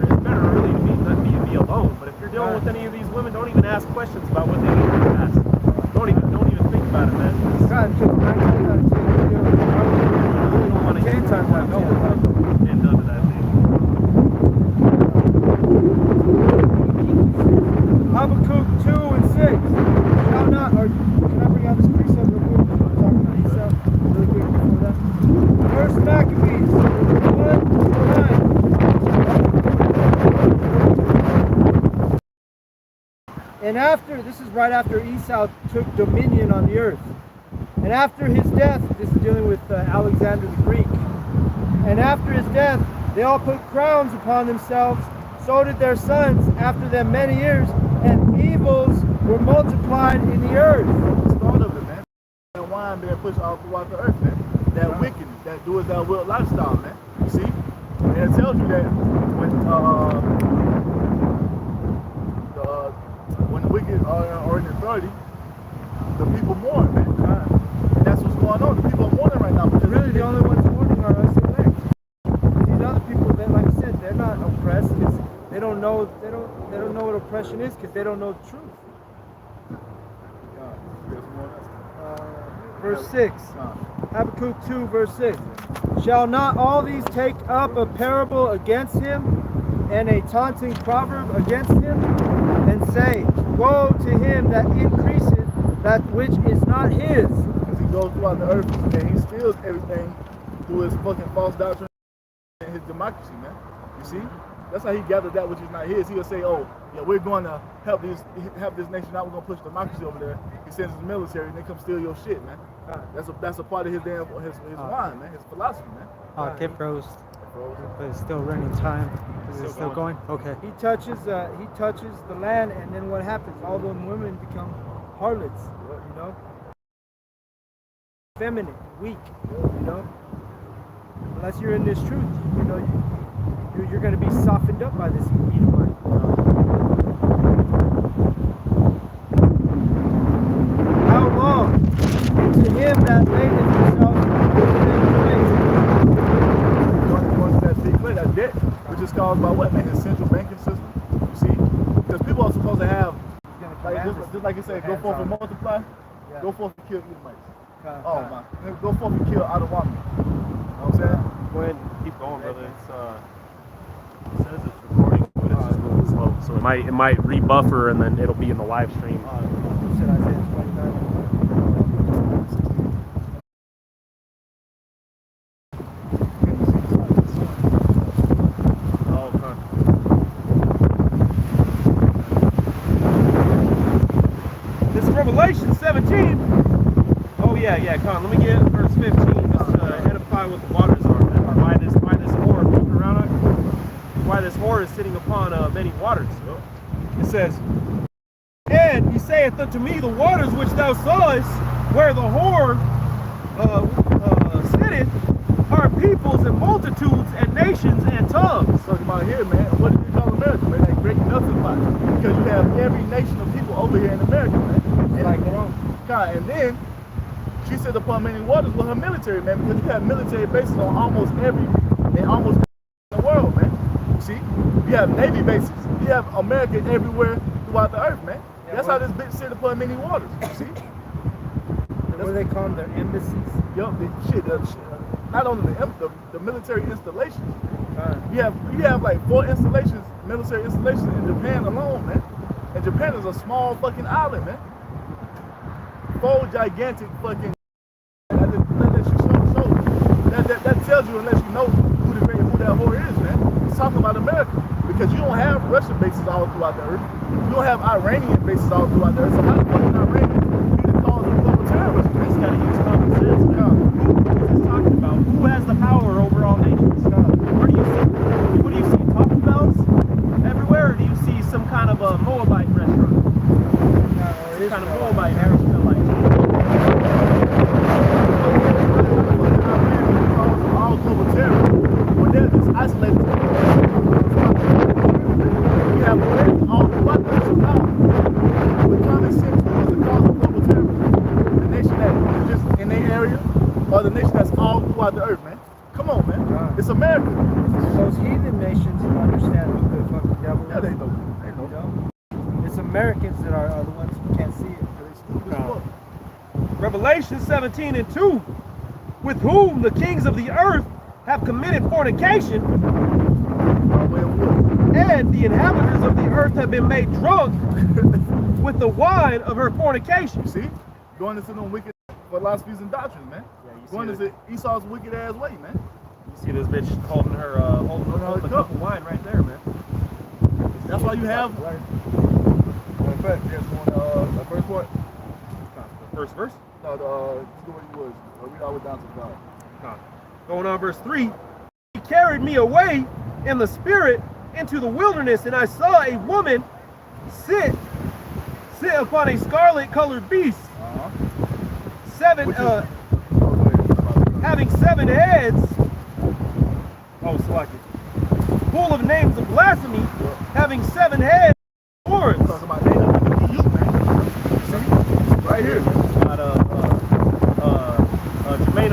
really to be alone. But if you're dealing with any of these women, don't even ask questions about what they need to ask. Don't even think about it, man.
God, because 9 times out of 10, you
don't want to
10 times out of 10.
end up to that thing.
Habakkuk 2 and 6. Shall not, or can I bring out this precept real quick? We're talking about Esau really quick before that. First Maccabees 1:9. And after, this is right after Esau took dominion on the earth. And after his death, this is dealing with Alexander the Greek. And after his death, they all put crowns upon themselves. So did their sons after them many years, and evils were multiplied in the earth.
The start of it, man. That wine being pushed all throughout the earth, man. That wickedness, that do as thou wilt lifestyle, man. You see? And it tells you that when the wicked are in authority, the people mourn, man. And that's what's going on. The people are mourning right now because
Really, the only ones mourning are us elect. These other people, like I said, they're not oppressed because they don't know what oppression is because they don't know the truth. Verse 6. Habakkuk 2, verse 6. Shall not all these take up a parable against him and a taunting proverb against him, and say, woe to him that increaseth that which is not his?
Because he goes throughout the earth and he steals everything through his fucking false doctrine and his democracy, man. You see? That's how he gathered that which is not his. He'll say, oh, yeah, we're going to help this nation out. We're going to push democracy over there. He sends his military and they come steal your shit, man. That's a part of his wine, man, his philosophy, man.
It froze. But it's still running time. Is it still going? Okay.
He touches the land, and then what happens? All those women become harlots, you know? Feminine, weak, you know? Unless you're in this truth, you know, you're going to be softened up by this Edomite. How long? To him that layeth himself
That debt, which is caused by what, man? His central banking system. You see? Because people are supposed to have, just like you said, go forth and multiply, go forth and kill Edomites. Oh, man. Go forth and kill Adonai. You know what I'm saying?
Go ahead and keep going, brother. It says it's recording, but it's just moving slow. So it might rebuffer and then it'll be in the live stream. Revelation 17. Oh yeah, come on. Let me get verse 15 just to edify what the waters are. Why this whore moving around? Why this whore is sitting upon many waters? It says, and he saith unto me, the waters which thou sawest, where the whore sitteth, are peoples and multitudes and nations and tongues.
Talking about here, man. What do you call America, man? That great melting pot. Because you have every nation of people over here in America, man.
It's like Rome.
And then she said upon many waters with her military, man, because you have military bases on almost every in the world, man. You see? You have Navy bases. You have America everywhere throughout the earth, man.
Yeah,
that's how this bitch said upon many waters. You see?
What do they call them? Their embassies?
Yup, not only the military installations. You have like 4 installations, military installations in Japan alone, man. And Japan is a small fucking island, man. 4 gigantic fucking. That tells you, unless you know who that whore is, man. It's talking about America, because you don't have Russian bases all throughout the earth. You don't have Iranian bases all throughout the earth. So how the fuck can Iranians be the cause of global terrorism?
It's got to use common sense. Who is talking about? Who has the power over all nations? Where do you see? What do you see? Taco Bells everywhere, or do you see some kind of a Moabite restaurant? Some kind of Moabite restaurant, like.
All global terrorism, when they're just isolated. We have all the weapons around. With common sense, was the cause of global terrorism. The nation that is just in their area, or the nation that's all throughout the earth, man. Come on, man. It's America.
Those heathen nations understand who the fucking devil is.
Yeah, they know.
It's Americans that are the ones who can't see it.
Revelation 17:2, with whom the kings of the earth have committed fornication, and the inhabitants of the earth have been made drunk with the wine of her fornication.
You see? Going into them wicked philosophies and doctrines, man.
Yeah,
going into Esau's wicked ass way, man.
You see this bitch holding her holding a cup of wine right there, man.
That's why you have first what?
First verse?
No, just the way he was. Read all the way down to the bottom.
Going on verse 3. He carried me away in the spirit into the wilderness, and I saw a woman sit upon a scarlet colored beast. Having 7 heads. Oh, select it. Full of names of blasphemy, having 7 heads. Horns.
Talking about you, man. See? Right here.
Got Jermaine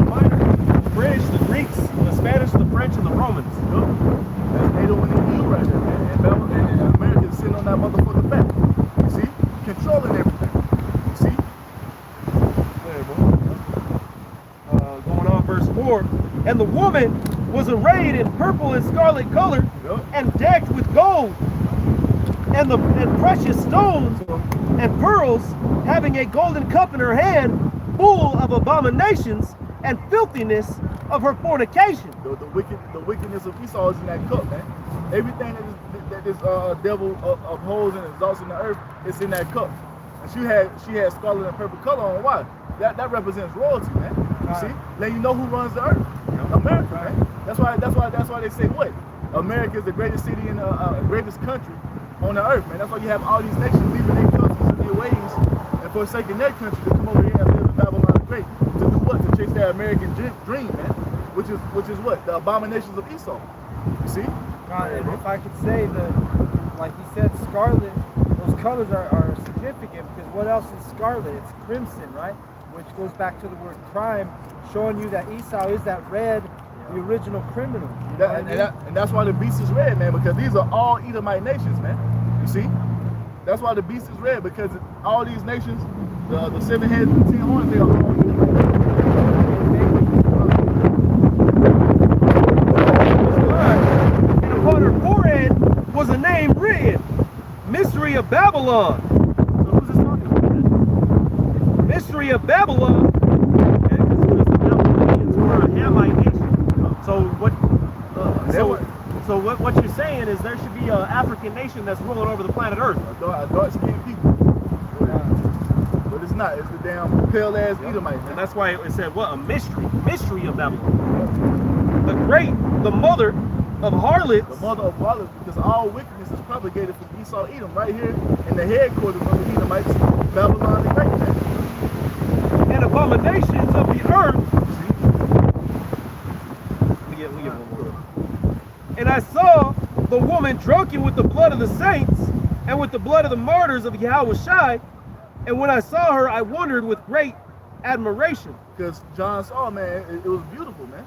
Minor, the British, the Greeks, the Spanish, the French, and the Romans.
That's NATO and the EU right there, man. And America is sitting on that motherfucker back. You see? Controlling everything. You see?
Going on verse 4. And the woman was arrayed in purple and scarlet color, and decked with gold and precious stones and pearls, having a golden cup in her hand, full of abominations and filthiness of her fornication.
The wickedness of Esau is in that cup, man. Everything that this devil upholds and exalts in the earth is in that cup. And she had scarlet and purple color on. Why? That represents royalty, man. You see? Let you know who runs the earth. America, man. That's why they say what? America is the greatest city in the greatest country on the earth, man. That's why you have all these nations leaving their customs and their ways and forsaking their country to come over here and live in Babylon the Great. To do what? To chase their American dream, man. Which is what? The abominations of Esau. You see?
And if I could say like you said, scarlet, those colors are significant, because what else is scarlet? It's crimson, right? Which goes back to the word crime, showing you that Esau is that red, the original criminal.
And that's why the beast is red, man, because these are all Edomite nations, man. You see? That's why the beast is red, because all these nations, the 7 heads and the 10 horns, they are all Edomite.
And upon her forehead was a name written, Mystery of Babylon. So who's this talking about? Mystery of Babylon. Okay, because the Babylonians were a Hamite nation. So what you're saying is there should be an African nation that's ruling over the planet Earth.
A dark-skinned people. But it's not. It's the damn pale-ass Edomite, man.
And that's why it said, what? A mystery of Babylon. The mother of harlots.
The mother of harlots, because all wickedness is propagated from Esau, Edom, right here in the headquarters of the Edomites, Babylon the Great, man.
And abominations of the earth woman drunken with the blood of the saints and with the blood of the martyrs of Yahweh Shai. And when I saw her, I wondered with great admiration.
Because John saw, man, it was beautiful, man.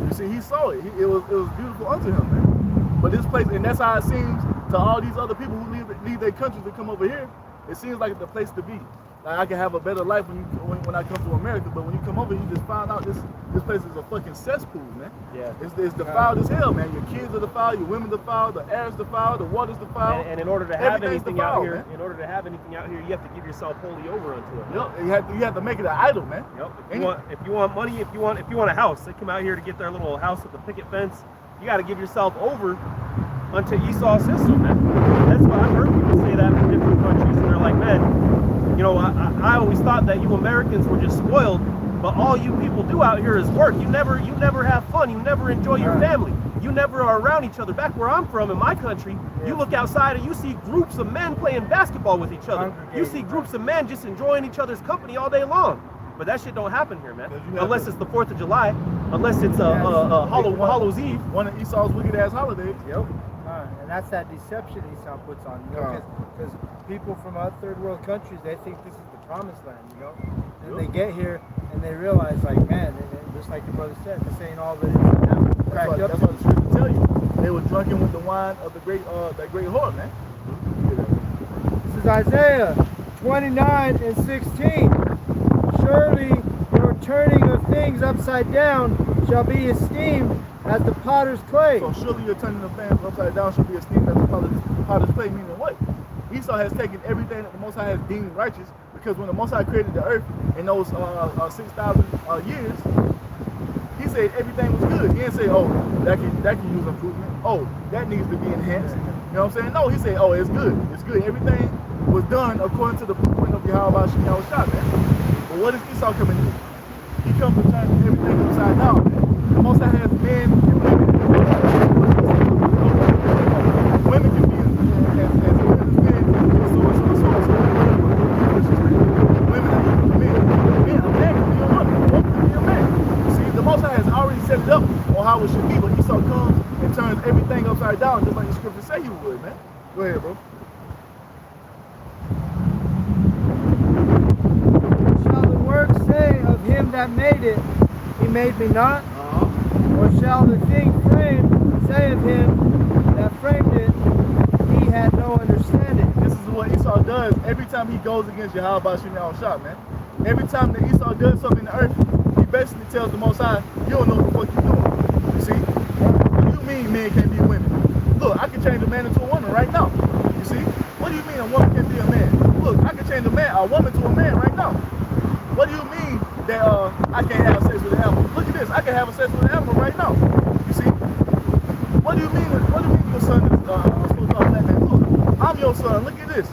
You see, he saw it. It was beautiful unto him, man. But this place, and that's how it seems to all these other people who leave their countries to come over here. It seems like the place to be. Like I can have a better life when I come to America, but when you come over, you just find out this place is a fucking cesspool, man.
Yeah.
It's defiled as hell, man. Your kids are defiled, your women defiled, the air's defiled, the water's defiled.
And in order to have anything
defiled,
out here,
man.
in order to have anything out here, you have to give yourself wholly over unto it.
Yep. You have to make it an idol, man.
Yep. If you want money, if you want a house, they come out here to get their little house with the picket fence. You got to give yourself over unto Esau's system, man. That's why I've heard people say that from different countries, and they're like, man, you know, I always thought that you Americans were just spoiled, but all you people do out here is work. You never have fun. You never enjoy your family. You never are around each other. Back where I'm from, in my country, you look outside and you see groups of men playing basketball with each other. You see groups of men just enjoying each other's company all day long. But that shit don't happen here, man. Unless it's the 4th of July, unless it's Hallows Eve.
One of Esau's wicked ass holidays.
Yep. And that's that deception Esau puts on, you know, because people from other third world countries, they think this is the promised land, you know. And they get here and they realize, like, man, just like your brother said, this ain't all that it's cracked up.
That's what the scripture tell you. They were drunken with the wine of the great whore, man.
This is Isaiah 29:16. Surely your turning of things upside down shall be esteemed as the potter's clay.
So surely your turning of things upside down shall be esteemed as the potter's clay, meaning what? Esau has taken everything that the Most High has deemed righteous, because when the Most High created the earth in those 6,000 years, he said everything was good. He didn't say, oh, that can use improvement. Oh, that needs to be enhanced. You know what I'm saying? No, he said, oh, it's good. It's good. Everything was done according to the blueprint of Yahweh Shai, man. But what is Esau coming to do? He comes to turn everything upside down, man. The Most High has men and women. Women can be as men. Women are men. A man can be a woman. A woman can be a man. See, the Most High has already set it up on how it should be, but Esau comes and turns everything upside down, just like the scripture say he would, man. Go ahead, bro.
Shall the work say of him that made it, he made me not? Or shall the thing framed say of him that framed it, he had no understanding?
This is what Esau does every time he goes against Yahweh Shai, man. Every time that Esau does something in the earth, he basically tells the Most High, you don't know what the fuck you're doing. You see? What do you mean men can't be women? Look, I can change a man into a woman right now. You see? What do you mean a woman can't be a man? Look, I can change a woman to a man right now. What do you mean that I can't have sex with an animal? Look at this, I can have sex with an animal right now. You see? What do you mean your son is supposed to have that man? Look, I'm your son, look at this.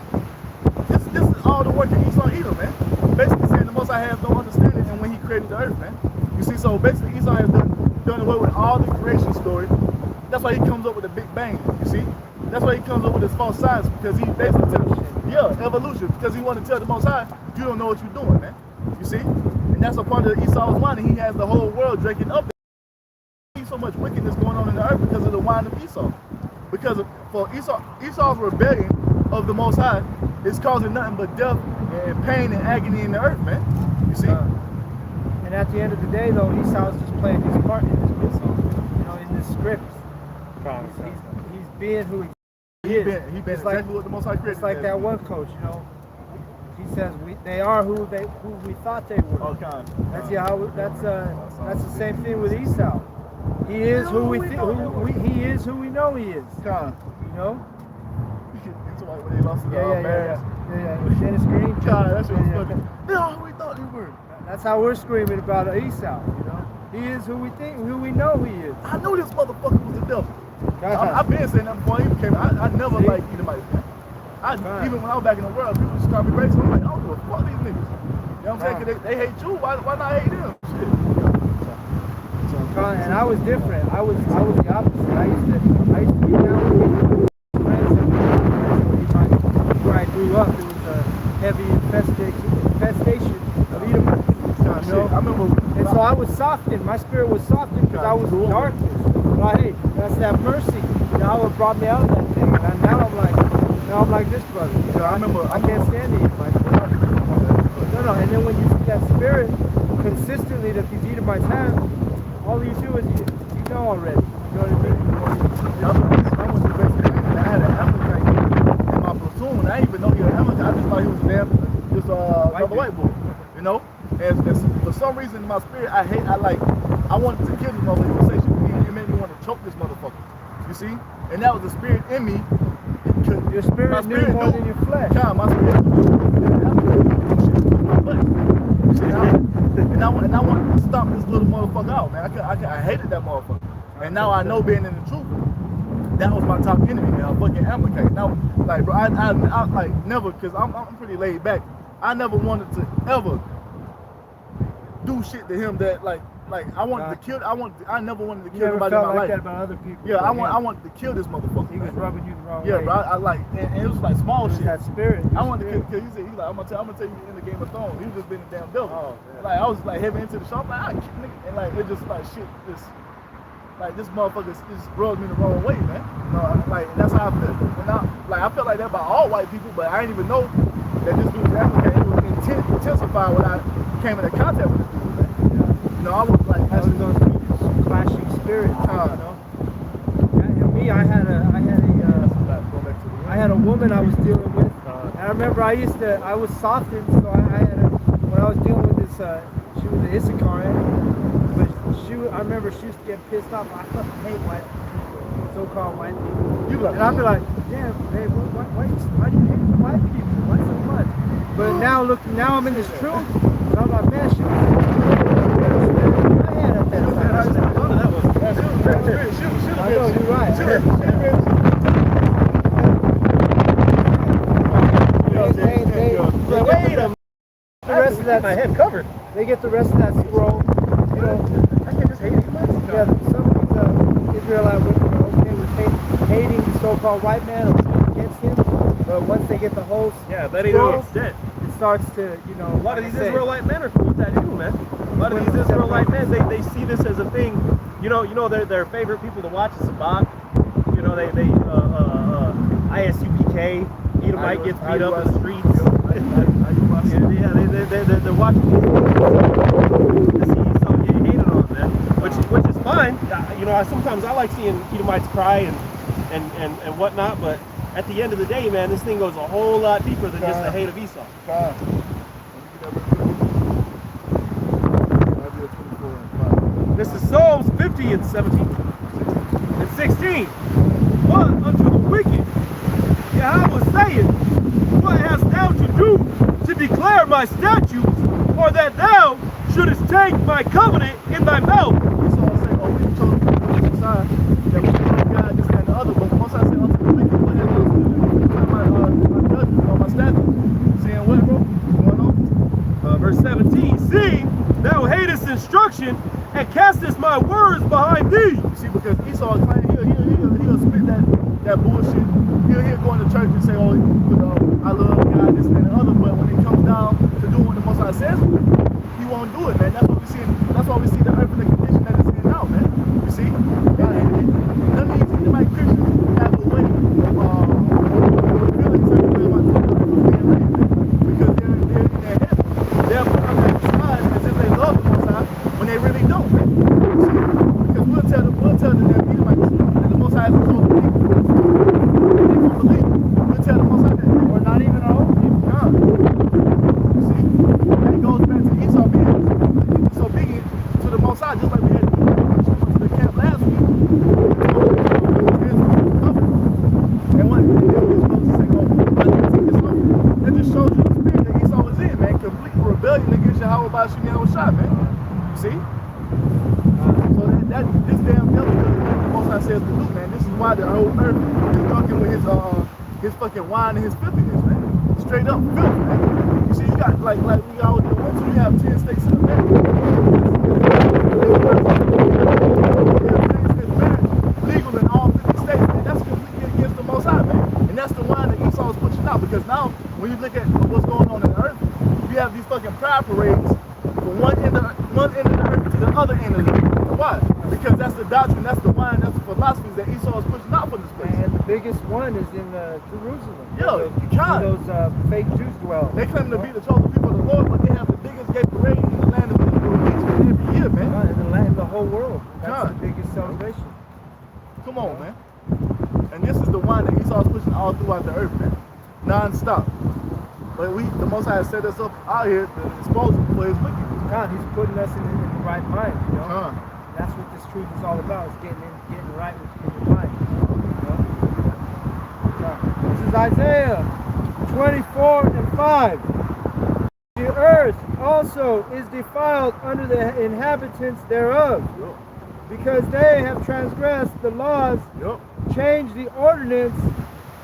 This is all the work of Esau Edom, man. Basically saying the Most High has no understanding and when he created the earth, man. You see, so basically Esau has done away with all the creation story. That's why he comes up with the Big Bang, you see? That's why he comes up with his false science, because he basically evolution, because he wanted to tell the Most High, you don't know what you're doing, man. You see? And that's a part of Esau's wine, and he has the whole world drinking up. There's so much wickedness going on in the earth because of the wine of Esau. Because for Esau's rebellion of the Most High is causing nothing but death and pain and agony in the earth, man. You see?
And at the end of the day, though, Esau's just playing his part in this business, you know, in this script. He's being who he is.
He been exactly what the Most High created.
It's like that one coach, you know. He says they are who we thought they were.
Oh, God.
That's the same thing with Esau. He is who we he is who we know he is.
God.
You know?
It's like when they lost to the Bears.
Yeah. Dennis Green.
God, that's what funny. They're all who we thought they were.
That's how we're screaming about Esau, you know? He is who we know he is.
I know this motherfucker was the devil.
God.
I've been saying that before he became. I never liked Edomites, man. Even when I was back in the world, people just call me racist. I'm like, I don't give a fuck these niggas. You know what I'm saying? Cause they hate you. Why not hate them? Shit.
And I was different. I was the opposite. I used to be down with friends where I grew up. It was a heavy infestation of Edomites. You know?
I remember.
And so I was softened. My spirit was softened because I was in darkness. But hey, that's that mercy. Yahweh brought me out of that thing, and now I'm like this brother. You know,
I remember.
I can't stand the Edomites. No, and then when you see that spirit consistently that these Edomites have, all you do is you know already. You know what I mean?
I was the best thing. I had an Amalekite in my platoon. I didn't even know he was an Amalekite. I just thought he was a damn another white boy. You know? And for some reason in my spirit, I wanted to kill this motherfucker. It made me want to choke this motherfucker. You see? And that was the spirit in me.
Your spirit knew more than your flesh.
God, my spirit and I wanted to stomp this little motherfucker out, man. I hated that motherfucker. And now I know, being in the truth, that was my top enemy, man. I fucking Amalekite. Now, like, bro, I like never, cause I'm pretty laid back. I never wanted to ever do shit to him that like I wanted to kill. I never wanted to kill nobody in my life.
That about other people.
Yeah, I wanted to kill this motherfucker.
He was rubbing you the wrong way.
Yeah, bro. I like, and it was like small shit.
That spirit.
I wanted to kill. He said, he's like, I'm gonna tell you in the Game of Thrones. He was just being a damn devil.
Oh, yeah.
Like I was like heavy into the shop, like and like it just like shit, just like this motherfucker just rubbed me the wrong way, man. You know, like that's how I feel. And I felt like that about all white people, but I didn't even know that this dude was African. It was intensified when I came into contact with this dude, man. You know, I was like,
that's those clashing spirits. You know. And me, I had a woman I was dealing with. And I remember I was softened, so when I was dealing with this, she was an Issacharian, but I remember she used to get pissed off. I fucking hate white people, so-called white people. And I'd be like, damn, babe, why do you hate white people? Why so much? But now I'm in this truth, and I'm like, man, she was I know, you're right.
Wait a minute.
The rest of that,
my head covered.
They get the rest of that scroll. You know,
I can just hate it.
yeah, some of these Israelite women are okay with hating the so-called white man or being against him, but once they get the whole
scroll, it
starts to, you know.
A lot of these Israelite men are cool with that too, man. A lot of these Israelite men, they see this as a thing. You know, their favorite people to watch is Sabak. You know, ISUPK, Edomite gets beat up in the streets. They're watching to see Esau get hated on, man. Which is fine. You know, sometimes I like seeing Edomites cry and whatnot, but at the end of the day, man, this thing goes a whole lot deeper than just the hate of Esau. This is Psalms 50 and 17 and 16. But unto the wicked, Yahweh saith, what hast thou to do to declare my statutes, or that thou shouldest take my covenant in thy mouth?
So I say, oh, we told the side that we told God this and the other, but once I say unto the wicked, what hast thou to do to declare my judgment or my statutes? Saying what, bro? What's going on?
Verse 17, seeing thou hatest instruction, and castest my words behind thee.
See, because Esau is playing, he'll spit that bullshit. He'll go into church and say, oh, I love God, this and the other, but when it comes down to doing what the Most High says, he won't do it, man. That's why we see the earth in the condition that it's in now, man. You see? None of these Edomite Christians have a way of feeling certain way about because they're in their head. They'll put up that side as if they love the Most High when they really don't. Because we'll tell them that Edomites that the Most High hasn't told the people. And they won't believe it. We'll tell the Most High that.
Or not even our own people.
God. You see? And it goes back to Esau being disobedient to the Most High, just like we had to the camp last week. And what they were supposed to say, oh, I didn't take this over. That just shows you the spirit that Esau was in, man. Complete rebellion against Yahweh by Shimei Shai, man. You see? So this damn devil does what the Most High says to do, man. This is why the whole earth is drunken with his fucking wine and his filthiness, man. Straight up filth, man. You see, you got like we always do once you have 10 states in America. Legal in all 50 states, man. That's completely against the Most High, man. And that's the wine that Esau is pushing out, because now when you look at what's going on in the earth, you have these fucking pride parades from one end of the earth to the other end of the earth. Why? Because that's the doctrine, that's the wine, that's the philosophies that Esau is pushing out from this place.
And the biggest one is in Jerusalem.
Yeah, you can't.
Where those fake Jews dwell.
They claim to be the chosen people of the Lord, but they have the biggest gay parade in the land of Israel every year, man.
Right, in the land, the whole world. That's the biggest celebration.
Come on, man. And this is the wine that Esau is pushing all throughout the earth, man. Non-stop. But the Most High has set us up out here to expose him for his wickedness.
He's putting us in the right mind, you know. That's what this truth is all about, is getting right with your mind. You know? This is Isaiah 24:5. The earth also is defiled under the inhabitants thereof, because they have transgressed the laws, changed the ordinance,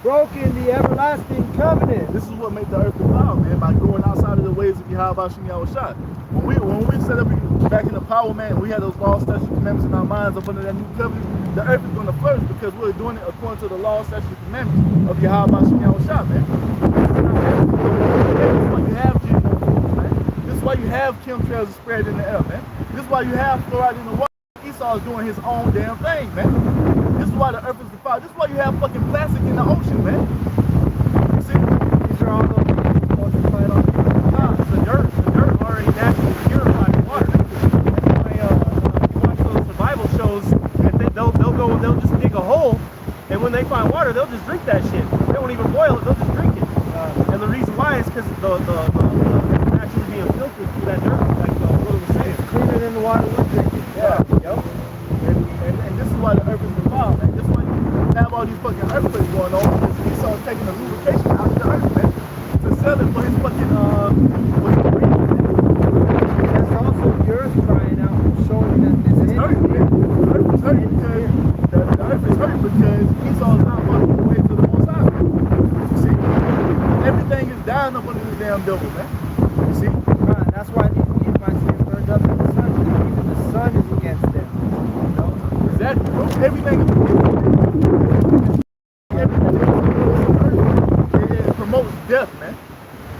broken the everlasting covenant.
This is what made the earth defiled, man, by going outside of the ways of Yahweh Shem Yahushua. When we set up back in the power, man, we had those laws, statutes, commandments in our minds up under that new covenant, the earth is going to flourish because we're doing it according to the laws, statutes, commandments of Yahweh Shem Yahushua, man. This is why you have GMO foods, man. This is why you have chemtrails spread in the air, man. This is why you have fluoride in the water. Esau is doing his own damn thing, man. This is why the earth is defiled. This is why you have fucking plastic in the ocean, man. You see?
These are all those multiplied on
The dirt already naturally purifies water. That's why you watch those survival shows, they'll just dig a hole, and when they find water, they'll just drink that shit. They won't even boil it, they'll just drink it. And the reason why is because the actually being filtered through that dirt, like what it was saying.
It's cleaner than the water we're drinking.
Yeah. Yep. And this is why the earth is defiled, man. This is why you have all these fucking earthquakes going on, because Esau is taking the lubrication out of the earth, man, to sell it for his fucking
That's also the earth crying out and showing that this is
hurting, man. The earth is hurting because the earth is hurting because Esau is not following the way to the Most High. You see? Everything is dying up under this damn devil, man. You see?
Right, that's why these Edomites get burned up in the sun, because even the sun is against them. You know?
Exactly, bro. Everything is it promotes death, man.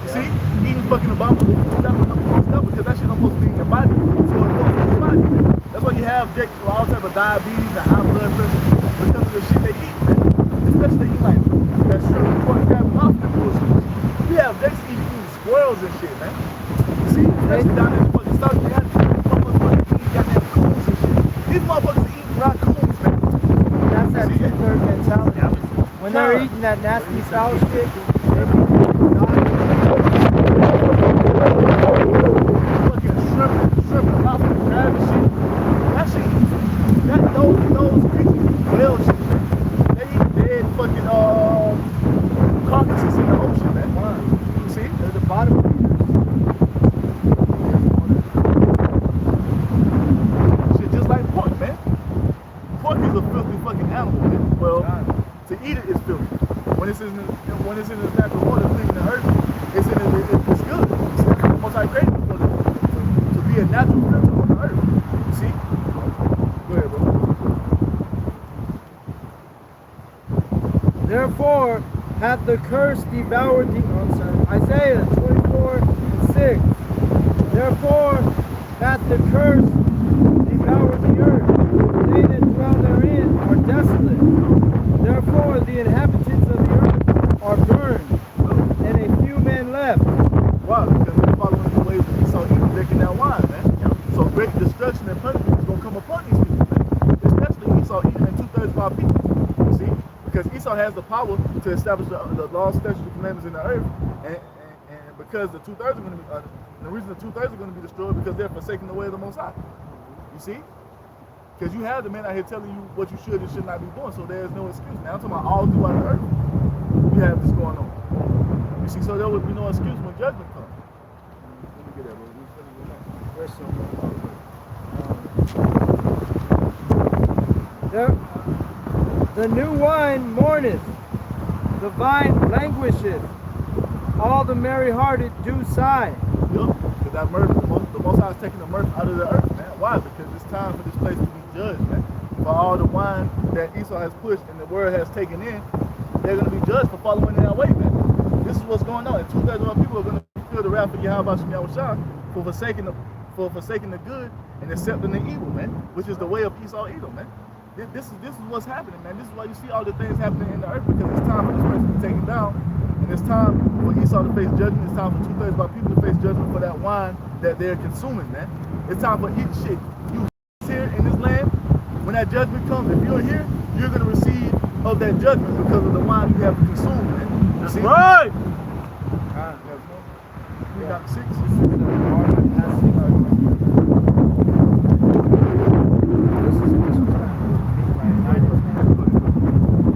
You see? Eating fucking abominable food, that promotes death because that shit don't supposed to be in your body. So it's supposed to be in your body. That's why you have Jake with all type of diabetes and high blood pressure because of the shit they eat, man. Especially they eat like that shrimp, pork, crab, and lobster bullshit. We have Jakes eating squirrels and shit, man. You see? Especially down in the fucking South, they got motherfuckers eating goddamn coons and shit. These motherfuckers are eating raccoons, man.
That's that two-third mentality. When they're eating that nasty foul shit, they're
fucking shrimp and lobster and crab and shit. That shit, those creatures, whale shit, man. They eat dead fucking carcasses in the ocean, man. You see?
they're the bottom feeders.
Shit just like pork, man. Pork is a filthy fucking animal, man. Well, to eat it is filthy. When it's in its natural water, cleaning the earth, it's good. It's most high created for to be a natural filter on the earth. You see? Go ahead, bro.
Therefore hath the curse devoured the Isaiah 24:6. Therefore hath the curse devoured the earth. They that dwell therein are desolate. Therefore the inhabitants of the earth are burned, and a few men left.
Why? Because they're following the ways of Esau, even drinking that wine, man. So great destruction and punishment is going to come upon these people, man. Especially Esau eating in 2/3 of our people. You see? Because Esau has the power to establish the laws, statutes, and commandments in the earth, and because the 2/3 are going to be, the reason the 2/3 are going to be destroyed because they're forsaking the way of the Most High. You see? Because you have the man out here telling you what you should and should not be doing, so there's no excuse. Now I'm talking about all throughout the earth. We have this going on. You see, so there would be no excuse when judgment comes. Let me get that, bro.
The new wine mourneth, the vine languisheth, all the merry-hearted do sigh.
Yep, because that mirth, the Most High is taking the mirth out of the earth, man. Why? Because it's time for this place to be judged, man. For all the wine that Esau has pushed and the world has taken in, they're going to be judged for following their way, man. This is what's going on. And 2/3 of our people are going to feel the wrath of Yahweh Shem Yahushua for forsaking the good and accepting the evil, man, which is the way of Esau Edom, man. This is what's happening, man. This is why you see all the things happening in the earth, because it's time for this person to be taken down, and it's time for Esau to face judgment. It's time for 2/3 of our people to face judgment for that wine that they're consuming, man. It's time for each shit. You here in this land, when that judgment comes, if you're here, you're gonna receive of that judgment because of the wine you have to consume, man.
That's right.
We got 6.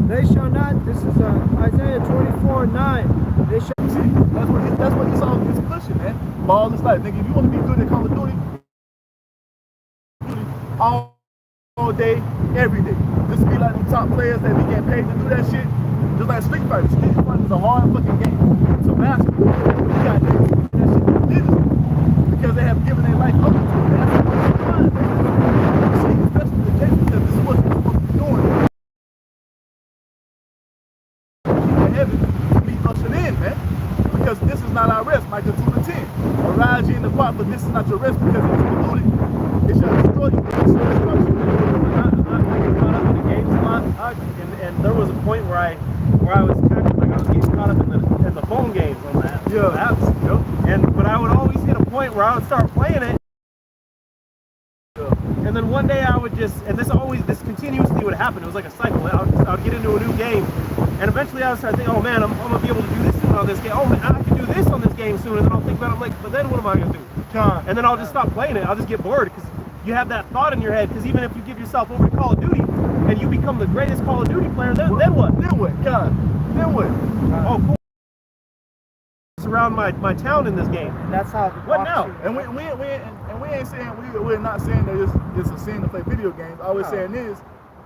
They shall not. This is Isaiah 24:9. They shall.
See, that's what Esau is pushing, man. Ball this life, nigga. If you want to be good at Call of Duty, all day, every day. Just be like the top players that be getting paid to do that shit. Just like Street Fighter. Street Fighter is a hard fucking game. It's a basketball. You got that shit religiously because they have given their life up to it. That's what's fine, man. See, especially the case because this is what you're supposed to be doing. In heaven, be ushered in, man. Because this is not our rest, Micah 2:10. Arise ye in the part, but this is not your rest because it's polluted. It shall destroy you. It shall destruction.
I get caught up in the games a lot, and there was a point where I was kind of like I was getting caught up in the phone games on that.
Yeah.
Apps. But I would always hit a point where I would start playing it. And then one day I would just, and this continuously would happen. It was like a cycle. I would get into a new game, and eventually I would start thinking, oh man, I'm gonna be able to do this soon on this game. Oh man, I can do this on this game soon. And then I'll think about it, I'm like, but then what am I gonna do? And then I'll just stop playing it. I'll just get bored because you have that thought in your head. Because even if you give yourself over to Call of Duty and you become the greatest Call of Duty player, then what?
Then what? God. Then what?
Oh, cool. Around my town in this game.
And that's how.
What now?
And we ain't saying we're not saying that it's a sin to play video games. All we're saying is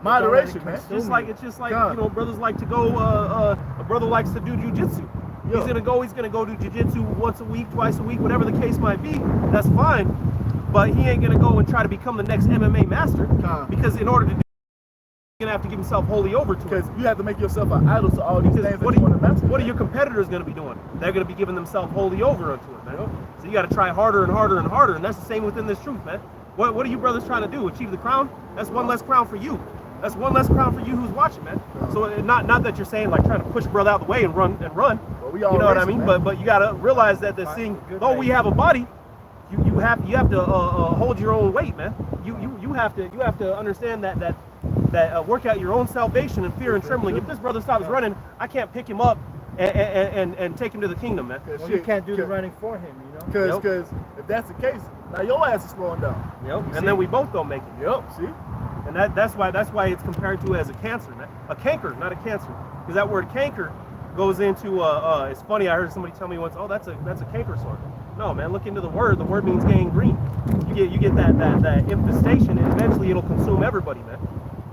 moderation, man.
It's just like you know, brothers like to go. A brother likes to do jujitsu.
Yeah.
He's gonna go do jujitsu once a week, twice a week, whatever the case might be. That's fine, but he ain't gonna go and try to become the next MMA master because in order to do, he's gonna have to give himself wholly over to it.
Because you have to make yourself an idol to all these things that you want to master.
What are your competitors gonna be doing? They're gonna be giving themselves wholly over unto it, man. So you got to try harder and harder and harder, and that's the same within this truth, man. What are you brothers trying to do? Achieve the crown? That's one less crown for you. That's one less crown for you who's watching, man. So not that you're saying like trying to push brother out the way and run.
Well, we all
you know what I
racing,
mean?
man.
But you gotta realize that the thing, though we have a body, you have to hold your own weight, man. You have to understand that work out your own salvation in fear and trembling. If this brother stops running, I can't pick him up and take him to the kingdom, man.
Well, you can't do the running for him, you know.
Because if that's the case, now your ass is slowing down.
And then we both don't make it.
See.
And that's why it's compared to as a cancer, man. A canker, not a cancer. Because that word canker goes into it's funny, I heard somebody tell me once, oh, that's a canker sore. No, man, look into the word. The word means gangrene. You get that infestation, and eventually it'll consume everybody, man.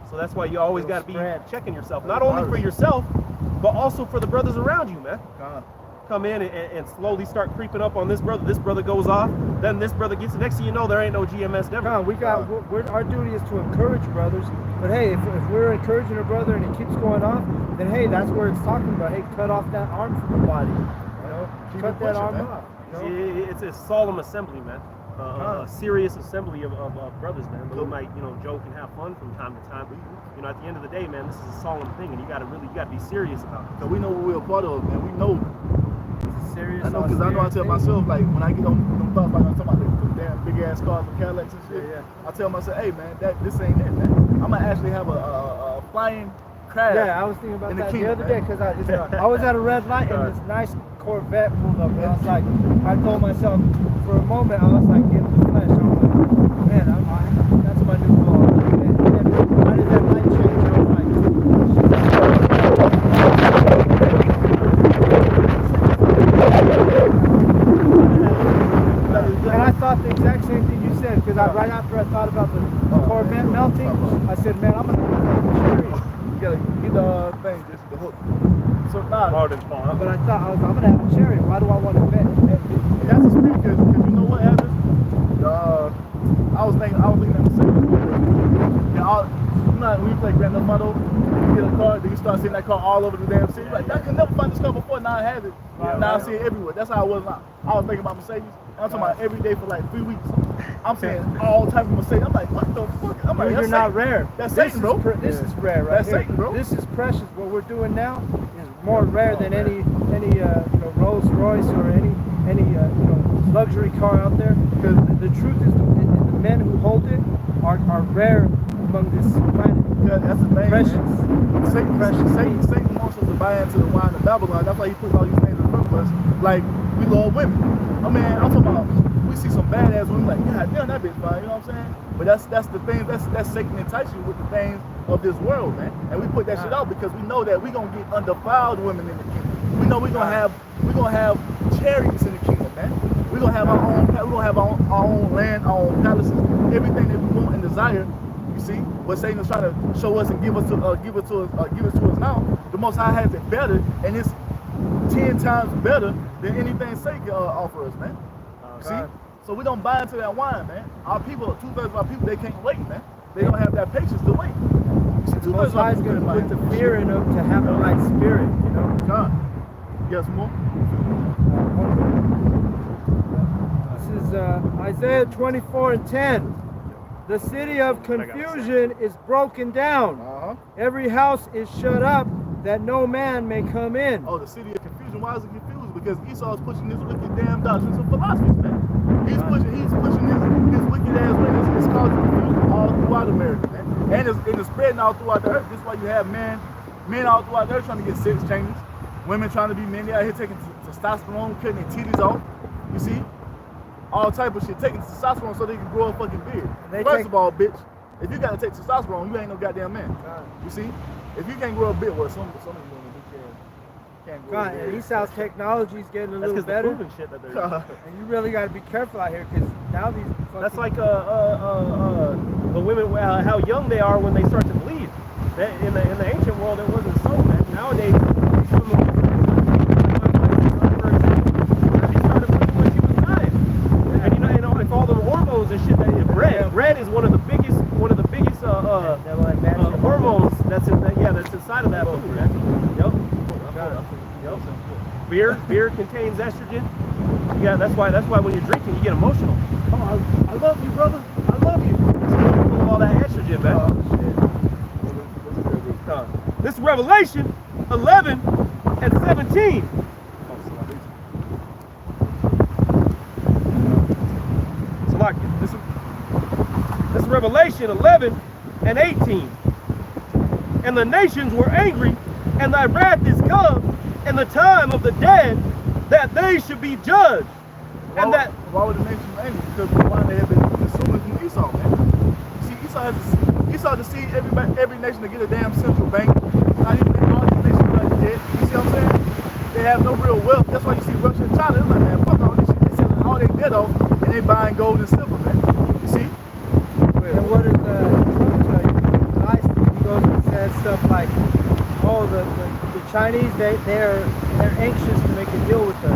So that's why you always got to be checking yourself, not only for yourself, but also for the brothers around you, man. Come in and slowly start creeping up on this brother. This brother goes off, then this brother gets. Next thing you know, there ain't no GMS Denver.
Our duty is to encourage brothers. But hey, if we're encouraging a brother and it keeps going off, then hey, that's where it's talking about. Hey, cut off that arm from the body. You know, cut that arm off. You know?
It's a solemn assembly, man. A serious assembly of brothers, man. But we might, joke and have fun from time to time. But, at the end of the day, man, this is a solemn thing, and you got to be serious about it.
So we know what we're a part of, man. We know.
Serious.
I know, because I know I tell myself, like, when I get on them thoughts, like I'm talking about the damn big ass cars and Cadillacs and shit, I tell myself, hey, man, this ain't it, man. I'm going to actually have a flying crab.
Yeah, I was thinking about that the other day, because I was at a red light, and this nice Corvette pulled up, and I was like, I told myself, for a moment, I was like, in the flesh, I was like, man, that's my new goal. And how did that light change? I was like, and I thought the exact same thing you said, because right after I thought about the Corvette melting, I said, man, I'm gonna
You gotta get the thing, just the hook. So
but I thought I'm gonna have a cherry. Why do I want to bet?
That's a speed, because you know what happened? I was thinking of the same. When you play Grand Theft Auto, you get a car, then you start seeing that car all over the damn city. Like, I could never find this car before, now I have it. Now I see it everywhere. That's how I was now. I was thinking about Mercedes. I'm talking about every day for like 3 weeks. I'm saying all type of mistakes. I'm like, what the fuck? I'm like,
You're not
Satan.
rare.
That's
This
Satan, bro.
This is rare, right
That's
here.
Satan, bro.
This is precious. What we're doing now is more rare than any you know, Rolls Royce or any you know, luxury car out there. Because the truth is, the men who hold it are rare among this planet.
Yeah, that's the thing,
Precious.
man. Satan wants us to buy into the wine of Babylon. That's why he puts all these things in front of us. Like, we love women. I mean, I'm talking about, we see some badass women like, God damn, that bitch fine, you know what I'm saying? But that's the thing, that's Satan entice you with the things of this world, man. And we put that shit out because we know that we're gonna get undefiled women in the kingdom. We know we're gonna have chariots in the kingdom, man. We're gonna have our own land, our own palaces, everything that we want and desire. You see, what Satan is trying to show us and give it to us now. The Most High has it better, and it's 10 times better than anything Satan can offer us, man. See, so we don't buy into that wine, man. Our people, 2/3 of our people, they can't wait, man. They don't have that patience to wait. See,
The Most High is going to put the fear in them to have the right spirit, you know.
God, yes, more.
This is Isaiah 24:10. The city of confusion is broken down. Every house is shut up that no man may come in.
Oh, the city of confusion. Why is it confused? Because Esau is pushing his wicked damn doctrines of philosophy, man. He's pushing his wicked ass ways. It's causing confusion all throughout America, man. And it's spreading all throughout the earth. This is why you have men all throughout the earth trying to get sex changes. Women trying to be men. They out here taking testosterone, cutting their titties off. You see? All type of shit, taking testosterone so they can grow a fucking beard. First of all, bitch, if you gotta take testosterone, you ain't no goddamn man. You see? If you can't grow a beard, well, some of you women can't grow a beard.
And Esau's technology is getting a little better.
That's because shit that they're doing.
And you really got to be careful out here because now these.
That's like the women, how young they are when they start to bleed. That, in the ancient world, it wasn't so, man. Nowadays, some of the with all the hormones and shit that is red is one of the biggest hormones that's inside of that food, man. Yep. Beer contains estrogen. Yeah, that's why when you're drinking you get emotional. Oh, I love you, brother. I love you. It's full of all that estrogen, man. This is Revelation 11 and 17. This is Revelation 11 and 18. And the nations were angry, and thy wrath is come, and the time of the dead, that they should be judged.
Why would the nations be angry? Because they have been consuming from Esau, man. See, Esau deceived every nation to get a damn central bank. Not even all these nations like dead. You see what I'm saying? They have no real wealth. That's why you see Russia and China. They're like, man, fuck all this shit. They selling all their debt off, and they buying gold and silver, man. You see?
And what does Trump tell you? He goes and says stuff like, "Oh, the Chinese, they're anxious to make a deal with us.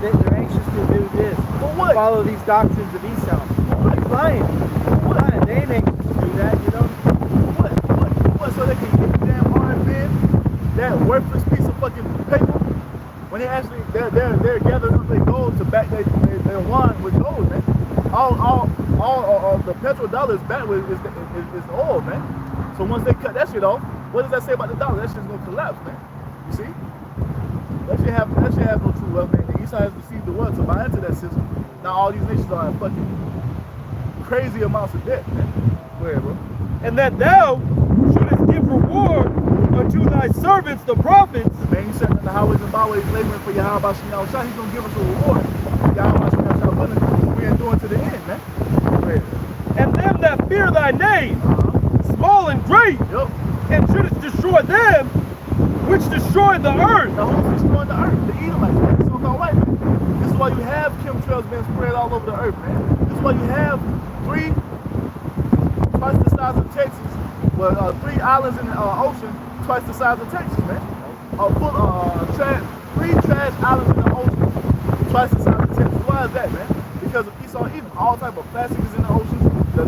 They're anxious to do this.
What?
Follow these doctrines of Esau." He's lying. They ain't anxious to do that, you know.
What? So they can get the damn RFN, that worthless piece of fucking paper, when they're gathering up their gold to back their wine with gold, man. All the petrodollar is back with is oil, man. So once they cut that shit off, what does that say about the dollar? That shit's gonna collapse, man. You see? That shit has no true wealth, man. And Esau has deceived the world to buy into that system. Now all these nations are in fucking crazy amounts of debt, man. Where, bro?
And that thou shouldest give reward unto thy servants the prophets.
Man, you sitting in the highways and byways laboring for Yahweh Shemel Shah, he's gonna give us a reward. Yahweh Shemel Shah willing, we're enduring to the end, man.
And them that fear thy name, small and great, and shouldest destroy them which destroy the earth.
The who's destroying the earth? The Edomites, man. This is what I'm white, man. This is why you have chemtrails being spread all over the earth, man. This is why you have twice the size of Texas, well, 3 islands in the ocean, twice the size of Texas, man. Three trash islands in the ocean, twice the size of Texas. Why is that, man? Because of Esau eating all type of plastic is in the ocean. The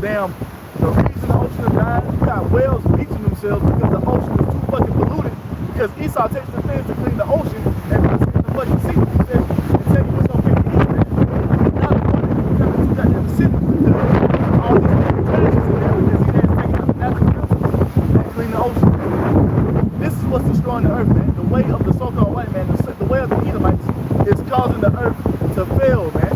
reefs in the ocean are dying. You got whales bleaching themselves because the ocean is too fucking polluted. Because Esau takes the things to clean the ocean and puts it in the fucking sea. And tell you what's okay to eat, man. Now the one that you come into that city because causing the earth to fail, man.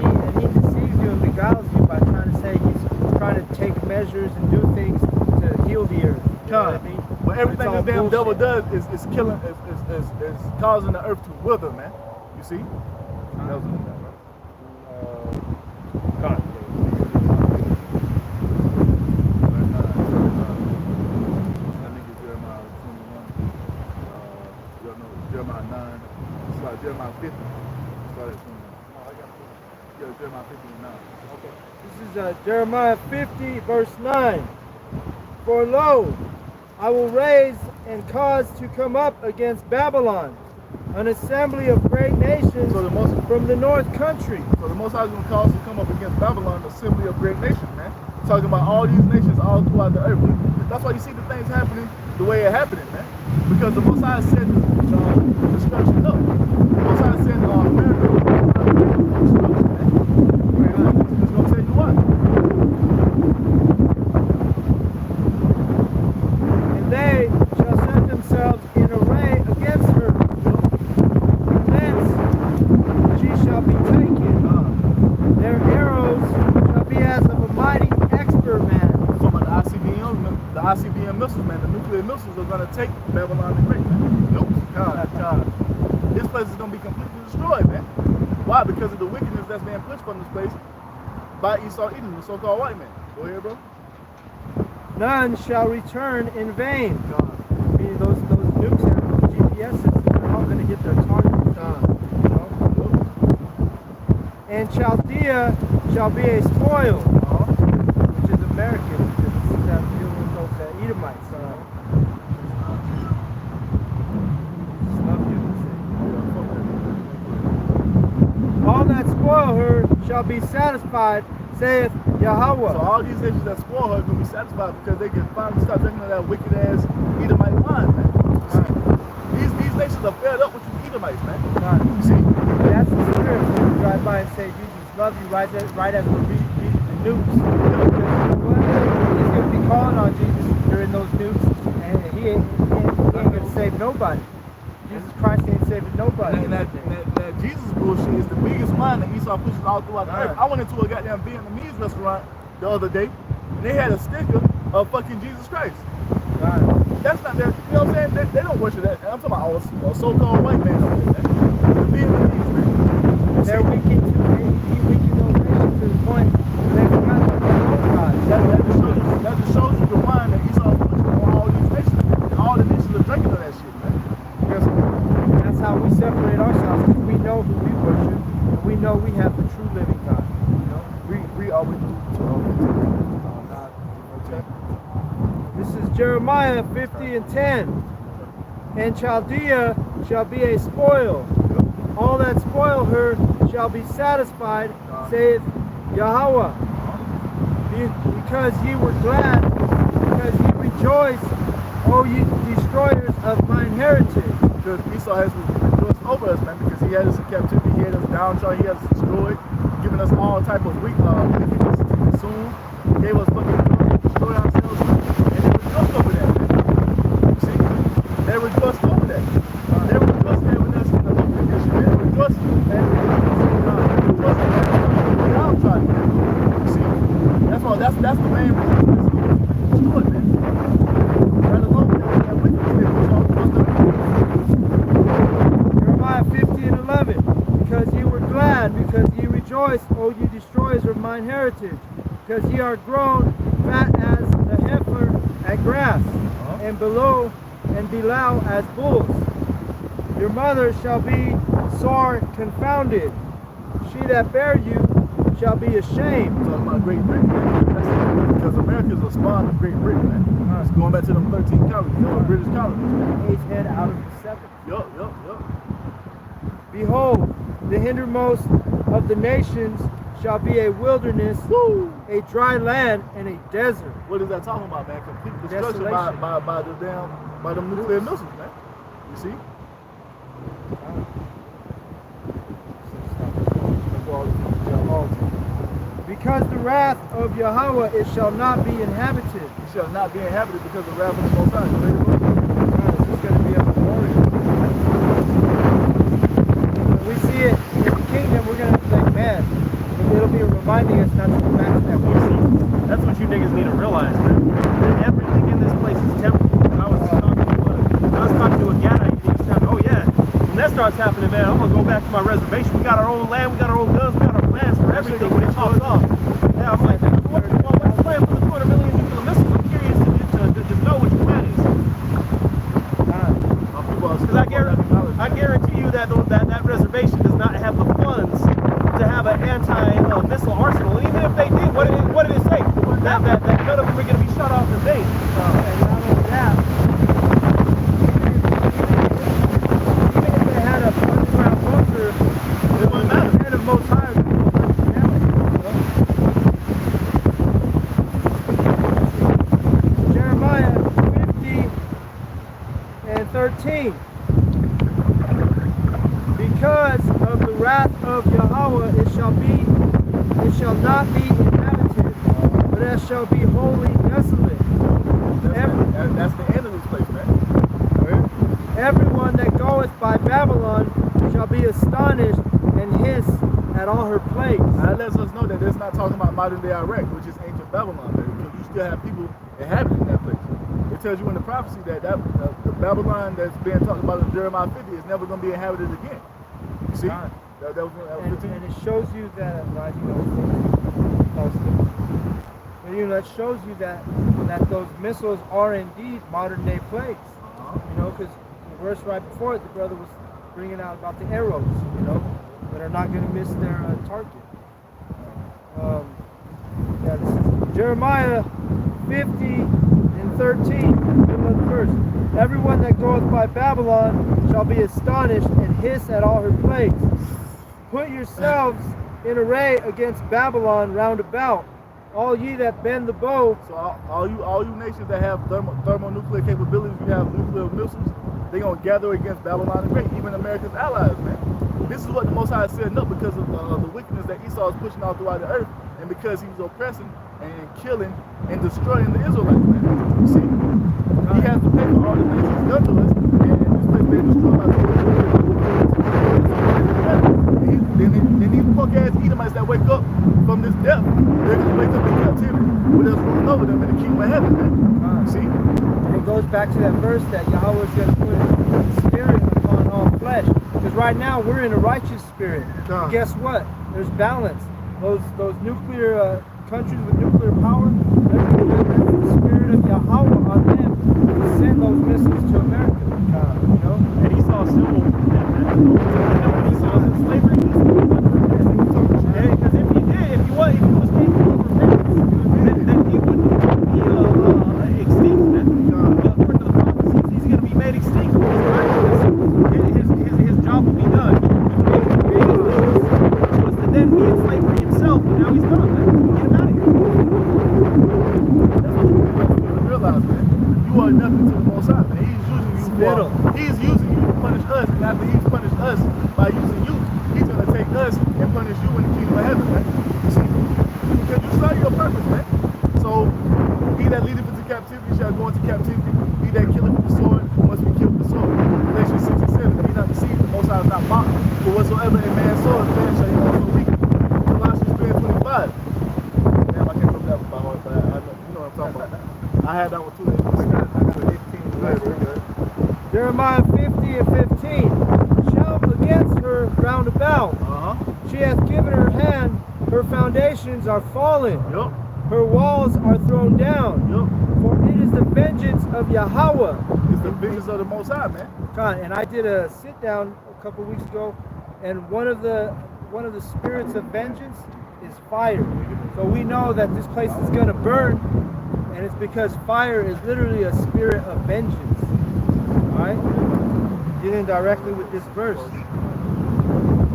And he deceives you and beguiles you by trying to say he's trying to take measures and do things to heal the earth. You know what I mean?
But everything
It's all
this damn devil
bullshit.
does is killing, is causing the earth to wither, man. You see? That was
God.
Jeremiah 9, it's like Jeremiah 50. Start at 21. Yeah, Jeremiah 50 and 9.
Okay. This is Jeremiah 50, verse 9. For lo, I will raise and cause to come up against Babylon an assembly of great nations from the north country.
So the Most High is going to cause to come up against Babylon, the assembly of great nations, man. Talking about all these nations all throughout the earth. That's why you see the things happening the way it's happening, man. Because the Most High said destruction up. The Most High said America will be destruction, man. It's going to tell you what.
And they shall set themselves in array against her. And thence she shall be taken. Their arrows shall be as of a mighty expert man.
So the ICBM missiles, man, the nuclear missiles are going to take Babylon the Great, man. This place is going to be completely destroyed, man. Why? Because of the wickedness that's being pushed from this place by Esau Edom, the so-called white man. Go ahead, bro.
None shall return in vain. Meaning those nukes and those GPS systems are all going to get their target. And Chaldea shall be a spoil, which is American, because this is dealing with those Edomites. All that spoil her shall be satisfied, saith Yahweh.
So all these nations that spoil her are going to be satisfied because they can finally stop drinking that wicked ass Edomite wine, man. These nations are fed up with you Edomites, man. You see?
That's the spirit when you drive by and say, Jesus loves you, right as we're reading the news. He's going to be calling on Jesus during those nukes, and he ain't going to save nobody. Jesus Christ ain't saving nobody.
And that Jesus bullshit is the biggest line that Esau pushes all throughout the earth. I went into a goddamn Vietnamese restaurant the other day, and they had a sticker of fucking Jesus Christ. That's not their, you know what I'm saying? They don't worship that. I'm talking about a so-called white man over there, man. The Vietnamese, man.
They're wicked to those nations to the point where they forgot about their own God.
That just shows you the wine that Esau pushed on all these nations. And all the nations are drinking of that shit, man.
That's how we separate ourselves, because we know who we worship, and we know we have the true living God. You know?
We always do.
This is Jeremiah 50 and 10. And Chaldea shall be a spoil. All that spoil her shall be satisfied, saith Yahweh. Because ye were glad, because ye rejoiced, O ye destroyers of mine heritage.
Because Esau has rejoiced over us, man, because he had us in captivity, he had us downtrodden, he had us destroyed, giving us all type of wickedness to consume, gave us fucking destroy ourselves, and they rejoiced over that, man. You see? They rejoiced over that. They rejoiced having us in the condition. They rejoiced having us downtrodden, man. You see? That's the main reason destroyed, man. Right along with that wickedness.
Jeremiah 50 and 11. Because ye were glad, because ye rejoiced, O ye destroyers of mine heritage. Because ye are grown fat as the heifer at grass, and below and below as bulls. Your mother shall be sore confounded. She that bare you shall be ashamed.
Talking about Great Britain, man. Because America is a spawn of Great Britain, man. It's going back to them 13 colonies, you know, British colonies, man.
8th head out of the 7th.
Yup.
Behold, the hindermost of the nations shall be a wilderness, a dry land, and a desert.
What is that talking about, man? Complete destruction by the nuclear missiles, man. You see?
Because the wrath of Yahweh, it shall not be inhabited.
It shall not be inhabited because of the wrath of the Most High.
This is going to be a memorial. We see it reminding us not to go back to that
You
way.
see, that's what you niggas need to realize, man. That everything in this place is temporary. And I was talking to a guy, and he was telling me, oh yeah, when that starts happening, man, I'm gonna go back to my reservation. We got our own land, we got our own guns, we got our plans for everything when it pops off. Yeah, I'm like, what's the plan for the 200 million nuclear missiles? I'm curious to just know what your plan is. Because I guarantee you that that reservation does not have the funds to have an anti-missile arsenal. And even if they did, what did it say? That none of them are going to be shut off in vain.
And not only that, even if they had a underground bunker,
It wouldn't matter.
the Most High would Jeremiah 50 and 13. Because of the wrath of Yahweh it shall not be inhabited, but it shall be wholly desolate.
That's the end of this place, man.
Everyone that goeth by Babylon shall be astonished and hiss at all her plagues.
That lets us know that it's not talking about modern day Iraq, which is ancient Babylon, man, because you still have people inhabiting that place. It tells you in the prophecy that the Babylon that's being talked about in Jeremiah 50 is never going to be inhabited again. You see? That was
And it shows you that, it shows you that those missiles are indeed modern day plagues. You know, because the verse right before it, the brother was bringing out about the arrows, you know, that are not going to miss their target. This is Jeremiah 50 and 13, middle of the verse. Everyone that goeth by Babylon shall be astonished and hiss at all her plagues. Put yourselves in array against Babylon round about, all ye that bend the bow.
So all you nations that have thermonuclear capabilities, you have nuclear missiles, they're going to gather against Babylon and Great, even America's allies, man. This is what the Most High is setting up because of the wickedness that Esau is pushing out throughout the earth, and because he's oppressing and killing and destroying the Israelites, man. You see? He has to pay for all the things he's done to us, and this place being destroyed by the then these punk ass Edomites that wake up from this death, they're going to wake up in captivity with us ruling over them in the kingdom of heaven, man. See?
And it goes back to that verse that Yahweh is going to put his spirit upon all flesh. Because right now we're in a righteous spirit. Guess what? There's balance. Those nuclear countries with nuclear power, there's the spirit of Yahweh on them to send those missiles to America. You know?
And Esau still when Esau was in slavery, because if he was capable of repentance, then he would be extinct. But according to the prophecies, he's going to be made extinct. His job will be done. He was to then be in slavery himself, but now he's done. Get him out of here.
That's what you realize, man. You are nothing to the Most High, man. He's using you to punish us, and after he's punished us by using you, he's going to take us and punish you in the kingdom of heaven, man. See? Because you saw your purpose, man. So, he that leadeth into captivity shall go into captivity. He that killeth with the sword must be killed with the sword. Galatians 6 and 7, be not deceived, the Most High is not mocked. For whatsoever a man soweth, man shall he also reap. Colossians 3 and 25. Damn, I can't remember that one by heart, but you know what I'm talking about. I had that one too. I got an 18 later.
Jeremiah 50 and 15. Shout against her round about. She hath given her hand, her foundations are fallen.
Yup.
Her walls are thrown down.
Yup.
For it is the vengeance of Yahweh.
It's the vengeance of the Most High, man.
And I did a sit down a couple weeks ago, and one of the spirits of vengeance is fire. So we know that this place is going to burn, and it's because fire is literally a spirit of vengeance. Alright? Dealing directly with this verse.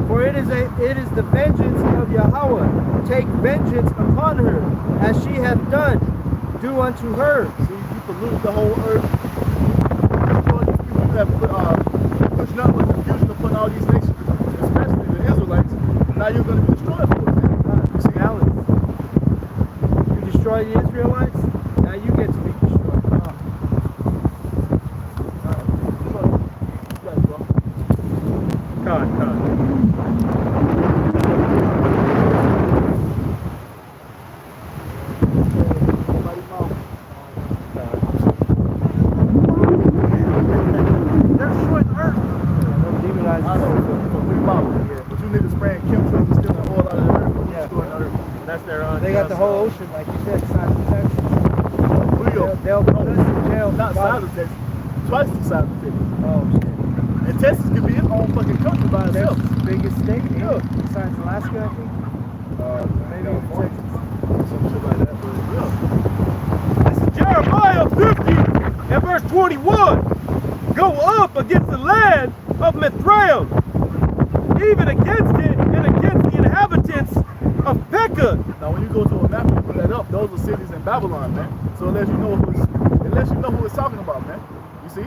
For it is the vengeance of Yahweh. Take vengeance upon her, as she hath done. Do unto her.
See, you pollute the whole earth. All these people that push nothing but confusion upon all these nations, especially the Israelites. Now you're going to be destroyed for it, man.
You see, Alex, you destroy the Israelites, now you get to be destroyed. got the whole ocean, like you said, size of Texas. They'll put us in jail.
Not size of Texas. Twice the size of Texas.
Oh shit.
And Texas could be its own fucking country by itself.
Texas is the biggest state.
Yeah.
Besides Alaska, I think. Maybe Texas.
Some shit like that, but yeah.
This is Jeremiah 50 and verse 21. Go up against the land of Mithraim, even against it and against the inhabitants of Pekah.
Now, when you go to a map and put that up, those are cities in Babylon, man. So unless you know who it's talking about, man. You see,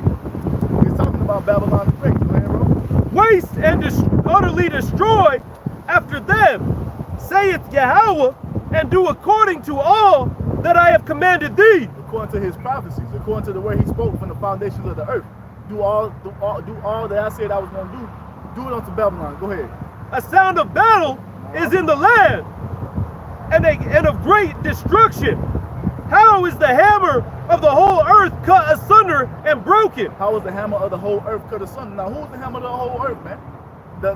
it's talking about Babylon the Great. Go ahead, bro.
Waste and utterly destroy after them, saith Yahweh, and do according to all that I have commanded thee.
According to his prophecies, according to the way he spoke from the foundations of the earth, do all that I said I was going to do. Do it unto Babylon. Go ahead.
A sound of battle is in the land, and of great destruction. How is the hammer of the whole earth cut asunder and broken?
How is the hammer of the whole earth cut asunder? Now, who's the hammer of the whole earth, man? The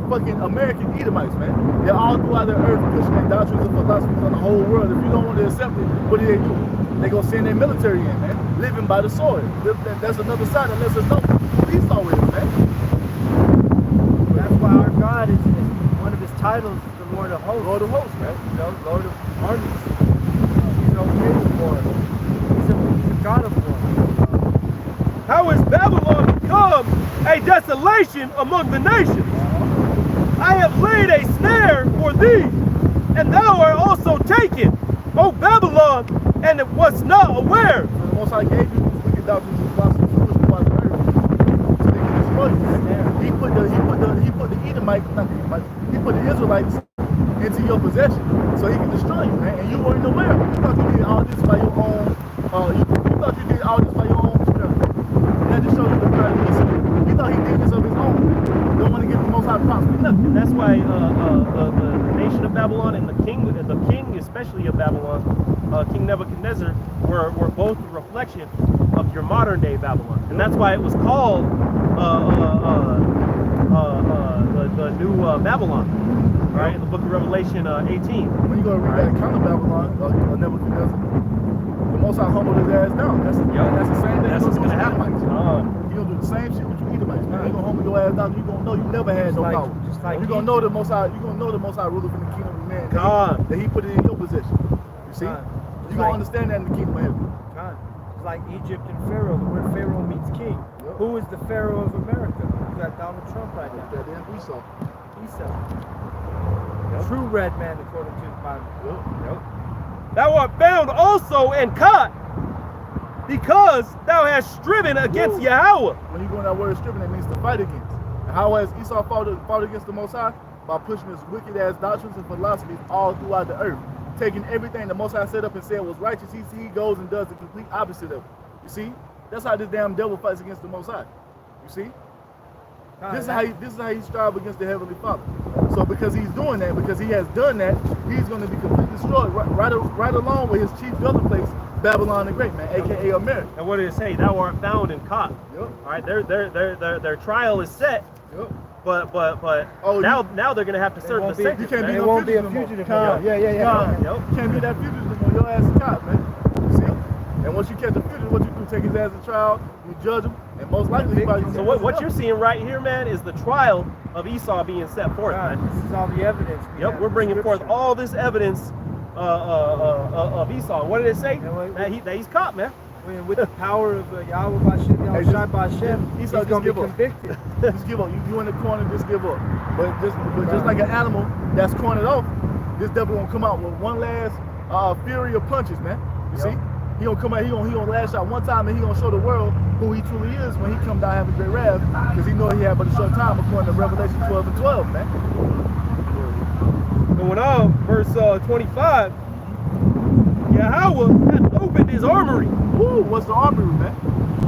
fucking American Edomites, man. They're all throughout the earth pushing their doctrines and philosophies on the whole world. If you don't want to accept it, what do? They gonna send their military in, man. Living by the sword. That's another side that lets us know who Esau is, man.
That's why our God is one of his titles is the Lord of Hosts.
Lord of Hosts, man.
You know, Lord of Armies. He's okay with war. He's a God of war.
How is Babylon become a desolation among the nations? I have laid a snare for thee, and thou art also taken, O Babylon, and it was not aware.
So the Most High gave you these wicked doctrines and philosophies to push by the earth, so they can destroy you. Man. He put the Edomites, not the Edomites, he put the Israelites into your possession, so he can destroy you, man. And you weren't aware. You thought you did all this by your own. You thought you did all this by your own. That just shows you the God of Esau. He thought he did this of his own. Don't want to give the Most High props for nothing.
And that's why the nation of Babylon and the king, especially of Babylon, King Nebuchadnezzar, were both a reflection of your modern day Babylon. And that's why it was called the new Babylon, right? In the book of Revelation 18.
When you go to read that account of Babylon, Nebuchadnezzar, the Most High humbled his ass down. That's the same thing.
That's what's gonna happen.
You gonna do the same shit with you Edomites, man. You gonna humble your ass down. You gonna know you never had no power. You gonna know the Most High. You gonna know the Most High ruler from the kingdom of man. That he put it in your possession. You see? You gonna understand that in the kingdom of heaven.
It's like Egypt and Pharaoh. The word Pharaoh means king.
Yep.
Who is the Pharaoh of America? You got Donald Trump right now.
That damn Esau.
True red man according to the Bible.
Yep.
Thou art found also and caught, because thou hast striven against Yahweh.
When you go in that word striven, it means to fight against. And how has Esau fought against the Most High? By pushing his wicked ass doctrines and philosophies all throughout the earth. Taking everything the Most High set up and said was righteous, he goes and does the complete opposite of it. You see? That's how this damn devil fights against the Most High. You see? This is how he strives against the Heavenly Father. So because he's doing that, because he has done that, he's going to be completely destroyed right along with his chief dwelling place, Babylon the Great, man, aka America.
And what did it say? Thou art found and caught.
Yep.
All right, their trial is set.
Yep.
But now they're gonna have to serve the sentence.
You can't be
They
no
won't be a
fugitive
fugitive. Yeah.
You can't be that fugitive when your ass is caught, man. You see? And once you catch a fugitive, what you do? Take his ass to trial, you judge him, and most likely he probably.
So what you're seeing right here, man, is the trial of Esau being set forth, man.
This is all the evidence.
Yep, we're bringing forth all this evidence of Esau. What did it say? That he's caught, man.
With the power of Yahweh Bashem, he's going to be convicted.
Just give up. You in the corner, just give up. But just like an animal that's cornered off, this devil gonna come out with one last fury of punches, man. You see? He gonna come out. He gonna lash out one time, and he gonna show the world who he truly is when he come down having great wrath, because he know he had but a short time, according to Revelation 12 and 12, man.
Going on, verse 25. Yahweh hath opened his armory.
Woo, what's the armory, man?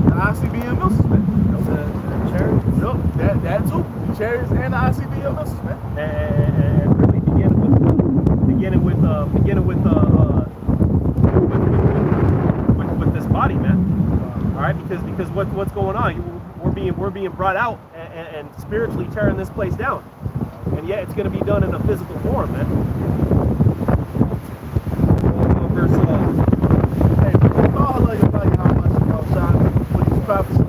The ICBM missiles, man.
The chariots.
Yep, that too. The chariots and the ICBM missiles, man.
And really beginning with this body, man. All right, because what's going on? We're being brought out and spiritually tearing this place down, and yet it's going to be done in a physical form, man.
Hey, how much you know, shine for these prophecies.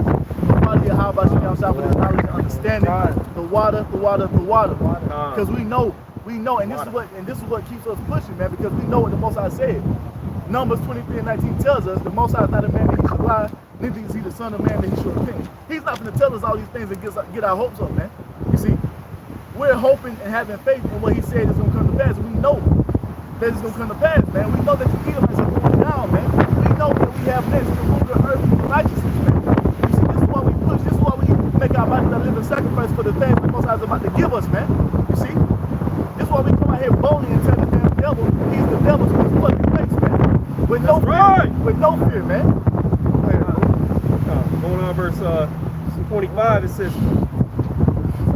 How about you know, shine for this knowledge and understanding the water. Because we know, and this is what keeps us pushing, man. Because we know what the Most High said. Numbers 23:19 tells us the Most High is not a man that he should lie, neither is he the son of man that he should repent. He's not going to tell us all these things and get our hopes up, man. You see, we're hoping and having faith in what he said is going to come to pass. We know that it's going to come to pass, man. We know that the Edomites are going down, man. We know that we have next to rule the earth with righteousness, man. You see, this is why we push. This is why we make our bodies a living sacrifice for the things the Most High is about to give us, man. You see, this is why we come out here boldly and tell the damn devil he's the devil to his fucking face, man. With no fear, with no fear, man.
Going on verse 25, it says,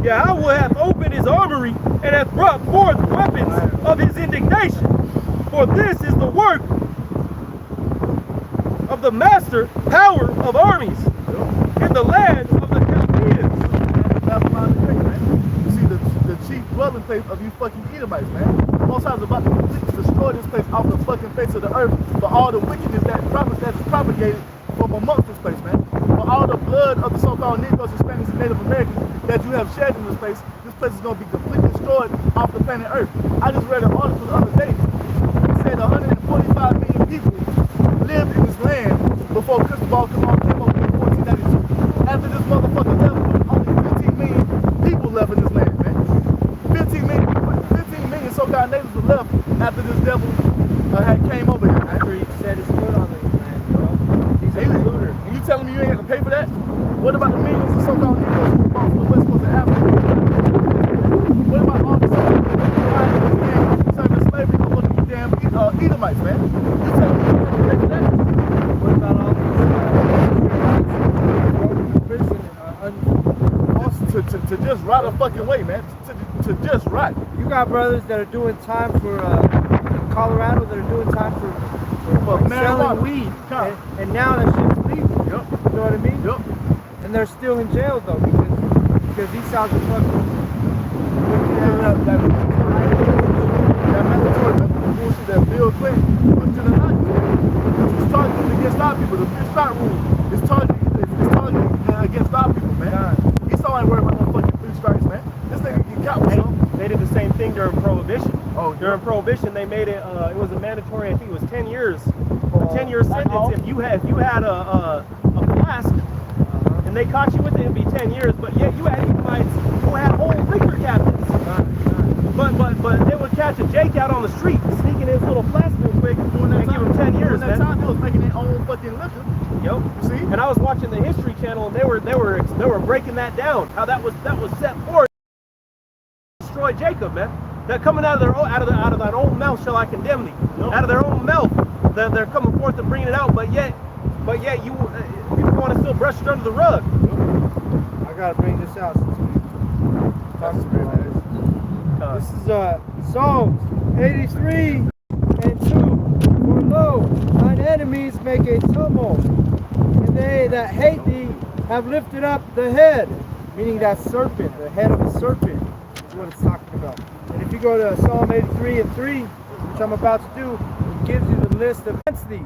Yahweh hath opened his armory and hath brought forth weapons of his indignation. For this is the work of the master power of armies in the land of the Chaldeans.
You see, the chief dwelling place of you fucking Edomites, man. The Most High is about to completely destroy this place off the fucking face of the earth for all the wickedness that is propagated from amongst this place, man. For all the blood of the so-called Negroes, Hispanics, and Native Americans that you have shed in this place is going to be completely destroyed off the planet Earth. I just read an article the other day. It said 145 million people lived in this land before Cristobal Colon came over in 1492. After this motherfucker left, only 15 million people left in this land, man. 15 million so-called natives were left after this devil had came over here.
After he set his foot on the land, bro. He's a polluter.
And you telling me you ain't have to pay for that? What about the millions of so-called Negroes who brought from the West Coast of Africa? What about all the so-called serving slavery for the damn Edomites, man? You telling me you ain't have to pay for that?
What about all these prison
to just rot a fucking way, man. To just rot.
You got brothers that are doing time for in Colorado that are doing time for selling weed, and now that shit's legal.
Yep.
You know what I mean?
Yep.
And they're still in jail though because these sounds are fucking.
That mandatory bullshit that Bill Clinton put to the night. It's targeted against our people. The free strike rule is targeted against our people, man. He saw ain't worried about no fucking free strikes, man. This nigga get caught with something.
They did the same thing during Prohibition.
Oh,
during Prohibition, they made it. It was a mandatory. I think it was 10 years. A 10-year sentence. If you had a flask, and they caught you with it, it'd be 10 years. But yet you had Edomites who had whole liquor cabinets. But they would catch a Jake out on the street, sneaking his little flask real quick, and give him 10 years.
That time they was making their own fucking liquor.
Yep.
You see?
And I was watching the History Channel, and they were breaking that down. How that was set forth to destroy Jacob, man. That coming out of their own mouth shall I condemn thee. Yep. Out of their own mouth, they're coming forth and bringing it out. But yet you people want to still brush it under the rug.
I gotta bring this out since we talked about this. This is Psalms 83 and 2. For lo, thine enemies make a tumult, and they that hate thee have lifted up the head, meaning that serpent, the head of a serpent is what it's talking about. And if you go to Psalm 83 and 3, which I'm about to do, it gives you the list of against thee,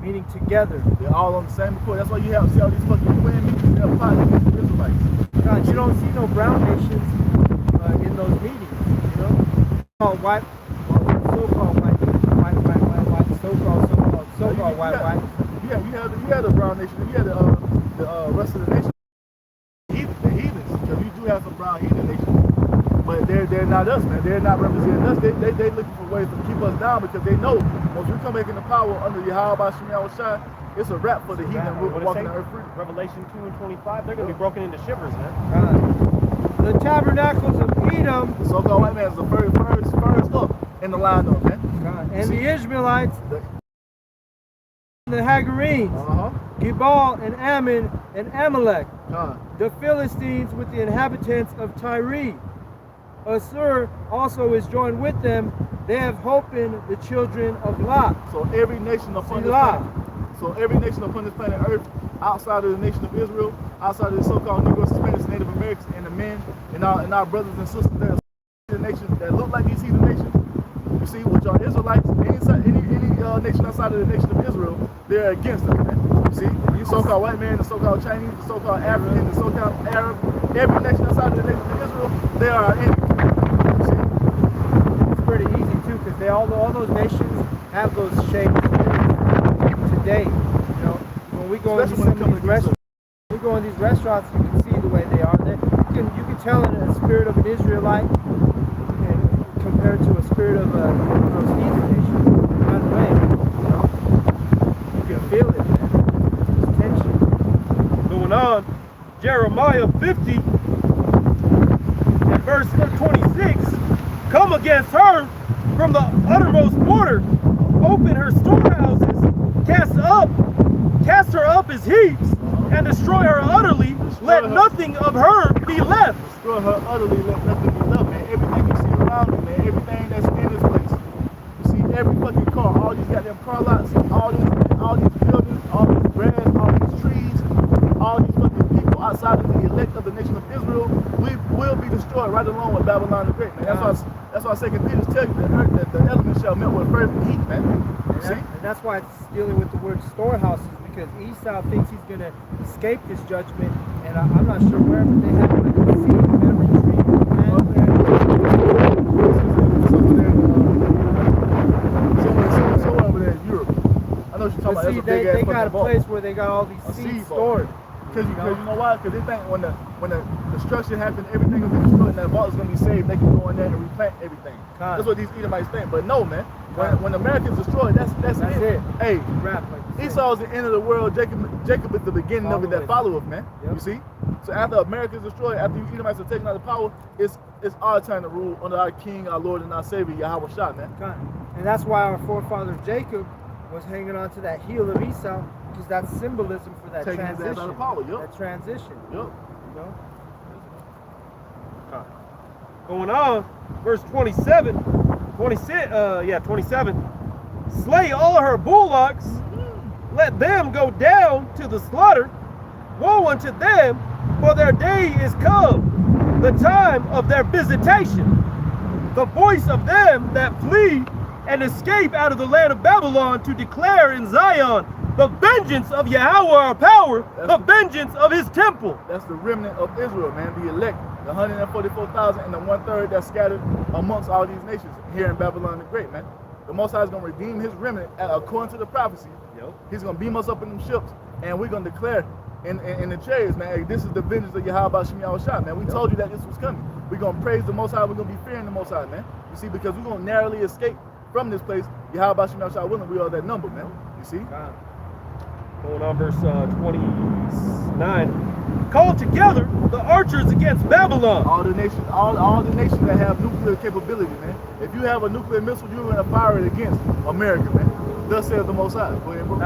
meaning together.
They're all on the same accord. That's why you have see all these fucking women they're fighting against the Israelites.
God, you don't see no brown nations in those meetings, you know? So-called white, so-called white.
Yeah, you had the brown nation, you had the rest of the nation, the heathens, because you do have some brown heathen nations, but they're not us, man. They're not representing us. They looking for ways to keep us down because they know once we come back into power under Yahweh Shai, it's a wrap for the heathen walking the earth free.
Revelation 2 and 25, they're going to be broken into shivers, man.
The tabernacles of Edom,
the so-called white man is the first up in the lineup, man.
And the Ishmaelites, the Hagarenes, Gebal and Ammon and Amalek, the Philistines with the inhabitants of Tyre. Assur also is joined with them. They have holpen the children of Lot.
So every nation upon this planet. So every nation upon this planet Earth, outside of the nation of Israel, outside of the so-called Negroes, Hispanics, Native Americans, and the men, and our brothers and sisters that are the nations that look like these heathen nations. You see, which are Israelites, any nation outside of the nation of Israel, they're against us, man. You see, you so-called white man, the so-called Chinese, the so-called African, the so-called Arab, every nation outside of the nation of Israel, they are our enemies. You see?
It's pretty easy too, because all those nations have those shapes today. You know, when we go into some of these restaurants, you can see the way they are. You can tell in a spirit of an Israelite compared to a spirit of those heathen nations. By the way, you know, you can feel it, man. There's tension
going on. Jeremiah 50 and verse 26. Come against her from the uttermost border. Open her storehouses. Cast her up as heaps, and destroy her utterly. Let nothing of her be left.
Destroy her utterly. Let nothing be left, man. Everything you see around you, man. Everything that's in this place. You see every fucking car, all these goddamn car lots, all these buildings, all this grass, all these trees, all these fucking people outside of the elect of the nation of Israel, we will be destroyed right along with Babylon the Great, man. That's why 2 Peter tells you that the elements shall melt with fervent heat, man.
And that's why it's dealing with the word storehouses, because Esau thinks he's going to escape this judgment, and I'm not sure where, but they have like a seed, every tree,
somewhere over there in Europe. I know what you're talking about.
See, they got a place where they got all these seeds stored.
Because you know why? Because they think when the destruction happens, everything will be destroyed, and that vault is going to be saved. They can go in there and replant everything. That's what these Edomites think. But no, man. When America's destroyed, that's it. Hey, Esau's the end of the world. Jacob is the beginning of it that followeth, man. Yep. You see? So after America is destroyed, after you Edomites are taken out of power, it's our time to rule under our King, our Lord, and our Savior, Yahweh Shah, man.
And that's why our forefather Jacob was hanging on to that heel of Esau, because that's symbolism for that
taking
transition.
His ass out of power, yep.
That transition.
Yep.
You know?
Going on, verse 27. 27. Slay all her bullocks, let them go down to the slaughter. Woe unto them, for their day is come, the time of their visitation. The voice of them that flee and escape out of the land of Babylon, to declare in Zion the vengeance of Yahweh our power, the vengeance of his temple.
That's the remnant of Israel, man, the elect, the 144,000 and the 1/3 that's scattered amongst all these nations here in Babylon the Great, man. The Most High is going to redeem his remnant according to the prophecy.
Yep.
He's going to beam us up in them ships, and we're going to declare in the chariots, man, hey, this is the vengeance of Yahweh Shem Yahushua, man. We told you that this was coming. We're going to praise the Most High. We're going to be fearing the Most High, man. You see, because we're going to narrowly escape from this place. Yahweh Shem Yahushua willing, we are that number, man. You see?
Going on, verse 29. Call together the archers against Babylon.
All the nations that have nuclear capability, man. If you have a nuclear missile, you're going to fire it against America, man. Thus says the Most High. Go ahead, bro.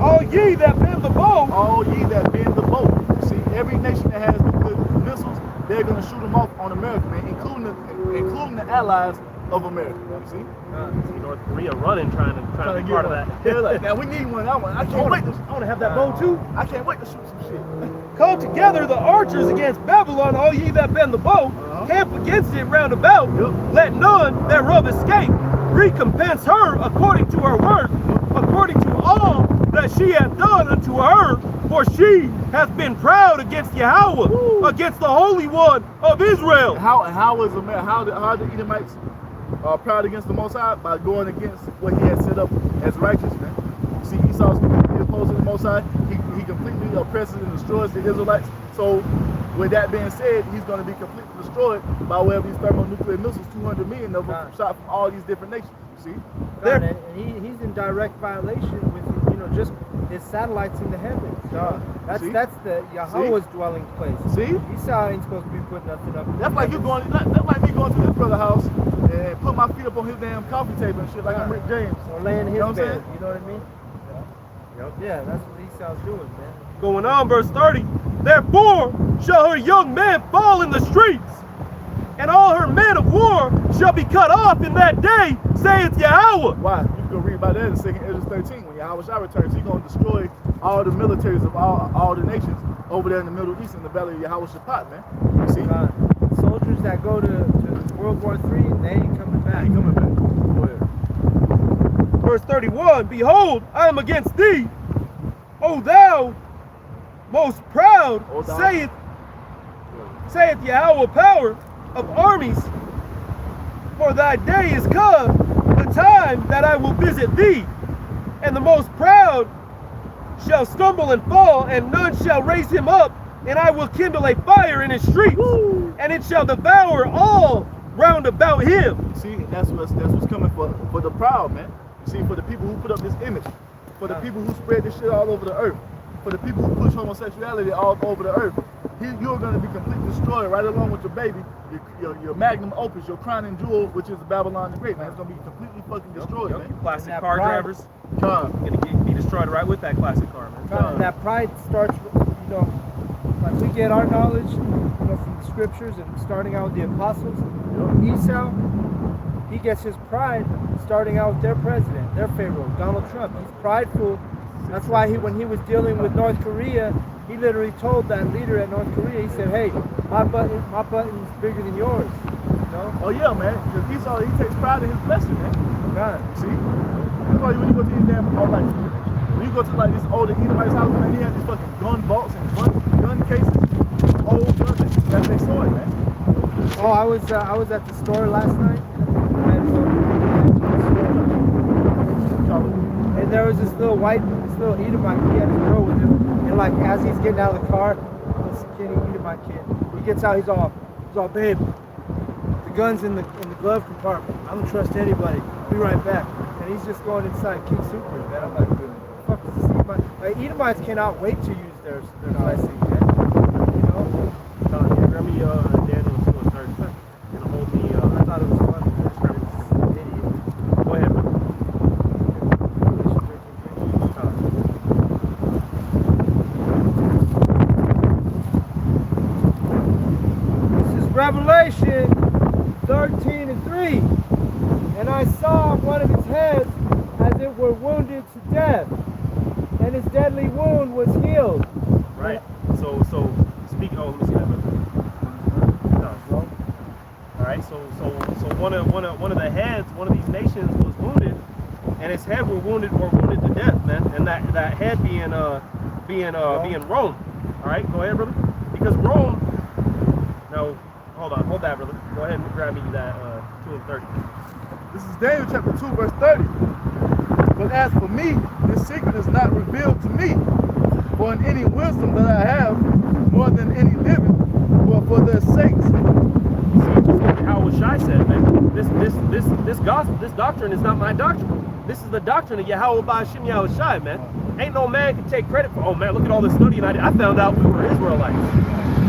All ye that bend the bow.
All ye that bend the bow. See, every nation that has nuclear missiles, they're going to shoot them off on America, man, including the allies of America. You see?
North Korea running, trying to be part of that.
Yeah, like, now we need one. I can't wait. I want to have that bow too. I can't wait to shoot some shit.
Call together the archers against Babylon, all ye that bend the bow. Camp against it round about. Let none thereof escape. Recompense her according to her work, according to all that she hath done unto her. For she hath been proud against Yahweh, against the Holy One of Israel.
How is America? How the Edomites proud against the Most High? By going against what he had set up as righteous, man. You see, Esau's completely opposed to the Most High. He completely oppresses and destroys the Israelites. So, with that being said, he's going to be completely destroyed by way of these thermonuclear missiles, 200 million of them shot from all these different nations. You see?
And he's in direct violation with, just his satellites in the heavens. That's the Yahweh's dwelling place.
See?
Esau ain't supposed to be putting nothing up.
That's like me going to this brother's house and put my feet up on his damn coffee table and shit like I'm Rick James.
Or laying in his bed.
Saying?
You know what I mean? Yeah, that's what Esau's doing, man.
Going on, verse 30. Therefore shall her young men fall in the streets, and all her men of war shall be cut off in that day, saith Yahweh.
Why? You can read about that in 2 Ezra 13. When Yahweh Shah returns, he's going to destroy all the militaries of all the nations over there in the Middle East in the valley of Yahweh Shaphat, man. You see?
Soldiers that go to World War III, and they ain't coming back.
Ain't coming back. Go ahead.
Verse 31, behold, I am against thee, O thou most proud,
O thou-
saith Yahweh power of armies, for thy day is come, the time that I will visit thee, and the most proud shall stumble and fall, and none shall raise him up, and I will kindle a fire in his streets, and it shall devour all round about him.
See, that's what's coming for the proud, man. You see, for the people who put up this image, for the people who spread this shit all over the earth, for the people who push homosexuality all over the earth, you're going to be completely destroyed right along with your baby, your magnum opus, your crowning jewel, which is Babylon the Great, man. It's going to be completely fucking destroyed,
Yep,
man.
you classic
And that
car
pride-
drivers,
Come.
gonna be destroyed right with that classic car, man.
And that pride starts, like we get our knowledge, from the scriptures and starting out with the apostles. Esau, he gets his pride starting out with their president, their Pharaoh, Donald Trump. He's prideful. That's why when he was dealing with North Korea, he literally told that leader at North Korea, he said, hey, my button's bigger than yours.
Oh yeah, man. Because he takes pride in his blessing, man.
God.
See? That's why when you go to these damn, when you go to like this older Edomite's house, man, he had these fucking gun vaults and gun cases, old guns that they saw it, man.
Oh, I was at the store last night, and there was this little Edomite. He had his girl with him, and like as he's getting out of the car, this skinny Edomite kid, he gets out. He's all, babe, the gun's in the glove compartment. I don't trust anybody. Be right back. And he's just going inside King Supers, man. I'm like, fuck is this Edomite? Like, Edomites cannot wait to use their blessing, man.
Grab me Daniel 2 and 30. And hold me, I thought it was fun. Idiot. Go ahead, bro.
This is Revelation 13 and 3. And I saw one of his heads as it were wounded to death, and his deadly wound was healed.
Right. So speak. Oh, let me see that. No. All right. So one of the heads, one of these nations was wounded, and his head were wounded to death, man. And that head being Rome. All right. Go ahead, brother. Because Rome. No. Hold that, brother. Go ahead and grab me that 2 and 30.
This is Daniel chapter 2, verse 30. But as for me, this secret is not revealed to me, for in any wisdom that I have, more than any living, but for their sakes.
How Shai said, man, this gospel, this doctrine is not my doctrine. This is the doctrine of Yahweh by Hashem Yahweh Shai, man. Ain't no man can take credit for, oh man, look at all this studying I did. I found out we were Israelites.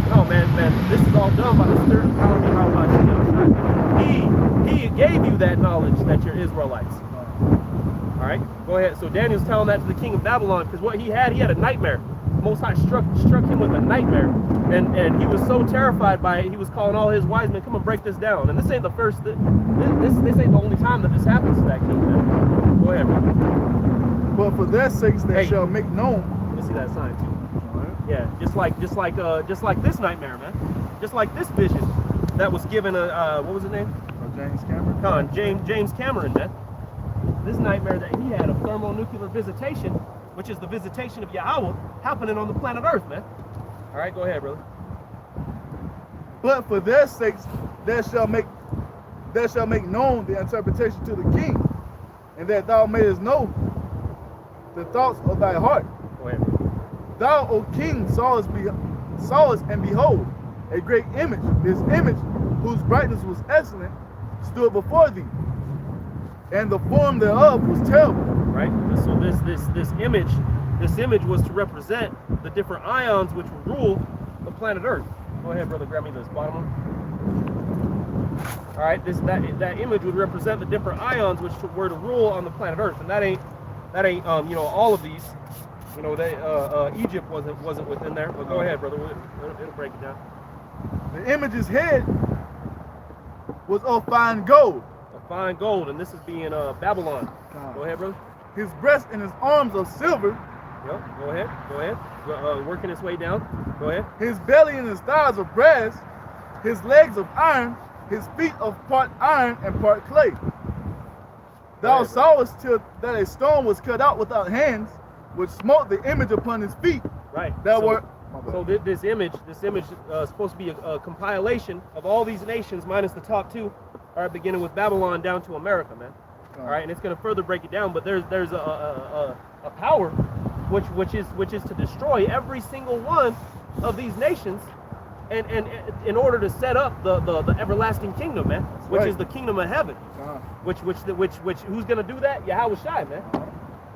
No, man, this is all done by the Spirit of power of Yahweh by Hashem Yahweh Shai. He gave you that knowledge that you're Israelites. All right, go ahead. So Daniel's telling that to the king of Babylon, because what he had a nightmare. Most High struck him with a nightmare, and he was so terrified by it, he was calling all his wise men, come and break this down. And this ain't the first, this ain't the only time that this happens to that king, man. Go ahead, brother.
But for their sakes they shall make known.
Let me see that sign too. Yeah, just like this nightmare, man. Just like this vision that was given what was his name?
James Cameron.
James Cameron, man. This nightmare that he had of thermonuclear visitation, which is the visitation of Yahweh, happening on the planet Earth, man. All right, go ahead, brother.
But for their sakes they shall make known the interpretation to the king, and that thou mayest know the thoughts of thy heart.
Go ahead, brother.
Thou, O king, sawest and behold a great image. This image, whose brightness was excellent, stood before thee, and the form thereof was terrible.
Right. So this image was to represent the different ions which would rule the planet Earth. Go ahead, brother. Grab me this bottom one. All right. That image would represent the different ions which were to rule on the planet Earth, and that ain't all of these. Egypt wasn't within there. But go ahead, brother. It'll break it down.
The image's head was of fine gold.
Of fine gold, and this is being Babylon. Go ahead, brother.
His breast and his arms of silver.
Yep. Go ahead. Working its way down. Go ahead.
His belly and his thighs of brass. His legs of iron. his feet of part iron and part clay. Thou
Right,
sawest till that a stone was cut out without hands, which smote the image upon his feet.
Right.
That
So-
were.
So this image is supposed to be a compilation of all these nations minus the top two, all right, beginning with Babylon down to America, man. All right, and it's going to further break it down. But there's a power which is to destroy every single one of these nations, and in order to set up the everlasting kingdom, man, which
right.
is the kingdom of heaven. Which who's going to do that? Yahweh Shai, man.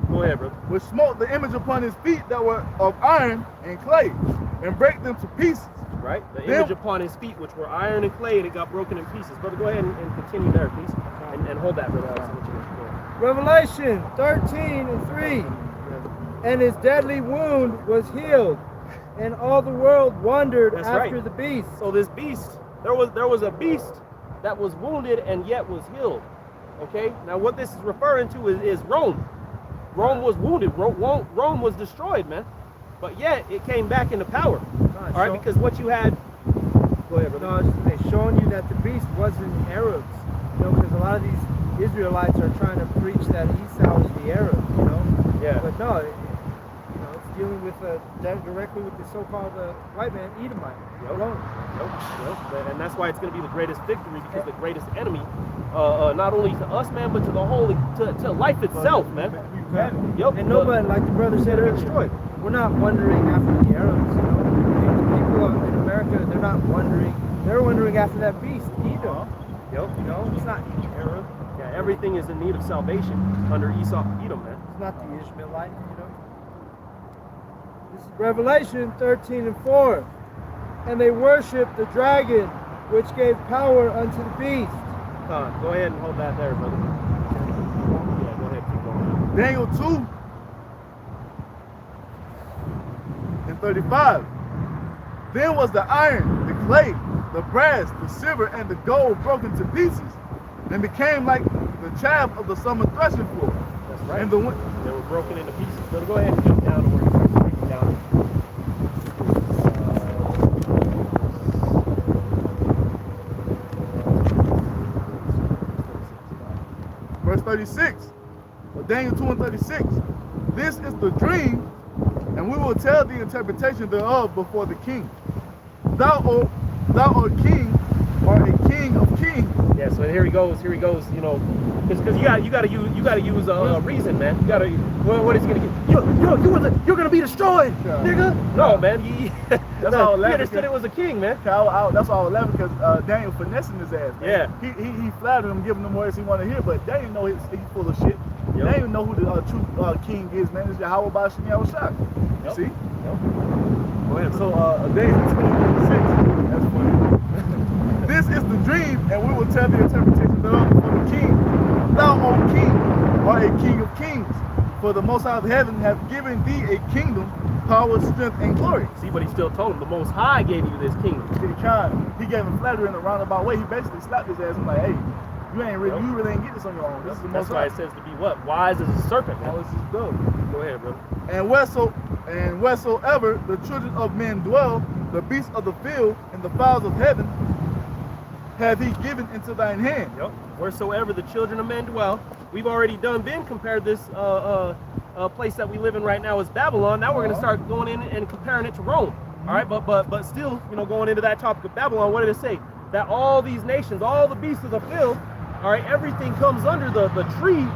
Go ahead, brother.
Which smote the image upon his feet that were of iron and clay, and break them to pieces.
Right? The
Then-
image upon his feet, which were iron and clay, and it got broken in pieces. Brother, go ahead and continue there, please. And hold that, brother. I'll see what you're doing.
Revelation 13:3. And his deadly wound was healed, and all the world wondered
That's
after
right.
the beast.
So this beast, there was a beast that was wounded and yet was healed. Okay? Now what this is referring to is Rome. Rome was wounded. Rome was destroyed, man. But yet it came back into power. All right, because what you had. Go ahead, brother.
No, I was just saying, showing you that the beast wasn't Arabs, you know, because a lot of these Israelites are trying to preach that Esau is the Arabs, you know.
Yeah.
But no, it's dealing with directly with the so-called white man, Edomite. Rome.
Yep. And that's why it's going to be the greatest victory, because the greatest enemy, not only to us, man, but to the whole, to life itself, man. Yep.
And nobody, like the brother said earlier,
destroyed.
we're not wondering after the Arabs, you know. The people in America, they're not wondering. They're wondering after that beast, Edom.
Yep.
You know, it's not Arab.
Yeah, everything is in need of salvation under Esau, Edom, man.
It's not the Ishmaelite, you know. This is Revelation 13:4. And they worshiped the dragon, which gave power unto the beast.
Go ahead and hold that there, brother. Yeah, go ahead, keep going.
Daniel 2 and 35. Then was the iron, the clay, the brass, the silver, and the gold broken to pieces, and became like the chaff of the summer threshing floor.
That's right.
And the
They were broken into pieces. Brother, go ahead and jump down to where you're breaking down.
Verse 36, Daniel 2 and 36. This is the dream, and we will tell the interpretation thereof before the king. Thou art king, art a king of kings.
Yeah, so here he goes, you know, because you gotta use a reason, man. You gotta, what is he gonna get? You're gonna be destroyed,
Yeah.
nigga. No, man, he
all
he
laughing,
understood it was a king, man.
That's all I was laughing because Daniel finessing his ass. Man.
Yeah.
He flattered him, giving him words he wanted to hear, but Daniel know he's full of shit.
Yep.
Daniel know who the true king is, man. It's Yahweh Bashim Yahweh Shai.
Yep.
See?
Yep. Go ahead.
So Daniel 2 and 36. That's funny. This is the dream, and we will tell the interpretation thereof before the king. Thou, O king, art a king of kings. For the Most High of heaven hath given thee a kingdom, power, strength, and glory.
See, but he still told him the Most High gave you this kingdom.
He gave him flattery in a roundabout way. He basically slapped his ass and like, hey, you really ain't get this on your own. This is the
That's
Most
why
High.
it says to be what? Wise as a serpent,
All
man.
this is dope.
Go ahead, brother.
And wheresoever the children of men dwell, the beasts of the field and the fowls of heaven have he given into thine hand.
Yep. Wheresoever the children of men dwell. We've already been compared this place that we live in right now as Babylon. Now we're going to start going in and comparing it to Rome. All right, but still, you know, going into that topic of Babylon, what did it say? That all these nations, all the beasts of the field, all right, everything comes under the tree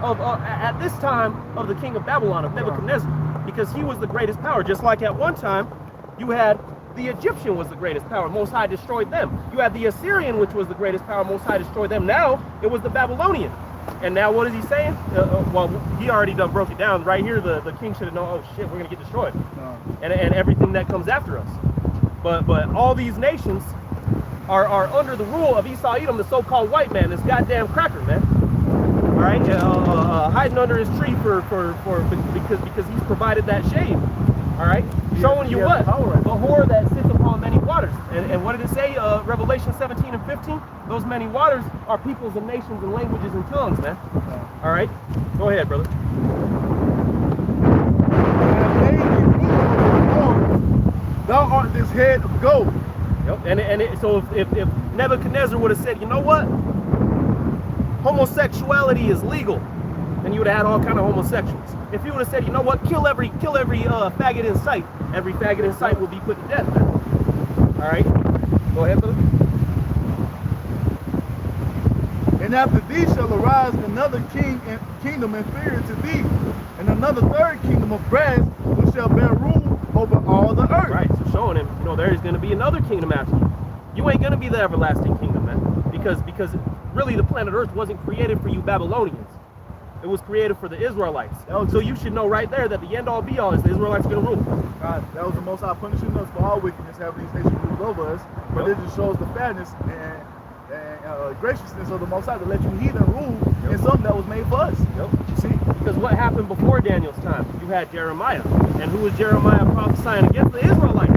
of at this time of the king of Babylon, of Nebuchadnezzar, because he was the greatest power. Just like at one time, you had the Egyptian was the greatest power. Most High destroyed them. You had the Assyrian, which was the greatest power. Most High destroyed them. Now it was the Babylonian. And now what is he saying? Well, he already done broke it down. Right here, the king should have known, oh shit, we're going to get destroyed. And everything that comes after us. But all these nations are under the rule of Esau Edom, the so-called white man, this goddamn cracker, man. All right, hiding under his tree because he's provided that shade. All right, showing you what? The whore that sits upon many waters. And what did it say? Revelation 17 and 15. Those many waters are peoples and nations and languages and tongues, man. All right, go ahead, brother.
Thou art this head of gold,
Yep. So if Nebuchadnezzar would have said, you know what, homosexuality is legal, then you would have had all kind of homosexuals. If he would have said, you know what, kill every faggot in sight, every faggot in sight will be put to death, man. All right, go ahead, brother.
And after thee shall arise another kingdom inferior to thee, and another third kingdom of brass, which shall bear rule over all the earth.
Right, so showing him, you know, there is going to be another kingdom after you. You ain't going to be the everlasting kingdom, man, because really the planet Earth wasn't created for you Babylonians. It was created for the Israelites. So you should know right there that the end all be all is the Israelites going to rule.
God, that was the Most High punishing us for our wickedness, having these nations ruled over us. But it just shows the fairness and graciousness of the Most High to let you heathen rule in something that was made for us.
You see? Because what happened before Daniel's time? You had Jeremiah. And who was Jeremiah prophesying against the Israelites?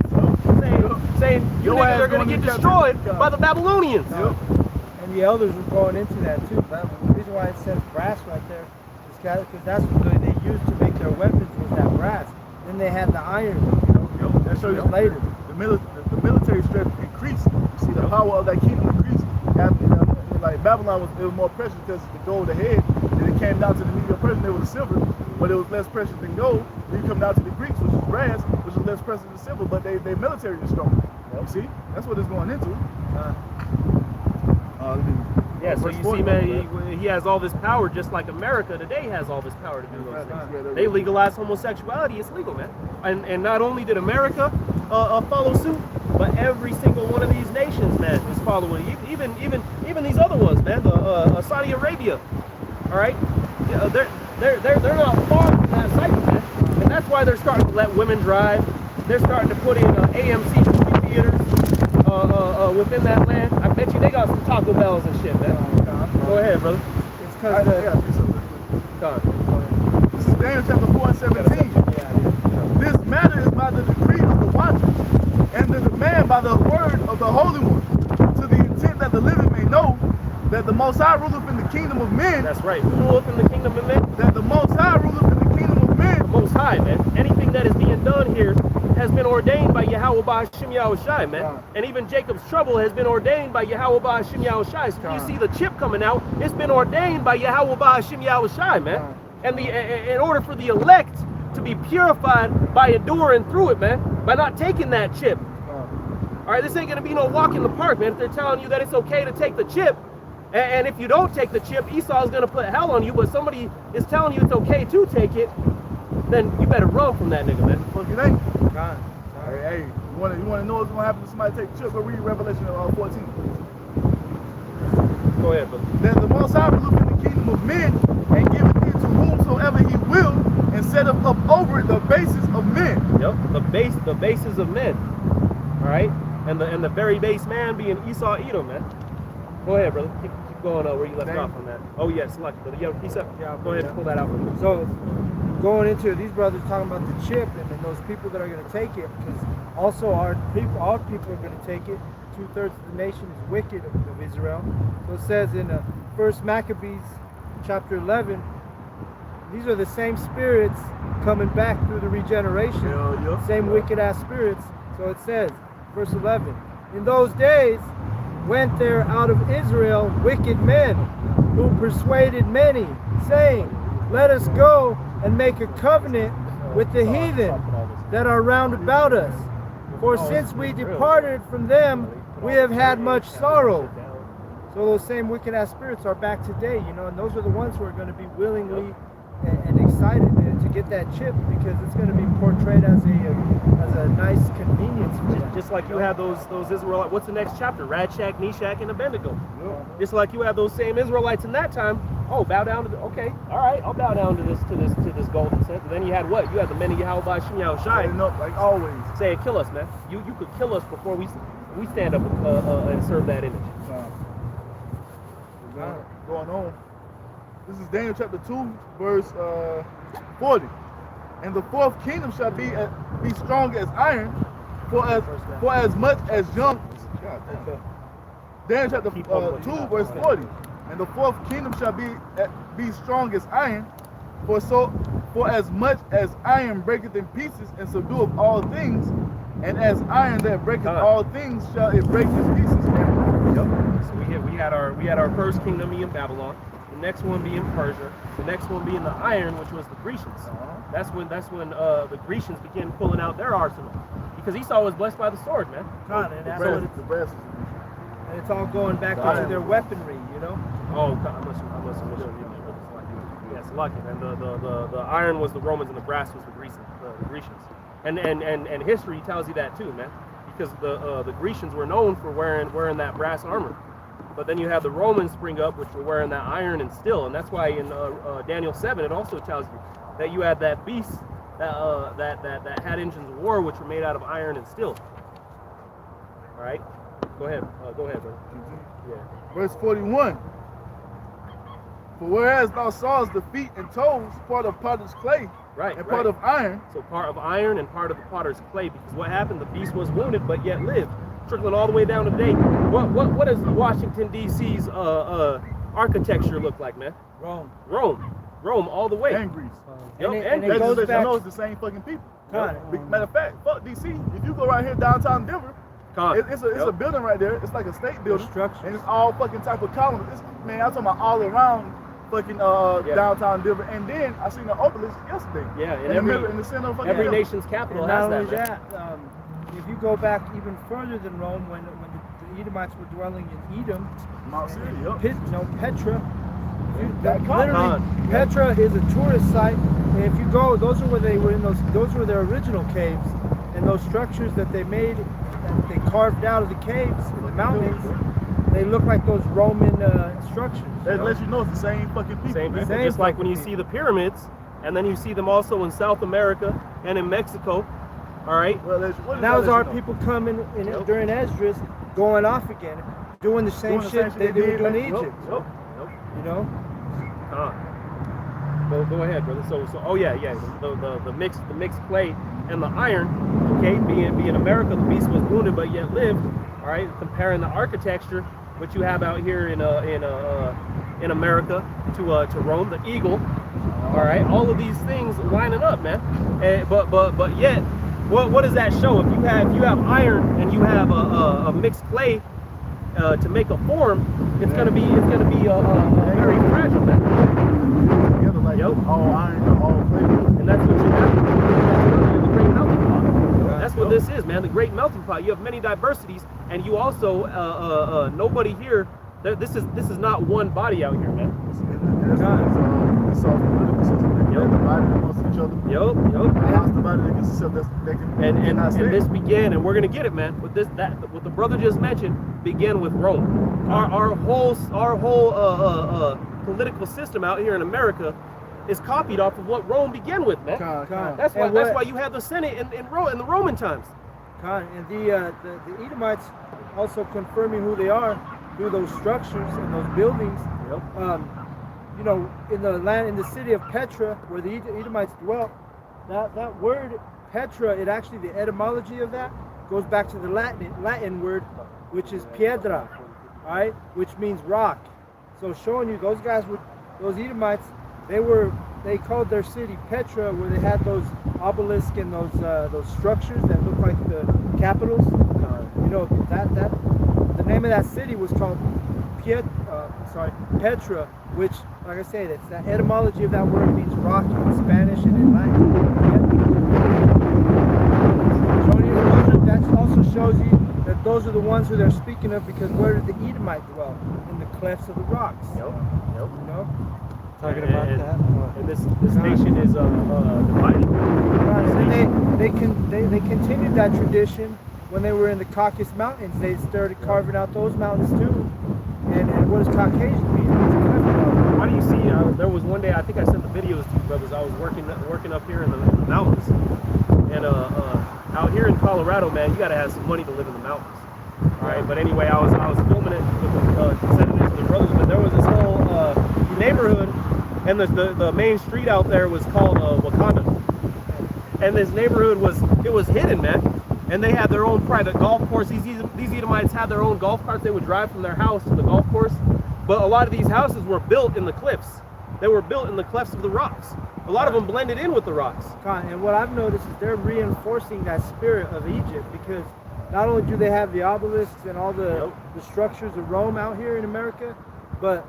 Saying you niggas are going to get destroyed by the Babylonians.
And the elders were going into that too. The reason why it says brass right there is because that's what they used to make their weapons, was that brass. Then they had the iron.
That shows you
later.
The military strength increased. You see the power of that kingdom increased. Like Babylon was more precious because the gold ahead. Then it came down to the medium person, it was silver, but it was less precious than gold. Then you come down to the Greeks, which is brass, which is less precious than silver, but they military is strong. You see? That's what it's going into.
Yeah, so you see, man, he has all this power just like America today has all this power to do those things. They legalized homosexuality, it's legal, man. And not only did America follow suit, but every single one of these nations, man, is following. Even these other ones, man. Saudi Arabia, all right. They're not far from that cycle, man. And that's why they're starting to let women drive. They're starting to put in AMC movie theaters within that land. I bet you they got some Taco Bells and shit, man. Go ahead, brother.
It's because
this is Daniel chapter 4 and 17. This matter is by the decree of the watchers, and the demand by the word of the Holy One, to the intent that the living may know that the Most High ruleth in the kingdom of men.
That's right. Who ruleth in the kingdom of men?
That the Most High ruleth in the kingdom of men.
The Most High, man. Anything that is being done here has been ordained by Yahweh Ba'Hashem Yahushai, man. And even Jacob's trouble has been ordained by Yahweh Ba'Hashem Yahushai. So you see the chip coming out, it's been ordained by Yahweh Ba'Hashem Yahushai, man. And in order for the elect to be purified by enduring through it, man, by not taking that chip. All right, this ain't gonna be no walk in the park, man. If they're telling you that it's okay to take the chip, and if you don't take the chip, Esau is gonna put hell on you, but somebody is telling you it's okay to take it, then you better run from that nigga, man.
Fuck it ain't. Hey, you wanna know what's gonna happen to somebody take the chip? Go read Revelation 14.
Go ahead, brother.
That the Most High will look in the kingdom of men and give it to whomsoever he will, and set up over it the basis of men.
Yep, the basis of men. All right, and the very base man being Esau Edom, man. Go ahead, brother. Keep going where you left off on that. Oh yes, lucky brother. Yo, peace up. Go ahead and pull that out.
So going into these brothers talking about the chip and those people that are going to take it, because also our people are going to take it. 2/3 of the nation is wicked of Israel. So it says in 1 Maccabees chapter 11, these are the same spirits coming back through the regeneration. Same wicked ass spirits. So it says, verse 11, in those days went there out of Israel wicked men who persuaded many, saying, let us go and make a covenant with the heathen that are round about us. For since we departed from them, we have had much sorrow. So those same wicked ass spirits are back today, and those are the ones who are going to be willingly and excited to get that chip, because it's going to be portrayed as a nice convenience for them.
Just like you have those Israelites. What's the next chapter? Radshak, Meshach, and Abednego. Just like you have those same Israelites in that time. Oh, bow down to okay, all right, I'll bow down to this golden set. And then you had what? You had the men of Yahweh Ba'Hashem Yahushai,
like always,
saying, kill us, man. You could kill us before we stand up and serve that image.
Going on. This is Daniel chapter 2, verse 40. And the fourth kingdom shall be strong as iron, for as much as young. Daniel chapter 2, verse 40. And the fourth kingdom shall be strong as iron, for as much as iron breaketh in pieces and subdueth all things, And as iron that breaketh all things shall it break in pieces.
Yep. So we had our first kingdom being Babylon, the next one being Persia, the next one being the iron, which was the Grecians. That's when the Grecians began pulling out their arsenal, because Esau was blessed by the sword, man.
And that's
The
what
brass is
and it's all going back into their weaponry, you know.
Oh, I must have yes, lucky. And the iron was the Romans and the brass was the Grecians. And history tells you that too, man, because the Grecians were known for wearing that brass armor, but then you have the Romans spring up, which were wearing that iron and steel, and that's why in Daniel 7 it also tells you that you had that beast that had engines of war, which were made out of iron and steel. All right, go ahead, brother. Yeah.
Verse 41. For whereas thou sawest the feet and toes, part of potter's clay, and part of iron.
So part of iron and part of the potter's clay, because what happened? The beast was wounded, but yet lived, trickling all the way down today. What does Washington D.C.'s architecture look like, man? Rome, all the way.
And Greece.
And it goes back.
I know it's the same fucking people. Matter of fact, fuck D.C. If you go right here downtown Denver, it's a building right there. It's like a state building, and it's all fucking type of columns. Man, I'm talking about all around fucking downtown Denver. And then I seen the obelisk yesterday.
Yeah,
in the center of fucking
every
Denver.
nation's capital
And
has
not only
that.
that, if you go back even further than Rome, when the Edomites were dwelling in Edom,
Mount Syria,
Petra.
Literally,
Petra is a tourist site, and if you go, those are where they were in those were their original caves, and those structures that they made, that they carved out of the caves in the mountains, they look like those Roman structures.
That lets you know it's the same fucking people.
Same people,
Same
just like when you
people.
see the pyramids, and then you see them also in South America and in Mexico. All right.
Well,
And that was our people coming during Esdras, going off again, doing the same shit they were doing in Egypt. You know.
Go ahead, brother. So the mixed clay and the iron. Okay, being America, the beast was wounded but yet lived. All right, comparing the architecture which you have out here in America to Rome, the eagle. All right, all of these things lining up, man. But yet, what does that show? If you have iron and you have a mixed clay to make a form, it's gonna be very fragile, man.
Together like all iron, all clay.
And that's what you have. The great melting pot. That's what this is, man. The great melting pot. You have many diversities, and you also nobody here. This is not one body out here, man.
It's all political system. They're divided amongst each other.
Yep.
Divided against itself.
And this began, and we're gonna get it, man. What the brother just mentioned began with Rome. Our whole political system out here in America is copied off of what Rome began with, man. That's why you have the Senate in the Roman times.
And the Edomites also confirming who they are through those structures and those buildings. You know, in the city of Petra, where the Edomites dwelt, that word Petra, the etymology of that goes back to the Latin word, which is piedra, all right, which means rock. So showing you those Edomites, they called their city Petra, where they had those obelisks and those structures that look like the capitals. You know, the name of that city was called Petra, which, like I said, it's the etymology of that word means rock in Spanish and in Latin. That also shows you that those are the ones who they're speaking of, because where did the Edomite dwell? In the clefts of the rocks.
Yep.
You know?
Talking about that.
And this nation is divided.
And they continued that tradition when they were in the Caucasus Mountains. They started carving out those mountains too. And what does Caucasian mean?
Why do you see? There was one day, I think I sent the videos to you brothers. I was working up here in the mountains, and out here in Colorado, man, you gotta have some money to live in the mountains. All right, but anyway, I was filming it, sending it to the brothers. But there was this whole neighborhood, and the main street out there was called Wakanda, and this neighborhood was hidden, man. And they had their own private golf course. These Edomites had their own golf carts. They would drive from their house to the golf course. But a lot of these houses were built in the cliffs. that were built in the clefts of the rocks. A lot of them blended in with the rocks.
And what I've noticed is they're reinforcing that spirit of Egypt, because not only do they have the obelisks and all the structures of Rome out here in America, but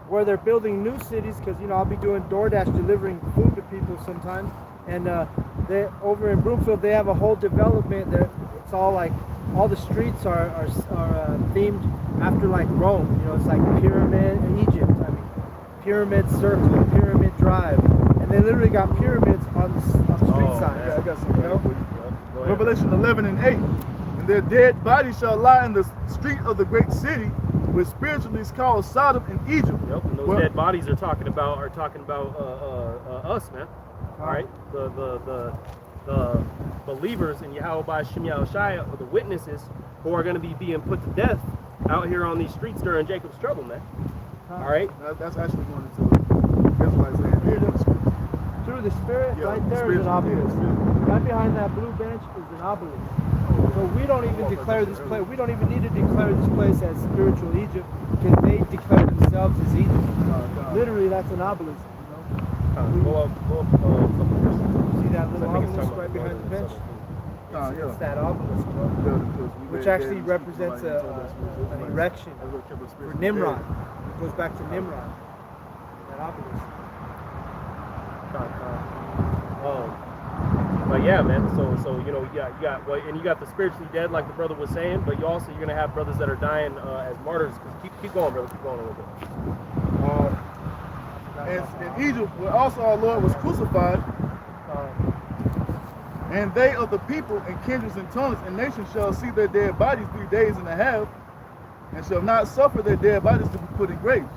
where they're building new cities, because I'll be doing DoorDash delivering food to people sometimes, and they over in Broomfield they have a whole development that it's all like all the streets are themed after like Rome. It's like Pyramid Egypt. I mean, Pyramid Circle, Pyramid Drive, and they literally got pyramids on street signs.
Yeah, I got something for you. Revelation 11 and 8. And their dead bodies shall lie in the street of the great city, which spiritually is called Sodom and Egypt.
Yep, and those dead bodies are talking about us, man. All right, the believers in Yahweh by Shem Yahushua, or the witnesses who are going to be being put to death out here on these streets during Jacob's trouble, man. All right,
that's actually going into the Israelites saying
through the Spirit.
Yeah,
right there is an obelisk. Right behind that blue bench is an obelisk. So we don't even declare this place. We don't even need to declare this place as spiritual Egypt, because they declare themselves as Egypt. Literally, that's an obelisk.
go up.
See that little obelisk right behind the bench? It's that obelisk, which actually represents an erection for Nimrod. It goes back to Nimrod. That obelisk.
But yeah, man. So you got the spiritually dead, like the brother was saying. But you're gonna have brothers that are dying as martyrs. Keep going, brother. Keep going a little bit.
And in Egypt, where also our Lord was crucified, and they of the people and kindreds and tongues and nations shall see their dead bodies 3 days and a half, and shall not suffer their dead bodies to be put in graves.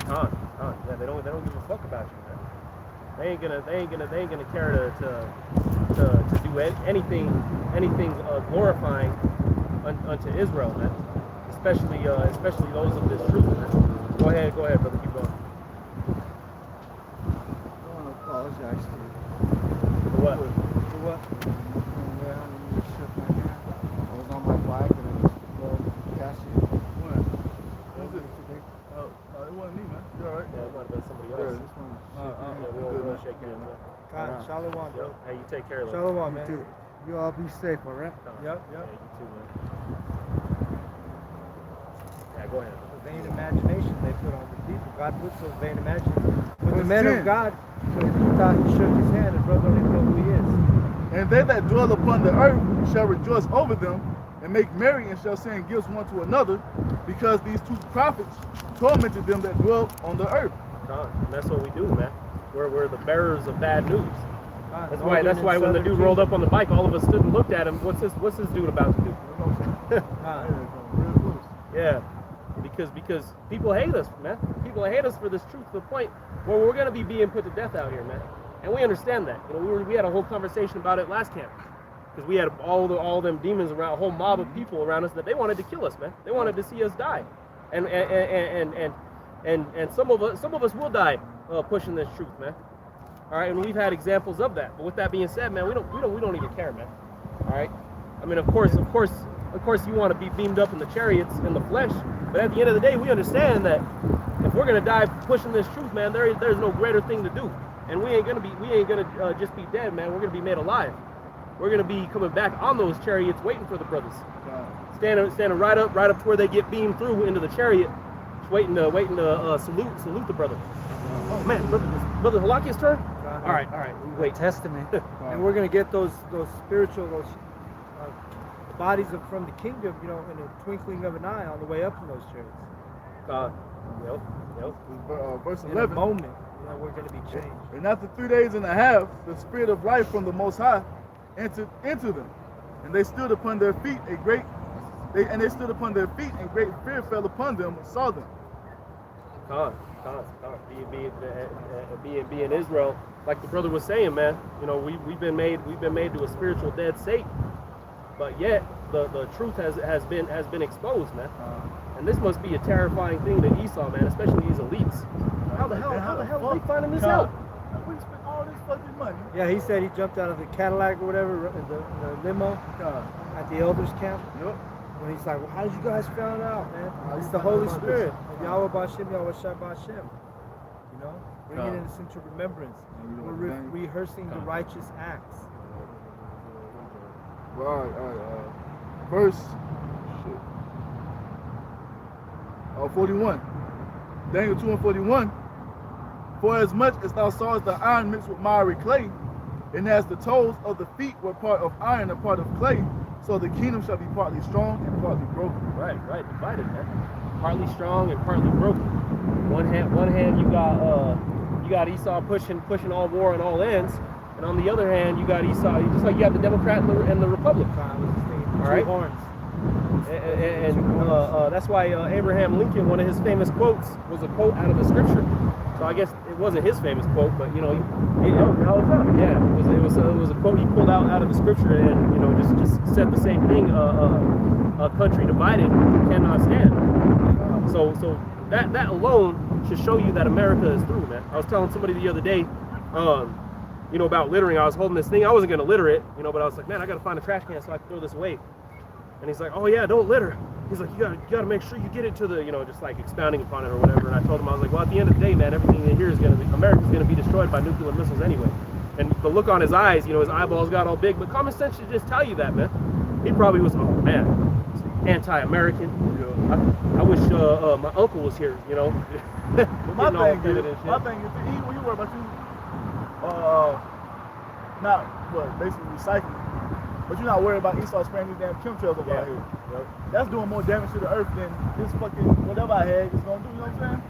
Yeah, they don't give a fuck about you, man. They ain't gonna care to do anything glorifying unto Israel, man. Especially those of this truth, man. Go ahead, brother. Keep going.
I want to apologize to you.
For what?
For what? You shook my hand. I was on my bike and I just cashed it.
When? Was it today? It wasn't me, man. You alright?
Yeah, it might have been somebody else.
Yeah, this one.
We'll shake hands, man.
God, Shalom, bro.
Hey, you take care of them.
Shalom, man.
You all be safe, all right?
Yep.
Yeah, you too, man. Yeah, go ahead.
The vain imagination they put on the people. God puts those vain imaginations. But the man of God, he thought he shook his hand and brother don't even know who he is.
And they that dwell upon the earth shall rejoice over them, and make merry, and shall send gifts one to another, because these two prophets tormented them that dwell on the earth.
And that's what we do, man. We're the bearers of bad news. That's why when the dude rolled up on the bike, all of us stood and looked at him. What's this dude about to do? Yeah, because people hate us, man. People hate us for this truth to the point where we're gonna be being put to death out here, man. And we understand that. We had a whole conversation about it last camp, because we had all them demons around, a whole mob of people around us that they wanted to kill us, man. They wanted to see us die, and some of us will die pushing this truth, man. All right, and we've had examples of that. But with that being said, man, we don't even care, man. All right. I mean, of course, you want to be beamed up in the chariots in the flesh, but at the end of the day, we understand that if we're gonna die pushing this truth, man, there's no greater thing to do, and we ain't gonna just be dead, man. We're gonna be made alive. We're gonna be coming back on those chariots, waiting for the brothers, standing right up to where they get beamed through into the chariot, waiting to salute the brother. Oh man, brother Halakia's turn. All right, we wait.
Testament.
And we're gonna get those spiritual bodies from the kingdom, in a twinkling of an eye on the way up in those chariots.
Yep.
Verse
In
11.
a moment, we're gonna be changed.
And after 3 days and a half, the spirit of life from the Most High entered into them, and they stood upon their feet. They stood upon their feet, and great fear fell upon them and saw them.
Being Israel, like the brother was saying, man. We've been made to a spiritual dead state, but yet the truth has been exposed, man. And this must be a terrifying thing to Esau, man, especially these elites. How the hell are they finding this out?
We spent all this fucking money.
Yeah, he said he jumped out of the Cadillac or whatever, the limo at the elders camp.
Yep.
When he's like, well, how did you guys find out, man? It's the Holy Spirit. Yahweh B'Shem, Yahweh Shai B'Shem. You know, bringing it into remembrance. We're rehearsing the righteous acts.
All right. Verse 41. Daniel 2:41. For as much as thou sawest the iron mixed with miry clay, and as the toes of the feet were part of iron and part of clay, so the kingdom shall be partly strong and partly broken.
Right, divided, man. Partly strong and partly broken. One hand you got Esau pushing all war on all ends, and on the other hand you got Esau, just like you have the Democrat and the Republic. All right.
Horns.
And that's why Abraham Lincoln, one of his famous quotes was a quote out of the scripture. So I guess it wasn't his famous quote, but you know, it was a quote he pulled out of the scripture, and you know, just said the same thing. A country divided cannot stand. So that alone should show you that America is through, man. I was telling somebody the other day, you know, about littering. I was holding this thing. I wasn't gonna litter it, you know, but I was like, man, I gotta find a trash can so I can throw this away. And he's like, oh yeah, don't litter. He's like, you gotta make sure you get it to the, you know, just like expounding upon it or whatever. And I told him, I was like, well, at the end of the day, man, everything in here is America's gonna be destroyed by nuclear missiles anyway. And the look on his eyes, you know, his eyeballs got all big, but common sense should just tell you that, man. He probably was, oh man, anti-American. I wish my uncle was here, you know.
My thing is, when you worry about basically recycling. But you're not worried about Esau spraying these damn chemtrails over out here. Yep. That's doing more damage to the earth than this fucking whatever I had is gonna do. You know what I'm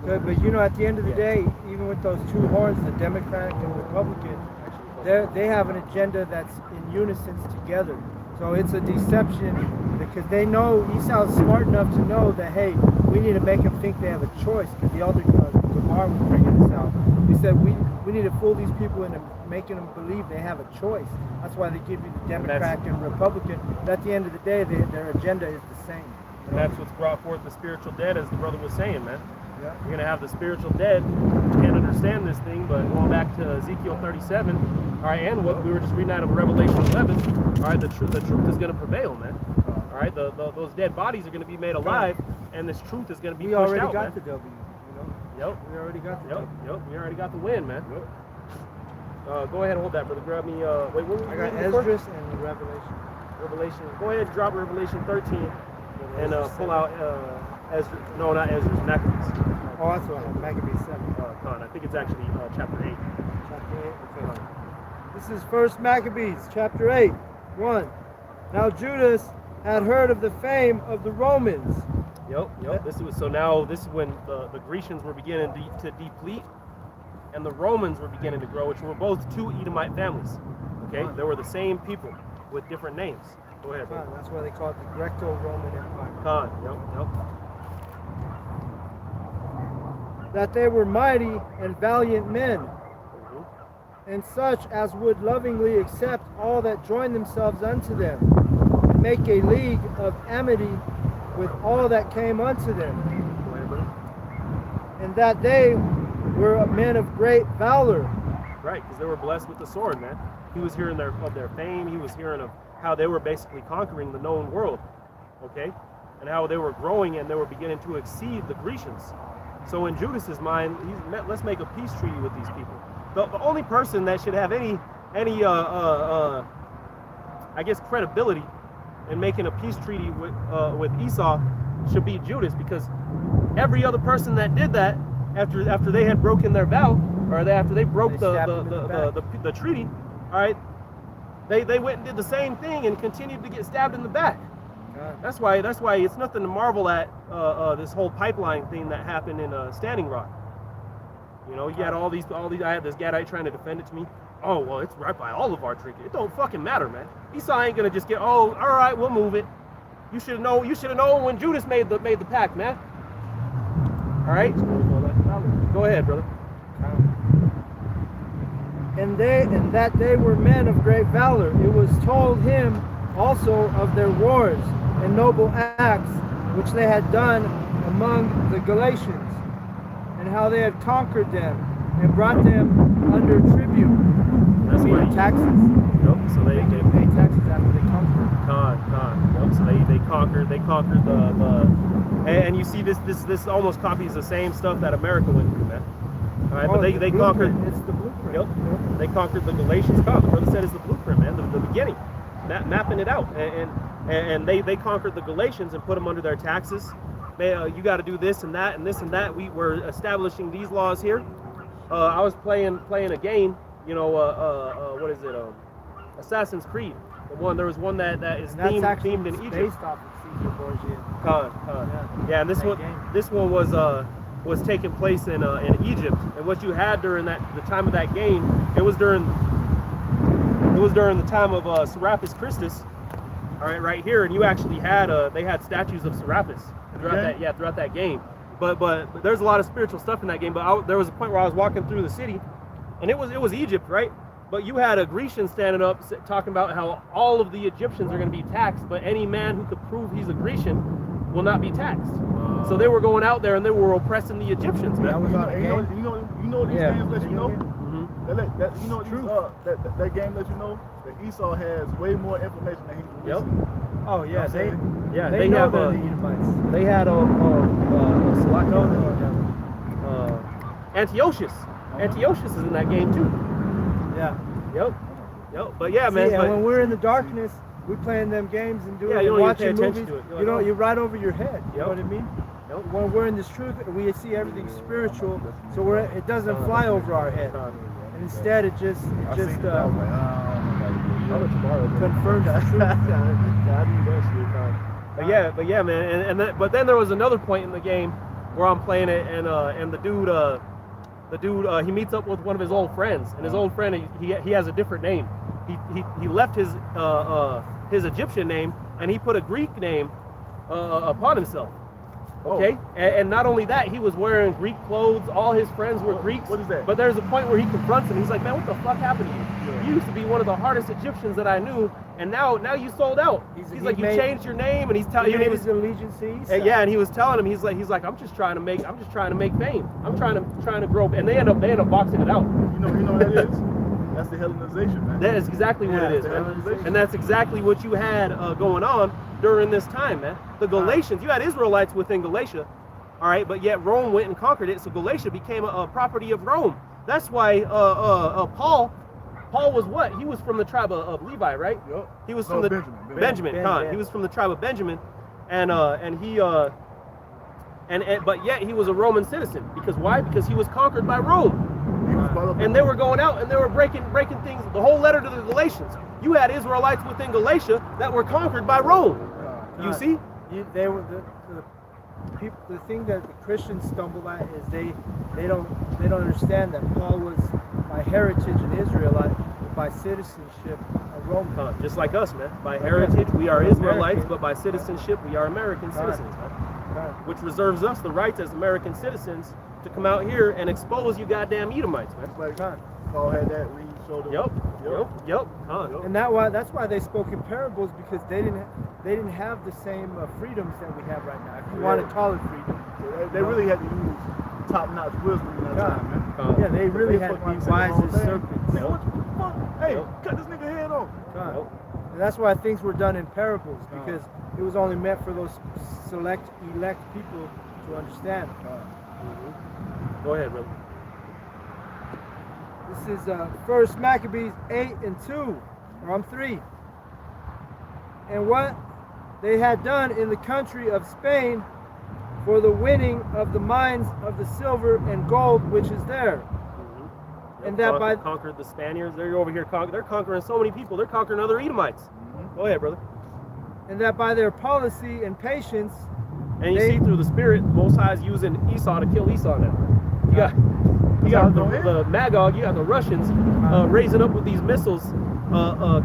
saying?
Good, but you know, at the end of the day, even with those two horns, the Democratic and Republican, they have an agenda that's in unison together. So it's a deception because they know Esau's smart enough to know that, hey, we need to make them think they have a choice. Because the elder Lamar was bringing this out. He said we need to fool these people into making them believe they have a choice. That's why they give you the Democrat and Republican. But at the end of the day, their agenda is the same.
And that's what's brought forth the spiritual dead, as the brother was saying, man.
Yeah.
You're gonna have the spiritual dead who can't understand this thing, but going back to Ezekiel 37, all right, and what we were just reading out of Revelation 11, all right, the truth is gonna prevail, man. All right, those dead bodies are gonna be made alive, and this truth is gonna be pushed out.
We already got
man.
the W, you know.
Yep.
We already got the W.
Yep. We already got the win, man.
Yep.
Go ahead and hold that, brother. Grab me. Wait, what?
I got Esdras and Revelation.
Revelation. Go ahead and drop Revelation 13, and pull out Ezra. No, not Ezra. Maccabees.
Oh, that's what Maccabees 7.
I think it's actually chapter 8.
Chapter 8. Okay. This is First Maccabees, chapter 8, 1. Now Judas had heard of the fame of the Romans.
Yep. This is when the Grecians were beginning to deplete, and the Romans were beginning to grow, which were both two Edomite families. Okay, they were the same people with different names. Go ahead.
That's why they call it the Greco-Roman Empire.
Yep.
That they were mighty and valiant men, and such as would lovingly accept all that join themselves unto them, and make a league of amity with all that came unto them.
Go ahead, brother.
And that they were men of great valor.
Right, because they were blessed with the sword, man. He was hearing of their fame. He was hearing of how they were basically conquering the known world, okay? And how they were growing and they were beginning to exceed the Grecians. So in Judas's mind, let's make a peace treaty with these people. The only person that should have any I guess credibility in making a peace treaty with Esau should be Judas, because every other person that did that after they had broken their vow, or after they broke the treaty, all right, they went and did the same thing and continued to get stabbed in the back. That's why it's nothing to marvel at this whole pipeline thing that happened in Standing Rock. You know, you had all these. I had this Gadite trying to defend it to me. Oh well, it's right by all of our trinket. It don't fucking matter, man. Esau ain't gonna just get. Oh, all right, we'll move it. You should have known when Judas made the pact, man. All right. Go ahead, brother.
And that they were men of great valor. It was told him also of their wars and noble acts which they had done among the Galatians, and how they had conquered them and brought them under tribute.
That's why
taxes.
Nope. So they
pay taxes after they conquer.
Yep. So they conquered and you see this almost copies the same stuff that America went through, man. All right, but they conquered.
It's the blueprint.
Yep. They conquered the Galatians. The brother said it's the blueprint, man. The beginning, mapping it out, and they conquered the Galatians and put them under their taxes. You got to do this and that and this and that. We were establishing these laws here. I was playing a game. You know, what is it? Assassin's Creed. There was one that is themed in Egypt.
Based off of Caesar Borgia.
Yeah, and this one was taking place in Egypt. And what you had during the time of that game, it was during the time of Serapis Christus. All right here, and you actually had they had statues of Serapis throughout that game. But there's a lot of spiritual stuff in that game. But there was a point where I was walking through the city, and it was Egypt, right? But you had a Grecian standing up talking about how all of the Egyptians are going to be taxed, but any man who could prove he's a Grecian will not be taxed. So they were going out there and they were oppressing the Egyptians, man.
You know these games let you know?
Mm-hmm.
You know that game lets you know that Esau has way more information than he's releasing.
Oh yeah,
they
know
have
they're the Edomites.
they had Antiochus. Antiochus is in that game too.
Yeah.
Yep. But yeah, man.
And when we're in the darkness, we're playing them games and doing
you don't
watching
even pay attention
movies.
to it.
You're right over your head. You know what I mean?
Yep.
When we're in this truth, we see everything spiritual, so it doesn't fly over our head. And instead, it just confirms the truth.
But yeah, man. But then there was another point in the game where I'm playing it, and the dude he meets up with one of his old friends, and his old friend he has a different name. He left his Egyptian name and he put a Greek name upon himself. Okay, and not only that, he was wearing Greek clothes. All his friends were Greeks.
What is that?
But there's a point where he confronts him. He's like, "Man, what the fuck happened to you?
Yeah.
You used to be one of the hardest Egyptians that I knew, and now you sold out." He's like, "You changed your name," and he's telling you
he was allegiance to Esau.
yeah, and he was telling him, he's like, I'm just trying to make fame. I'm trying to grow, and they end up boxing it out.
You know what that is? That's the Hellenization, man.
That is exactly what it is, man. And that's exactly what you had going on during this time, man. The Galatians, you had Israelites within Galatia, all right, but yet Rome went and conquered it, so Galatia became a property of Rome. That's why Paul was what? He was from the tribe of Levi, right?
Yep.
He was from Benjamin. He was from the tribe of Benjamin, but yet he was a Roman citizen. Because why? Because he was conquered by Rome. And they were going out and they were breaking things. The whole letter to the Galatians. You had Israelites within Galatia that were conquered by Rome. You see?
They were the thing that the Christians stumble at is they don't understand that Paul was by heritage an Israelite, but by citizenship a Roman.
Just like us, man. By heritage we are Israelites, but by citizenship we are American citizens, man. Which reserves us the rights as American citizens to come out here and expose you goddamn Edomites, man.
Like Paul had that when he showed them.
Yep.
And that's why they spoke in parables, because they didn't have the same freedoms that we have right now. If you want to call it freedom,
they really had to use top-notch wisdom in that time, man.
Yeah, they really had to be wise as serpents.
Man, what the fuck? Hey, cut this nigga head off.
And that's why things were done in parables, because it was only meant for those elect people to understand.
Go ahead, brother.
This is 1 Maccabees 8:2, or 3. And what they had done in the country of Spain for the winning of the mines of the silver and gold which is there. And that
conquered the Spaniards. They're over here they're conquering so many people. They're conquering other Edomites. Go ahead, brother.
And that by their policy and patience.
And you see through the Spirit, the Most High is using Esau to kill Esau now. You got the Magog, you got the Russians raising up with these missiles,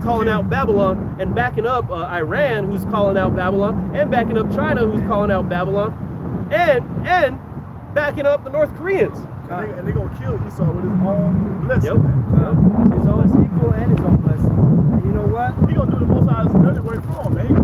calling out Babylon, and backing up Iran, who's calling out Babylon, and backing up China, who's calling out Babylon, and backing up the North Koreans.
And they're going to kill Esau with his own blessing.
His own equal and his own blessing. And you know what?
He's going to do the Most High's dirty work for him, man. He's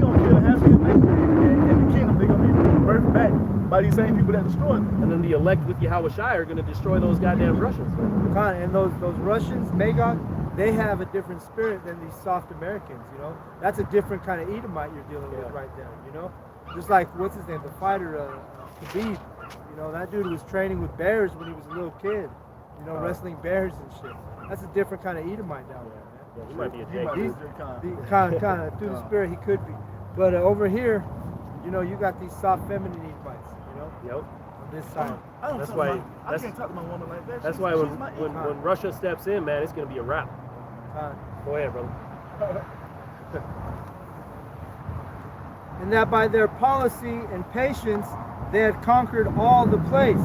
going to kill half his nation and the kingdom. They're going to be birthed back by these same people that destroyed them.
And then the elect with Yahweh Shai are going to destroy those goddamn Russians.
And those Russians, Magog, they have a different spirit than these soft Americans, you know. That's a different kind of Edomite you're dealing with right there, you know. Just like, what's his name, the fighter, Khabib, you know, that dude was training with bears when he was a little kid, you know, wrestling bears and shit. That's a different kind of Edomite down there, man.
Yeah, he might be a
He might be
Jake.
a Jake Khan.
Kind of through the spirit, he could be. But over here, you know, you got these soft feminine Edomites, you know,
Yep.
on this side.
I don't
That's
talk
why-
to my- I
that's-
can't talk to my woman like that.
That's
She's-
why
she's my
when Russia steps in, man, it's gonna be a wrap. Go ahead, brother.
And that by their policy and patience, they had conquered all the place.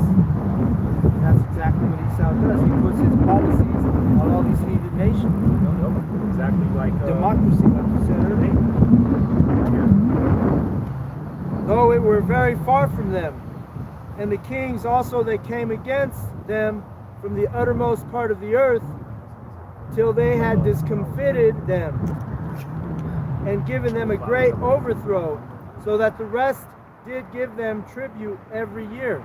That's exactly what Esau does. He puts his policies on all these heathen nations. You know?
Yep. Exactly like
Democracy, like you said earlier. Though it were very far from them, and the kings also that came against them from the uttermost part of the earth, till they had discomfited them and given them a great overthrow, so that the rest did give them tribute every year.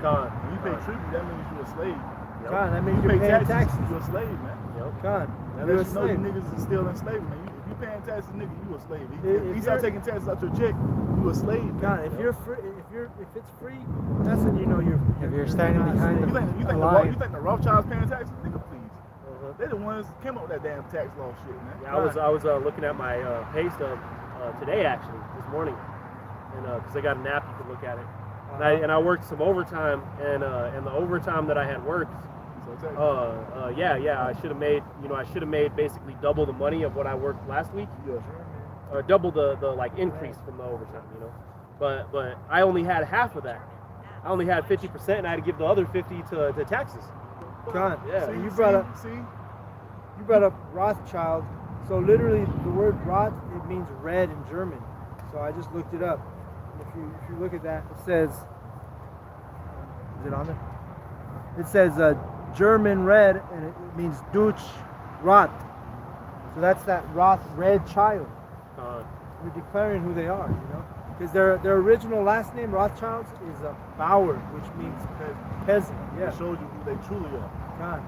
Khan.
When you pay tribute, that means you're a slave.
Yep.
Con, that means
You
you're
pay
paying
taxes,
taxes.
you're a slave, man.
Yep.
Con,
Now
you're a
let you know the
slave.
niggas is still enslaved, man. You paying taxes, nigga, you a slave.
If
If you start
you're-
taking taxes out your check, you a slave.
God, if you're free, if it's free, that's when you know you're.
If you're standing
not
behind
slave.
You think
Lying.
you think the Rothschilds paying taxes, nigga? Please,
Uh-huh.
they the ones came up with that damn tax law shit, man.
Yeah, I was looking at my pay stub today, actually, this morning, and because I got an app you can look at it, and I worked some overtime, and the overtime that I had worked,
So tax.
I should have made basically double the money of what I worked last week,
Yeah.
or double the like increase from the overtime, you know, but I only had half of that. I only had 50%, and I had to give the other 50 to taxes.
God,
Yeah.
so
See,
you brought up Rothschild. So literally, the word Roth, it means red in German. So I just looked it up. And if you look at that, it says, is it on there? It says German red, and it means Deutsch Roth. So that's that Roth red child. We're declaring who they are, you know, because their original last name Rothschilds is Bauer, which means peasant. Yeah,
It shows you who they truly are.
God.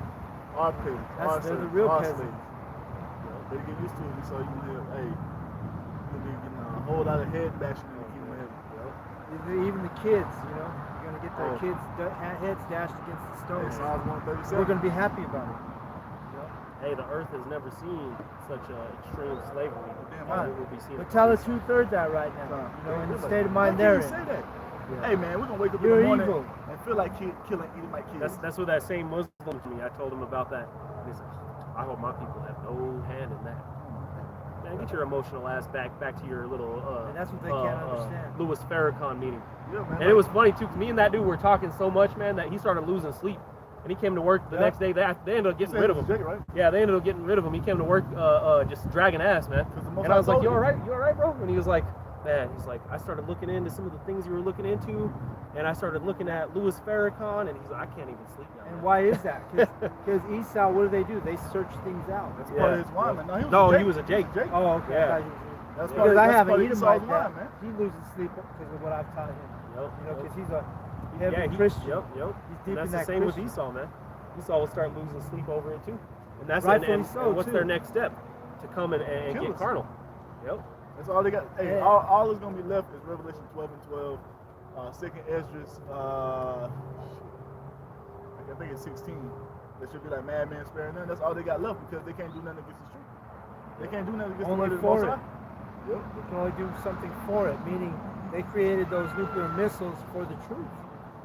Our peasants, our
They're the
slaves,
real
our
peasants.
slaves. They get used to it, so you live, hey, you'll be getting a whole lot of head bashing in the kingdom of heaven.
Even the kids, you know, you're gonna get their kids' heads dashed against the
Hey,
stones.
Psalms 137.
We're gonna be happy about it.
Hey, the earth has never seen such extreme slavery.
Damn,
It will be seen.
But tell us who third that right now. You know, in the state of mind
Why
they're
can't you
in.
say that?
Yeah.
Hey man, we're gonna wake up
You're
in the morning
evil.
and feel like killing Edomite kids.
That's what that same Muslim to me. I told him about that. And he said, I hope my people have no hand in that. Man, get your emotional ass back to your little
And that's what they can't understand.
Louis Farrakhan meeting.
Yeah, man.
And it was funny too, 'cause me and that dude were talking so much, man, that he started losing sleep. And he came to work the
Yeah.
next day. They ended up getting
Saying
rid of
it's
him.
Jake, right?
Yeah, they ended up getting rid of him. He came to work just dragging ass, man.
'Cause the Most
And I was
High
like,
told
you
you.
all right? You all right, bro? And he was like, man, he's like, I started looking into some of the things you were looking into, and I started looking at Louis Farrakhan, and he's like, I can't even sleep now.
And
man."
why is that? Because Esau, what do? They search things out.
That's
Yeah.
part of his wine, man.
No,
Jake.
he was a Jake.
Jake.
Oh, okay.
Yeah.
I thought he was-
That's
Because I
that's
have an
part of Esau's
Edomite
wine,
that
man.
he loses sleep because of what I've taught him.
Yep,
You know,
yep.
because he's a heavy
he,
Christian.
Yep.
He's deep
And that's
in
the
that
same with
Christian.
Esau, man. Esau will start losing sleep over it too. And that's
Rightfully
and
so,
what's
too.
their next step? To come and
Kill
get
us.
carnal. Yep.
That's all they got. Hey,
Yeah.
all that's gonna be left is Revelation 12 and 12, 2nd Esdras, I think it's 16. They should be like madmen sparing none. That's all they got left because they can't do nothing against the truth. They can't do nothing against
Only
the word of the
for
Most
it.
High. Yep.
They can only do something for it, meaning they created those nuclear missiles for the truth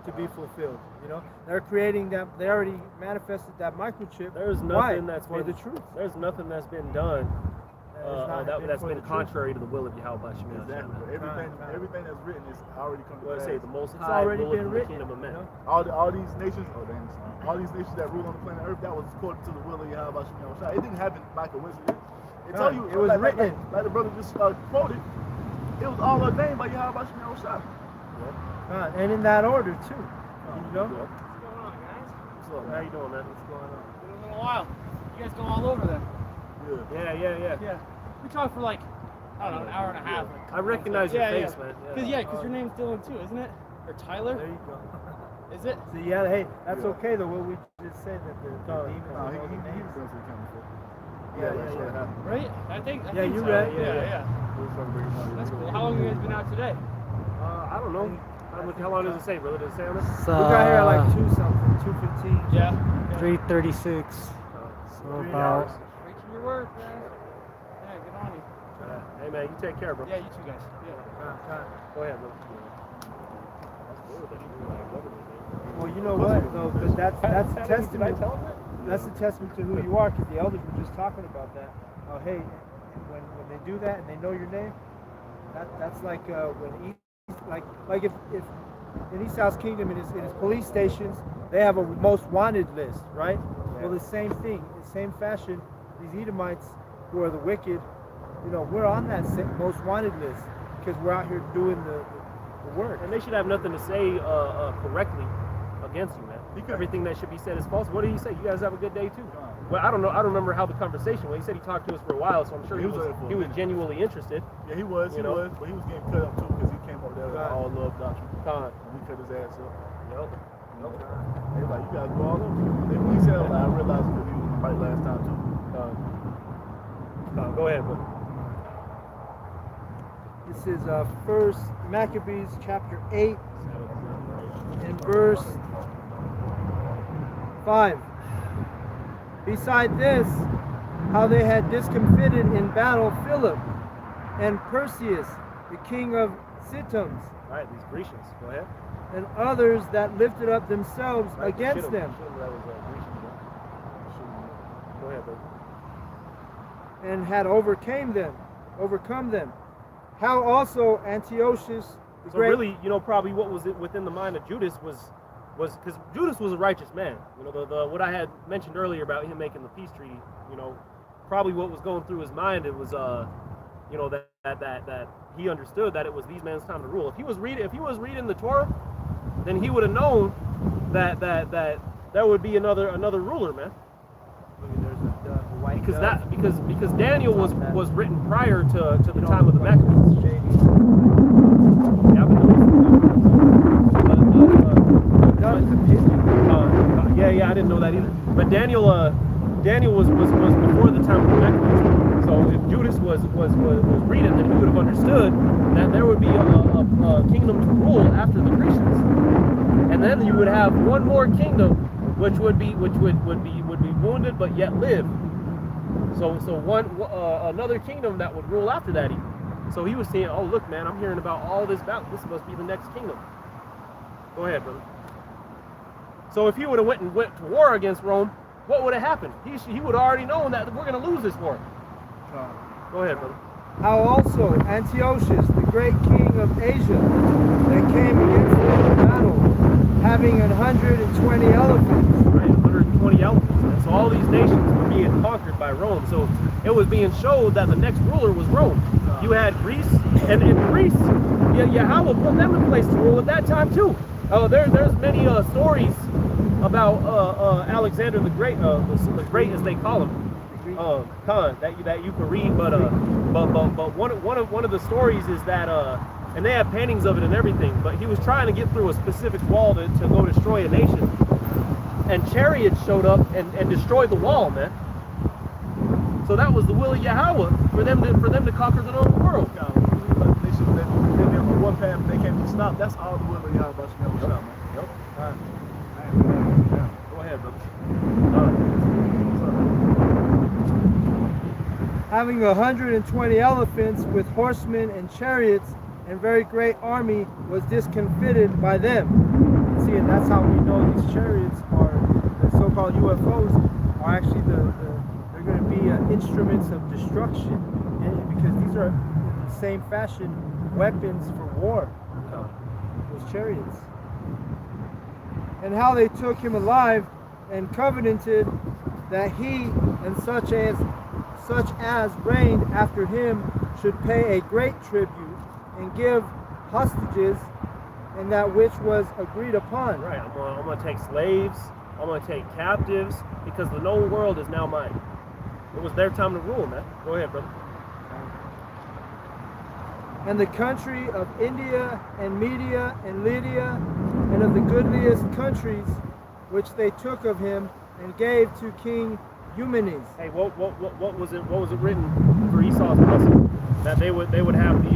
to be fulfilled. You know, they're creating that. They already manifested that microchip.
There's
Why?
nothing that's
for
been
the truth.
There's nothing that's been done that's
for
been
the truth.
contrary to the will of Yahweh.
Exactly. Everything that's written is already come to
Well, I
pass.
say the Most
It's
High
already
ruleth
been
in the
written.
kingdom of
You
men.
know?
all these nations, all these nations that rule on the planet Earth, that was according to the will of Yahweh Shem Yahushua. It didn't happen by coincidence. It told you,
It was written.
like the brother just quoted, it was all ordained by Yahweh Shem Yahushua.
And in that order too. You know.
Yep.
What's going on, guys?
What's up? How you doing, man? What's going on?
Been a little while. You guys go all over them.
Yeah.
Yeah.
We talked for like, I don't know, an hour and a half.
I recognize your
Yeah,
face, man.
Because, because your name's Dylan too, isn't it? Or Tyler?
There you go.
Is it?
So yeah, hey, that's
Yeah.
okay though. What we just said that the demons
No,
are
he
all the
was
names.
going to the camera before.
Yeah.
Right? I think
you
so.
read?
Yeah. That's cool. How long have you guys been out today?
I don't know. How long does it say, brother? Does it say on it?
It's,
We got here at like 2:15.
Yeah.
3:36. So
3
about
hours.
Reaching your work, man. Yeah, good on you.
Hey, man, you take care, bro.
Yeah, you two guys. Yeah.
Go ahead, bro.
Well, you know what though, but that's a testament. That's a testament to who you are, because the elders were just talking about that. Oh, hey, when they do that and they know your name, that's like when East, like if in East House Kingdom in his police stations they have a most wanted list, right? Well, the same thing, the same fashion. These Edomites who are the wicked, you know, we're on that most wanted list because we're out here doing the work.
And they should have nothing to say correctly against you, man. Everything that should be said is false. What did he say? You guys have a good day too. Well, I don't know. I don't remember how the conversation went. He said he talked to us for a while, so I'm sure he was genuinely interested.
Yeah, he was. But he was getting cut up too because he came over there with all love doctrine.
Con.
And we cut his ass up.
Yep.
They was like, you guys go all over. When he said that, I realized because he was right last time too.
Go ahead, bro.
This is First Maccabees chapter 8 and verse 5. Beside this, how they had discomfited in battle Philip and Perseus, the king of Sittims,
All right, these Grecians. Go ahead.
and others that lifted up themselves against them,
That was Grecians, bro. Go ahead, bro.
and had overcome them. How also Antiochus the
So
great,
really, probably what was within the mind of Judas was because Judas was a righteous man. The what I had mentioned earlier about him making the peace treaty. Probably what was going through his mind, it was that he understood that it was these men's time to rule. If he was reading the Torah, then he would have known that there would be another ruler, man.
there's the white
Because
dove.
because Daniel was written prior to the time of the Maccabees. Yeah, yeah, I didn't know that either. But Daniel was before the time of the Maccabees. So if Judas was reading, then he would have understood that there would be a kingdom to rule after the Grecians, and then you would have one more kingdom, which would be wounded but yet live. So another kingdom that would rule after that. So he was saying, oh look, man, I'm hearing about all this battle. This must be the next kingdom. Go ahead, brother. So if he would have went to war against Rome, what would have happened? He would have already known that we're going to lose this war. Go ahead, brother.
How also Antiochus, the great king of Asia, that came against them in battle, having 120 elephants.
Right, 120 elephants. And so all these nations were being conquered by Rome. So it was being showed that the next ruler was Rome. You had Greece, and in Greece, Yahweh put them in place to rule at that time too. There's many stories about Alexander the Great, the Great as they call him. That you can read, but one of the stories is that and they have paintings of it and everything, but he was trying to get through a specific wall to go destroy a nation, and chariots showed up and destroyed the wall, man. So that was the will of Yahweh for them to conquer the known world.
They should have been on one path, they can't be stopped. That's all the will of Yahweh about you, man.
Yep. Go ahead, brother.
Having 120 elephants with horsemen and chariots, and very great army, was discomfited by them. See, and that's how we know these chariots are, the so-called UFOs, are actually they're going to be instruments of destruction, because these are in the same fashion weapons for war. Those chariots. And how they took him alive and covenanted that he and such as reigned after him should pay a great tribute and give hostages, and that which was agreed upon.
Right, I'm going to take slaves, I'm going to take captives, because the known world is now mine. It was their time to rule, man. Go ahead, brother.
and the country of India and Media and Lydia, and of the goodliest countries which they took of him and gave to King Eumenes.
Hey, what was it? What was it written for Esau's blessing? That they would have the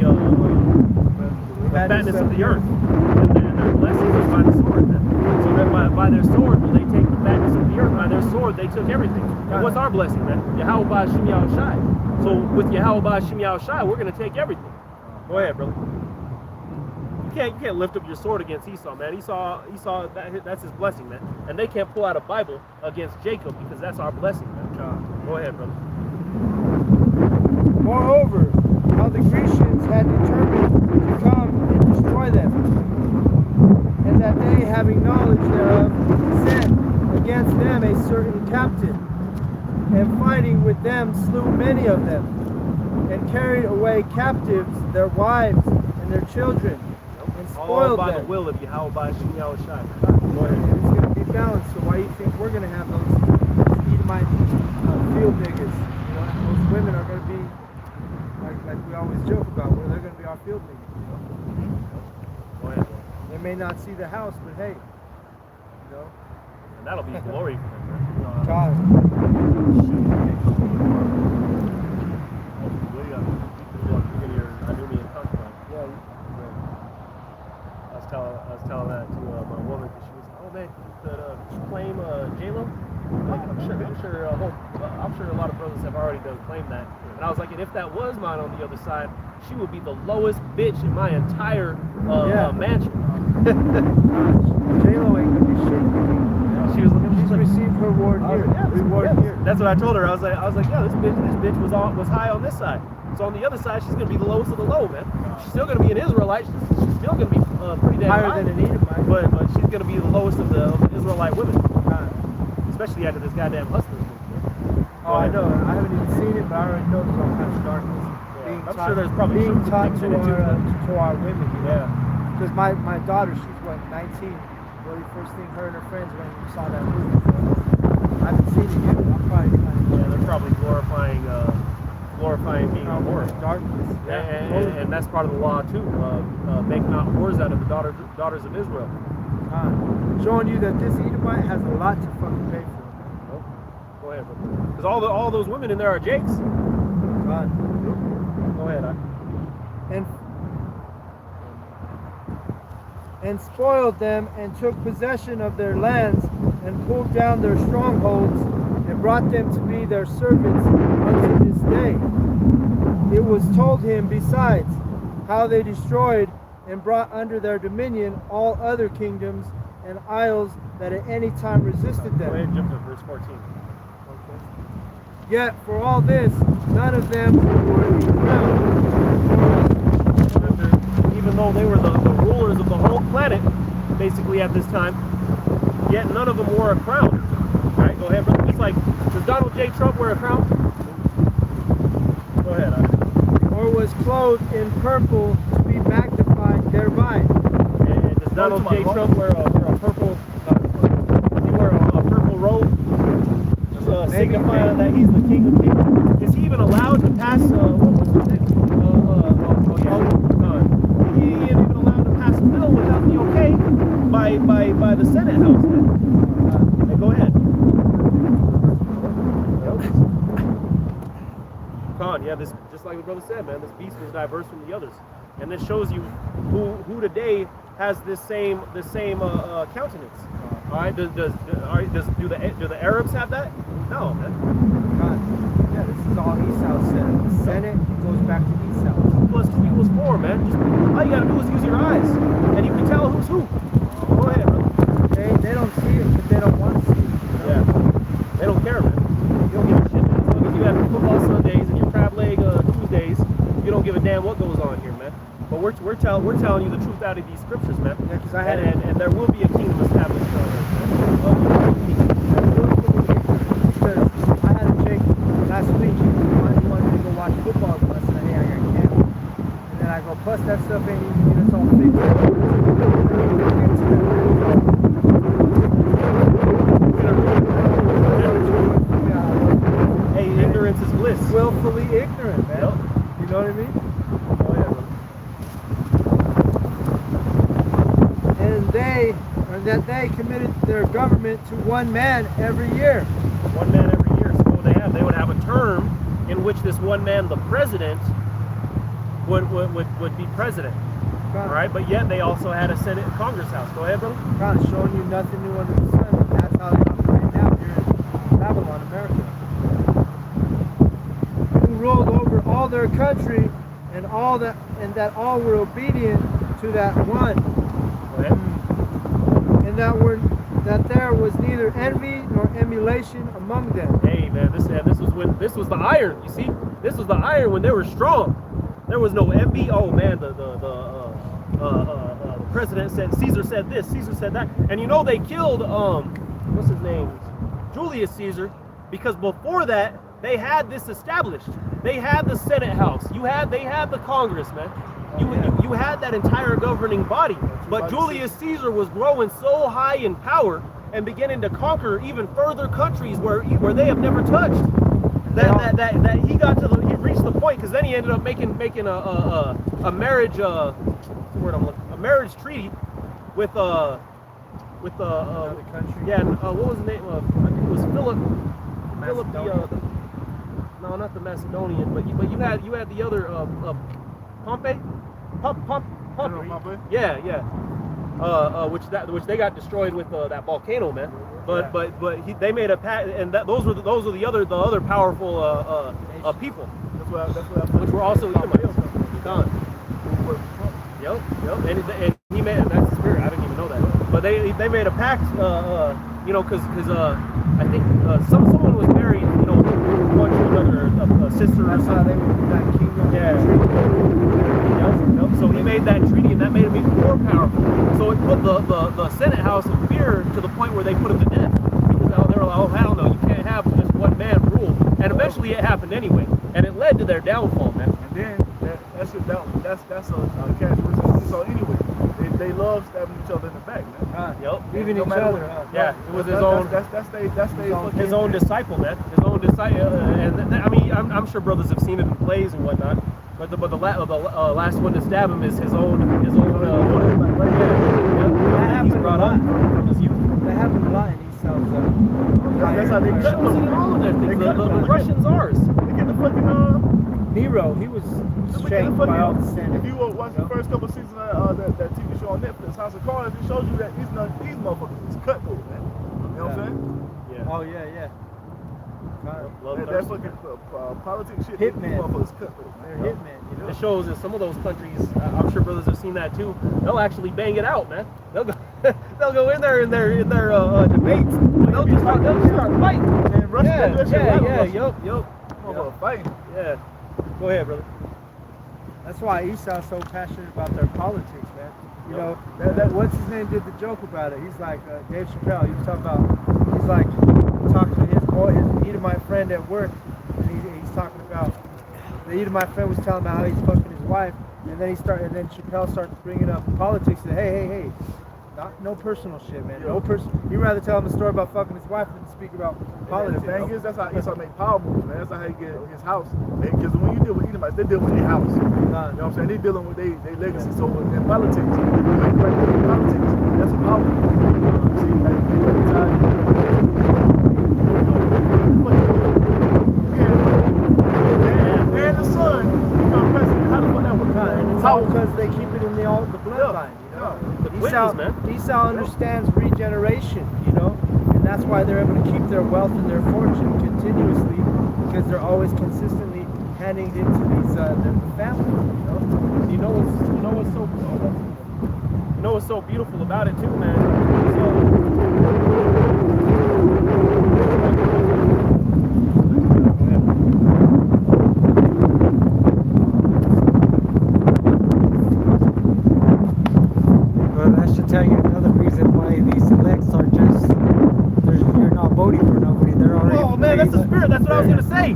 fatness of the earth, and their blessing was by the sword. Then. So then by their sword, will they take the fatness of the earth? By their sword, they took everything. And what's our blessing, man? Yahweh Ba'Shem Yahushai. So with Yahweh Ba'Shem Yahushai, we're going to take everything. Go ahead, brother. You can't lift up your sword against Esau, man. Esau, that's his blessing, man. And they can't pull out a Bible against Jacob because that's our blessing, man. Go ahead, brother.
Moreover, how the Grecians had determined to come and destroy them, and that they, having knowledge thereof, sent against them a certain captain, and fighting with them slew many of them, and carried away captives their wives and their children, and
All
spoiled
by
them.
the will of Yahweh Ba'Shem Yahushai.
Go ahead. It's going to be balanced. So why do you think we're going to have those Edomite field niggas? You know, those women are going to be like we always joke about, where they're going to be our field niggas. You know?
Go ahead, bro.
They may not see the house, but hey, you know.
And that'll be glory for them, man.
God.
I was telling that to my woman because she was, oh man, could you claim J-Lo? Like, I'm sure a lot of brothers have already done claim that. And I was like, and if that was mine on the other side, she would be the lowest bitch in my entire mansion.
J-Lo ain't gonna be shit.
She was looking.
She's received her reward here. Reward here.
That's what I told her. I was like, yeah, this bitch was high on this side. So on the other side, she's gonna be the lowest of the low, man. She's still gonna be an Israelite. She's still gonna be pretty damn
Higher
high,
than an Edomite.
but she's gonna be the lowest of the Israelite women, especially after this goddamn hustler.
Oh, I know. I haven't even seen it, but I already know there's all kinds of darkness.
I'm sure there's probably
being
truth
taught
mixed
to
in it too,
our women. You know?
Yeah.
Because my daughter, she's what, 19. Well, the first thing her and her friends went and saw that movie. So I haven't seen it yet, but I'm probably
They're probably glorifying being a whore.
Darkness.
And that's part of the law too. Make not whores out of the daughters of Israel.
Showing you that this Edomite has a lot to fucking pay for.
Nope. Go ahead, because all those women in there are Jakes. Go ahead.
And spoiled them, and took possession of their lands, and pulled down their strongholds, and brought them to be their servants unto this day. It was told him besides how they destroyed and brought under their dominion all other kingdoms and isles that at any time resisted them.
Go ahead and jump to verse 14.
Okay. Yet for all this, none of them were crowned.
Even though they were the rulers of the whole planet, basically at this time, yet none of them wore a crown. All right, go ahead, brother. It's like, does Donald J. Trump wear a crown? Go ahead.
Or was clothed in purple to be magnified thereby.
And does Donald J. Trump wear a purple? Does he wear a purple robe? Signifying that he's the King of Kings. Is he even allowed to pass? What was his name? He ain't even allowed to pass a bill without the okay by the Senate House. Hey, go ahead. Khan, yeah, this just like the brother said, man, this beast was diverse from the others, and this shows you who today has this same countenance. All right, do the Arabs have that? No, man.
Yeah, this is all Esau said. The Senate goes back to Esau.
2 + 2 = 4, man. Just, all you gotta do is use your eyes, and you can tell who's who. Go ahead, brother.
They don't see it, but they don't want to see it.
Yeah, they don't care, man. You don't give a shit, man. As long as you have your football Sundays and your crab leg Tuesdays, you don't give a damn what goes on here, man. But we're telling you the truth out of these scriptures, man.
Yeah, because
and there will be a kingdom established on earth, man.
I had a chick last week. He wanted to go watch football with us, and hey, I got camp. And then I go, plus that stuff ain't even, it's all fake.
Hey, ignorance is bliss.
Willfully ignorant, man.
Yep.
You know what I mean?
Oh, yeah, brother.
that they committed their government to one man every year.
One man every year. So what they would have a term in which this one man, the president, would be president. All right, but yet they also had a Senate and Congress House. Go ahead, brother.
God, showing you nothing new under the sun. And that's how they operate now here in Babylon, America. Who ruled over all their country and that all were obedient to that one.
Go ahead.
And that there was neither envy nor emulation among them.
Hey man, this was the iron. You see, this was the iron when they were strong. There was no envy. Oh man, the president said, Caesar said this, Caesar said that, and you know they killed what's his name, Julius Caesar, because before that they had this established. They had the Senate House. They had the Congress, man. You had that entire governing body. But Julius Caesar was growing so high in power and beginning to conquer even further countries where they have never touched. That he reached the point, because then he ended up making a marriage a marriage treaty with the
country.
Yeah, what was the name of? I think it was Philip. No, not the Macedonian, but you had the other Pompey.
Pompey?
Yeah. Which they got destroyed with that volcano, man. But they made a pact, and those were the other powerful people. Which were also Edomites. Yep. And he made, and that's the spirit. I didn't even know that. But they made a pact, because I think someone was married, one to another, a sister or something.
They were that kingdom.
Yep. So he made that treaty, and that made him even more powerful. So it put the Senate House in fear to the point where they put him to death. Because they were like, oh hell no, you can't have just one man rule. And eventually it happened anyway, and it led to their downfall, man.
And then that's a characteristic. So anyway, they love stabbing each other in the back, man.
Yep.
Even each other.
Yeah, it was his own. His own disciple, man. His own disciple, and I mean, I'm sure brothers have seen it in plays and whatnot. But the last one to stab him is his own.
That happens
he's brought
a lot.
up from his youth.
That happens a lot in East South.
That's how they cut
Shows it in all of their things. The Russians ours.
They get the fucking
Nero, he was shanked by all the Senate.
If you watch the first couple seasons of that TV show on Netflix, House of Cards, it shows you that these motherfuckers is cutthroat, man. You know what I'm saying?
Yeah.
Oh yeah.
That fucking politics shit.
Hitman.
These motherfuckers cutthroat,
They're
man.
hitmen,
It shows in some of those countries. I'm sure brothers have seen that too. They'll actually bang it out, man. They'll go in there in their debates. They'll just start fighting.
And Russia,
Yup.
Fighting.
Yeah. Go ahead, brother.
That's why Esau's so passionate about their politics, man. You know,
Yep.
that what's his name did the joke about it. He's like Dave Chappelle. He was talking about. He's like talking to his Edomite friend at work, and he's talking about the Edomite friend was telling him how he's fucking his wife, and then Chappelle starts bringing up politics. And hey, no personal shit, man. No He'd rather tell him a story about fucking his wife than speak about politics.
The thing is, that's how Esau make power moves, man. That's how he get his house. Because when you deal with Edomites, they deal with their house. You know what I'm saying? They dealing with their legacy. So in politics, that's a power move. See, and the son become president. How the fuck that work?
And it's all because they keep it in the bloodline, you know. Esau understands regeneration, you know, and that's why they're able to keep their wealth and their fortune continuously, because they're always consistently handing it to these the family, you know.
What's so beautiful about it too, man.
Well, that should tell you another reason why these elects are just, you're not voting for nobody. They're already.
Oh man, that's the spirit. That's what I was gonna say.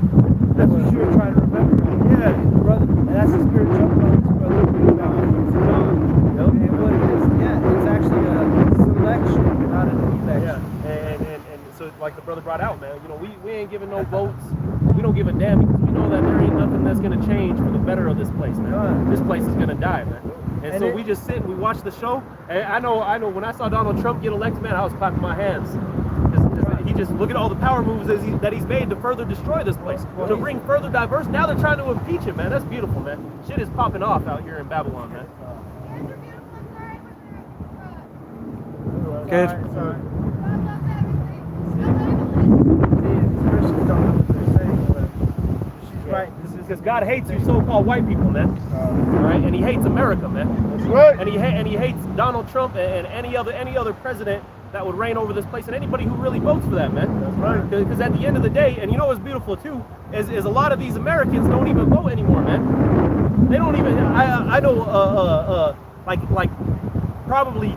That's what you were trying to remember. Yeah, brother. And that's the spirit jumped on his brother. And what it is, it's actually a selection, not an election.
Yeah, and so like the brother brought out, man. You know, we ain't giving no votes. We don't give a damn because we know that there ain't nothing that's gonna change for the better of this place, man. This place is gonna die, man. And so we just sit and we watch the show. And I know when I saw Donald Trump get elected, man, I was clapping my hands. He just, look at all the power moves that he's made to further destroy this place, to bring further diverse. Now they're trying to impeach him, man. That's beautiful, man. Shit is popping off out here in Babylon, man.
Good.
Right. Because God hates you so-called white people, man. Right? And he hates America, man.
That's right.
And he hates Donald Trump and any other president that would reign over this place, and anybody who really votes for that, man.
That's right.
Because at the end of the day, and you know what's beautiful too, is a lot of these Americans don't even vote anymore, man. They don't even. I know like probably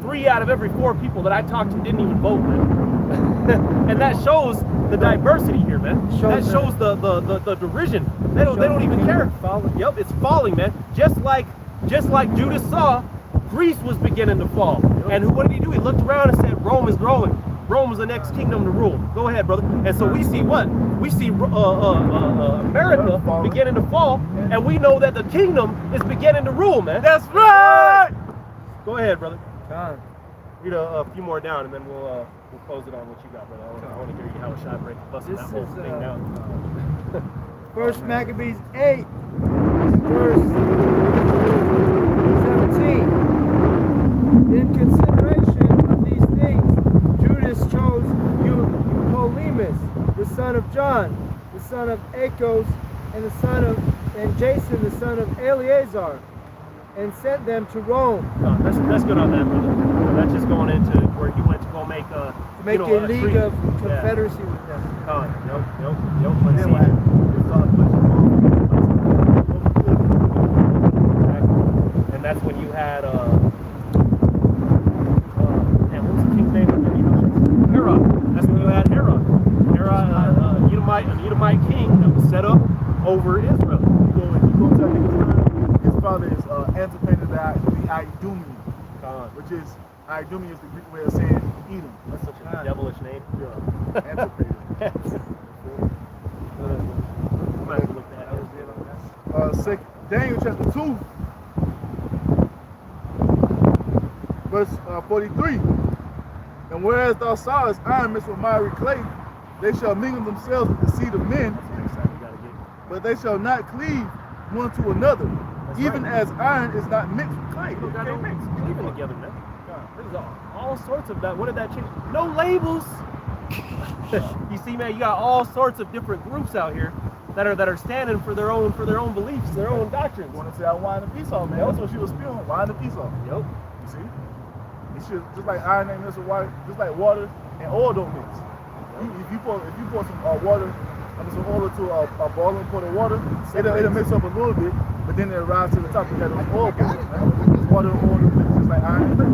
3 out of every 4 people that I talked to didn't even vote, man. And that shows the diversity here, man. That shows the derision. They don't even care. Yep, it's falling, man. Just like Judas saw, Greece was beginning to fall. And what did he do? He looked around and said, Rome is growing. Rome is the next kingdom to rule. Go ahead, brother. And so we see what? We see America beginning to fall, and we know that the kingdom is beginning to rule, man. That's right! Go ahead, brother. Read a few more down, and then we'll close it on what you got, brother. I want to hear you how a shot break busting that whole thing down.
First Maccabees 8, verse 17. In consideration of these things, Judas chose Eupolemus, the son of John, the son of Achos, and Jason, the son of Eleazar, and sent them to Rome.
That's good on that, brother. That's just going into where he went to go make a
league of confederacy with them.
And that's when you had what was the king's name? Herod. That's when you had Herod. Herod, Edomite king that was set up over Israel.
You go to his father is Antipater the Idumean, which is Idumean is the Greek way of saying Edom.
That's such a devilish name.
Yeah, Antipater. Daniel chapter 2, verse 43. And whereas thou sawest iron mixed with miry clay, they shall mingle themselves with the seed of men, but they shall not cleave one to another, even as iron is not mixed with clay.
They don't mix, cleaving together, man. There's all sorts of that. What did that change? No labels. You see, man, you got all sorts of different groups out here that are standing for their own beliefs, their own doctrines.
Want to say I wine and peace off, man. That's what she was spewing. Wine and peace off.
Yep.
You see? It should, just like iron ain't mixed with water, just like water and oil don't mix. If you pour some water, some oil to a boiling pot of water, it'll mix up a little bit, but then it'll rise to the top. You got those oil bubbles, man. Water and oil mix, just like iron and clay.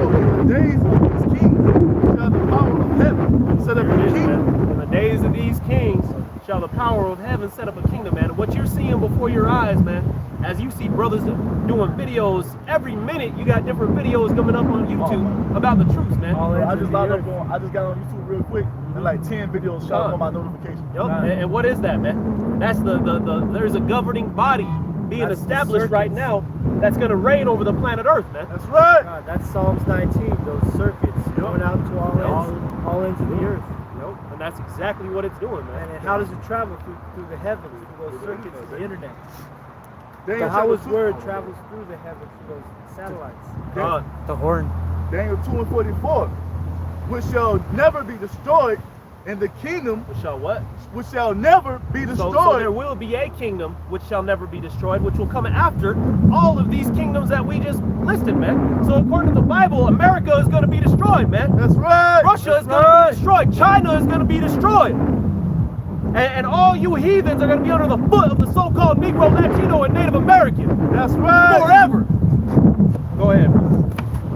In the days of these kings shall the power of heaven set up a kingdom.
In the days of these kings shall the power of heaven set up a kingdom, man. What you're seeing before your eyes, man, as you see brothers doing videos every minute, you got different videos coming up on YouTube about the truth, man.
I just got on YouTube real quick, and like 10 videos shot up on my notification.
Yep. And what is that, man? That's there's a governing body being established right now that's going to reign over the planet Earth, man.
That's right.
God, that's Psalms 19, those circuits going out to all ends of the earth.
Nope. And that's exactly what it's doing, man.
And how does it travel through the heavens, through those circuits of the internet?
Daniel
How his word travels through the heavens, through those satellites.
The horn.
Daniel 2:44, which shall never be destroyed, and the kingdom
Which shall what?
which shall never be destroyed.
So there will be a kingdom which shall never be destroyed, which will come after all of these kingdoms that we just listed, man. So according to the Bible, America is going to be destroyed, man.
That's right.
Russia is going to be destroyed. China is going to be destroyed. And all you heathens are going to be under the foot of the so-called Negro, Latino, and Native American.
That's right.
Forever. Go ahead.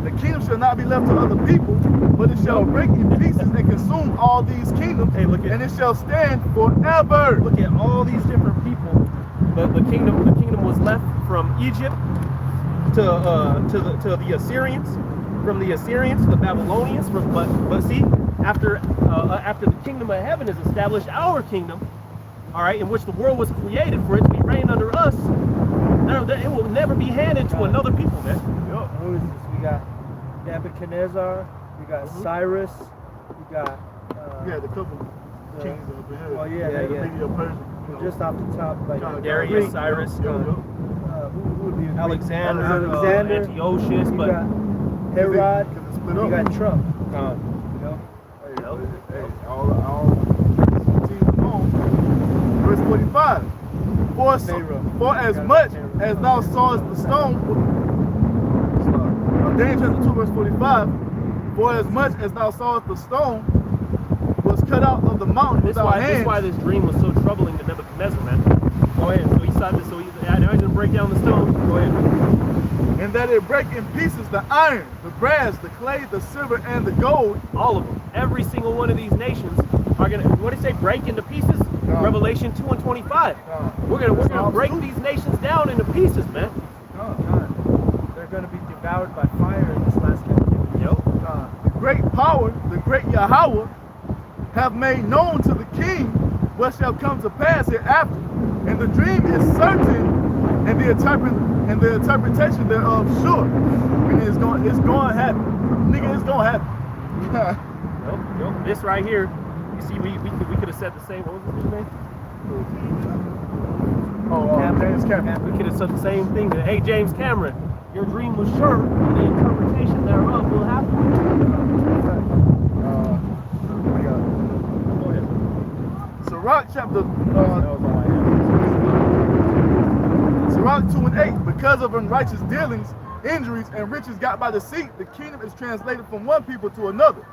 The kingdom shall not be left to other people, but it shall break in pieces and consume all these kingdoms, and it shall stand forever.
Look at all these different people. The kingdom was left from Egypt to the Assyrians, from the Assyrians to the Babylonians. But see, after the kingdom of heaven is established, our kingdom, all right, in which the world was created for it to be reigned under us, It will never be handed to another people, man.
Who is this? We got Nebuchadnezzar, we got Cyrus, we got
Yeah, the couple kings over here.
Oh yeah.
The Media Persian.
Just off the top, like
Darius,
Greek,
Cyrus,
who would be
Alexander,
Alexander,
Antiochus,
you
but
got Herod,
Because it's split
you
up.
got Trump.
You
know?
Hey, all teams on. Verse 45. For as much as thou sawest the stone, Daniel chapter 2, verse 45. For as much as thou sawest the stone was cut out of the mountain without hands.
This is why this dream was so troubling to Nebuchadnezzar, man. Go ahead. So he saw this. Now he's gonna break down the stone. Go ahead.
And that it break in pieces the iron, the brass, the clay, the silver, and the gold.
All of them. Every single one of these nations are gonna. What did it say? Break into pieces. Revelation 2 and 25. We're gonna break these nations down into pieces, man.
They're gonna be devoured by fire in this last captivity.
The great power, the great Yahweh, have made known to the king what shall come to pass hereafter. And the dream is certain, and the interpretation thereof sure. And it's going to happen. Nigga, it's going to happen.
Nope. This right here, you see, we could have said the same. What was his name?
James Cameron.
We could have said the same thing. That, hey, James Cameron, your dream was sure, and the interpretation thereof will happen. Go ahead.
Sirach chapter Sirach 2 and 8. Because of unrighteous dealings, injuries, and riches got by deceit, the kingdom is translated from one people to another.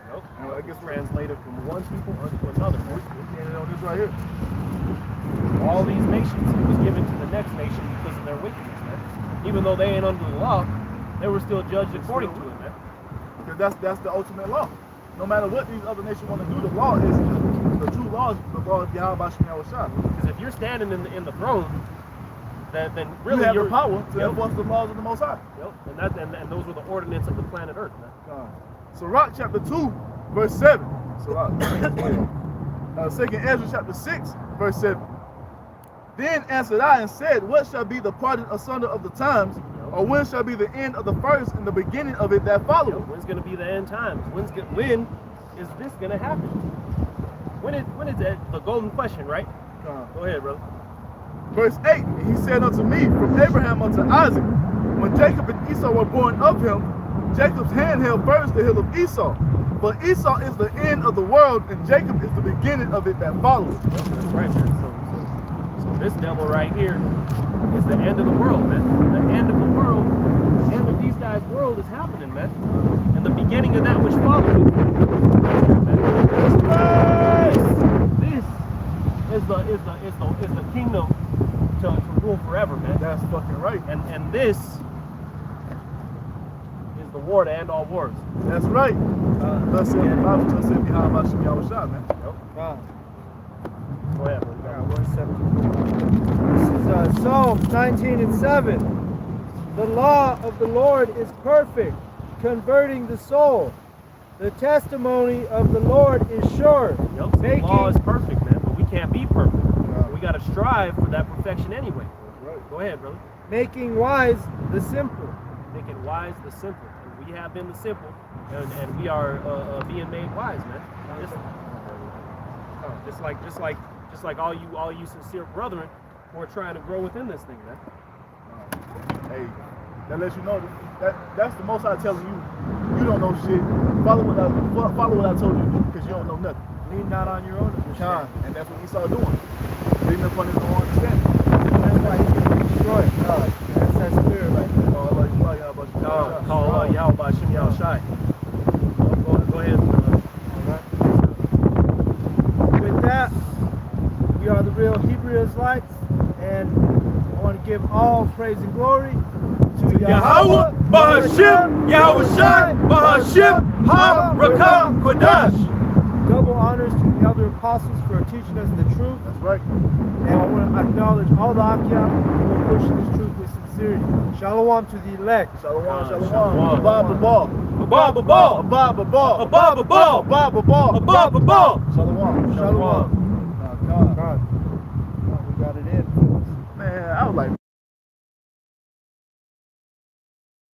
Nope. I guess translated from one people to another.
You know this right here.
All these nations was given to the next nation because of their wickedness, man. Even though they ain't under the law, they were still judged according to it, man.
Because that's the ultimate law. No matter what these other nations want to do, the law is the true law. The law is Yahweh Shah.
Because if you're standing in the throne, then really
you have
you're
the power to enforce the laws of the Most High.
Yep. And those were the ordinance of the planet Earth, man.
Sirach chapter 2, verse 7. Sirach. Second Ezra chapter 6, verse 7. Then answered I and said, what shall be the parting asunder of the times, or when shall be the end of the first and the beginning of it that followeth?
When's going to be the end times? When is this going to happen? When is that? The golden question, right? Go ahead, brother.
Verse 8, he said unto me, from Abraham unto Isaac, when Jacob and Esau were born of him, Jacob's hand held first the hill of Esau. But Esau is the end of the world, and Jacob is the beginning of it that follows.
That's right, man. So this devil right here is the end of the world, man. The end of the world, the end of these guys' world is happening, man. And the beginning of that which follows. This is the kingdom to rule forever, man.
That's fucking right.
And this is the war to end all wars.
That's right. Thus said the Bible, thus said behind my Yahweh Shah, man.
Go ahead, bro.
This is Psalm 19 and 7. The law of the Lord is perfect, converting the soul. The testimony of the Lord is sure.
Yep, so the law is perfect, man, but we can't be perfect. We got to strive for that perfection anyway.
That's right.
Go ahead, brother.
Making wise the simple.
Making wise the simple. And we have been the simple, and we are being made wise, man. Just like all you sincere brethren who are trying to grow within this thing, man.
Hey, that lets you know that's the Most High telling you don't know shit. Follow what I told you to do, because you don't know nothing.
Lean not on your own understanding.
And that's what Esau doing. Leaning upon his own understanding.
That's why he's going to be destroyed. That's that spirit right there.
Call Allah Yahweh Hashem Yahweh Shai. Go ahead.
With that, we are the real Hebrew Israelites, and I want to give all praise and glory to
Yahweh, Bahashim, Yahweh Shai, Bahashim, Ha, Rakam, Kodash.
Double honors to the elder apostles for teaching us the truth.
That's right.
And I want to acknowledge all the Akyam who are pushing this truth with sincerity. Shalom to the elect.
Shalom.
Shalom.
Abba ball.
Abba ball.
Abba ball.
Abba ball.
Abba ball.
Abba ball.
Shalom.
Shalom. God. We got it in.
Man, I was like,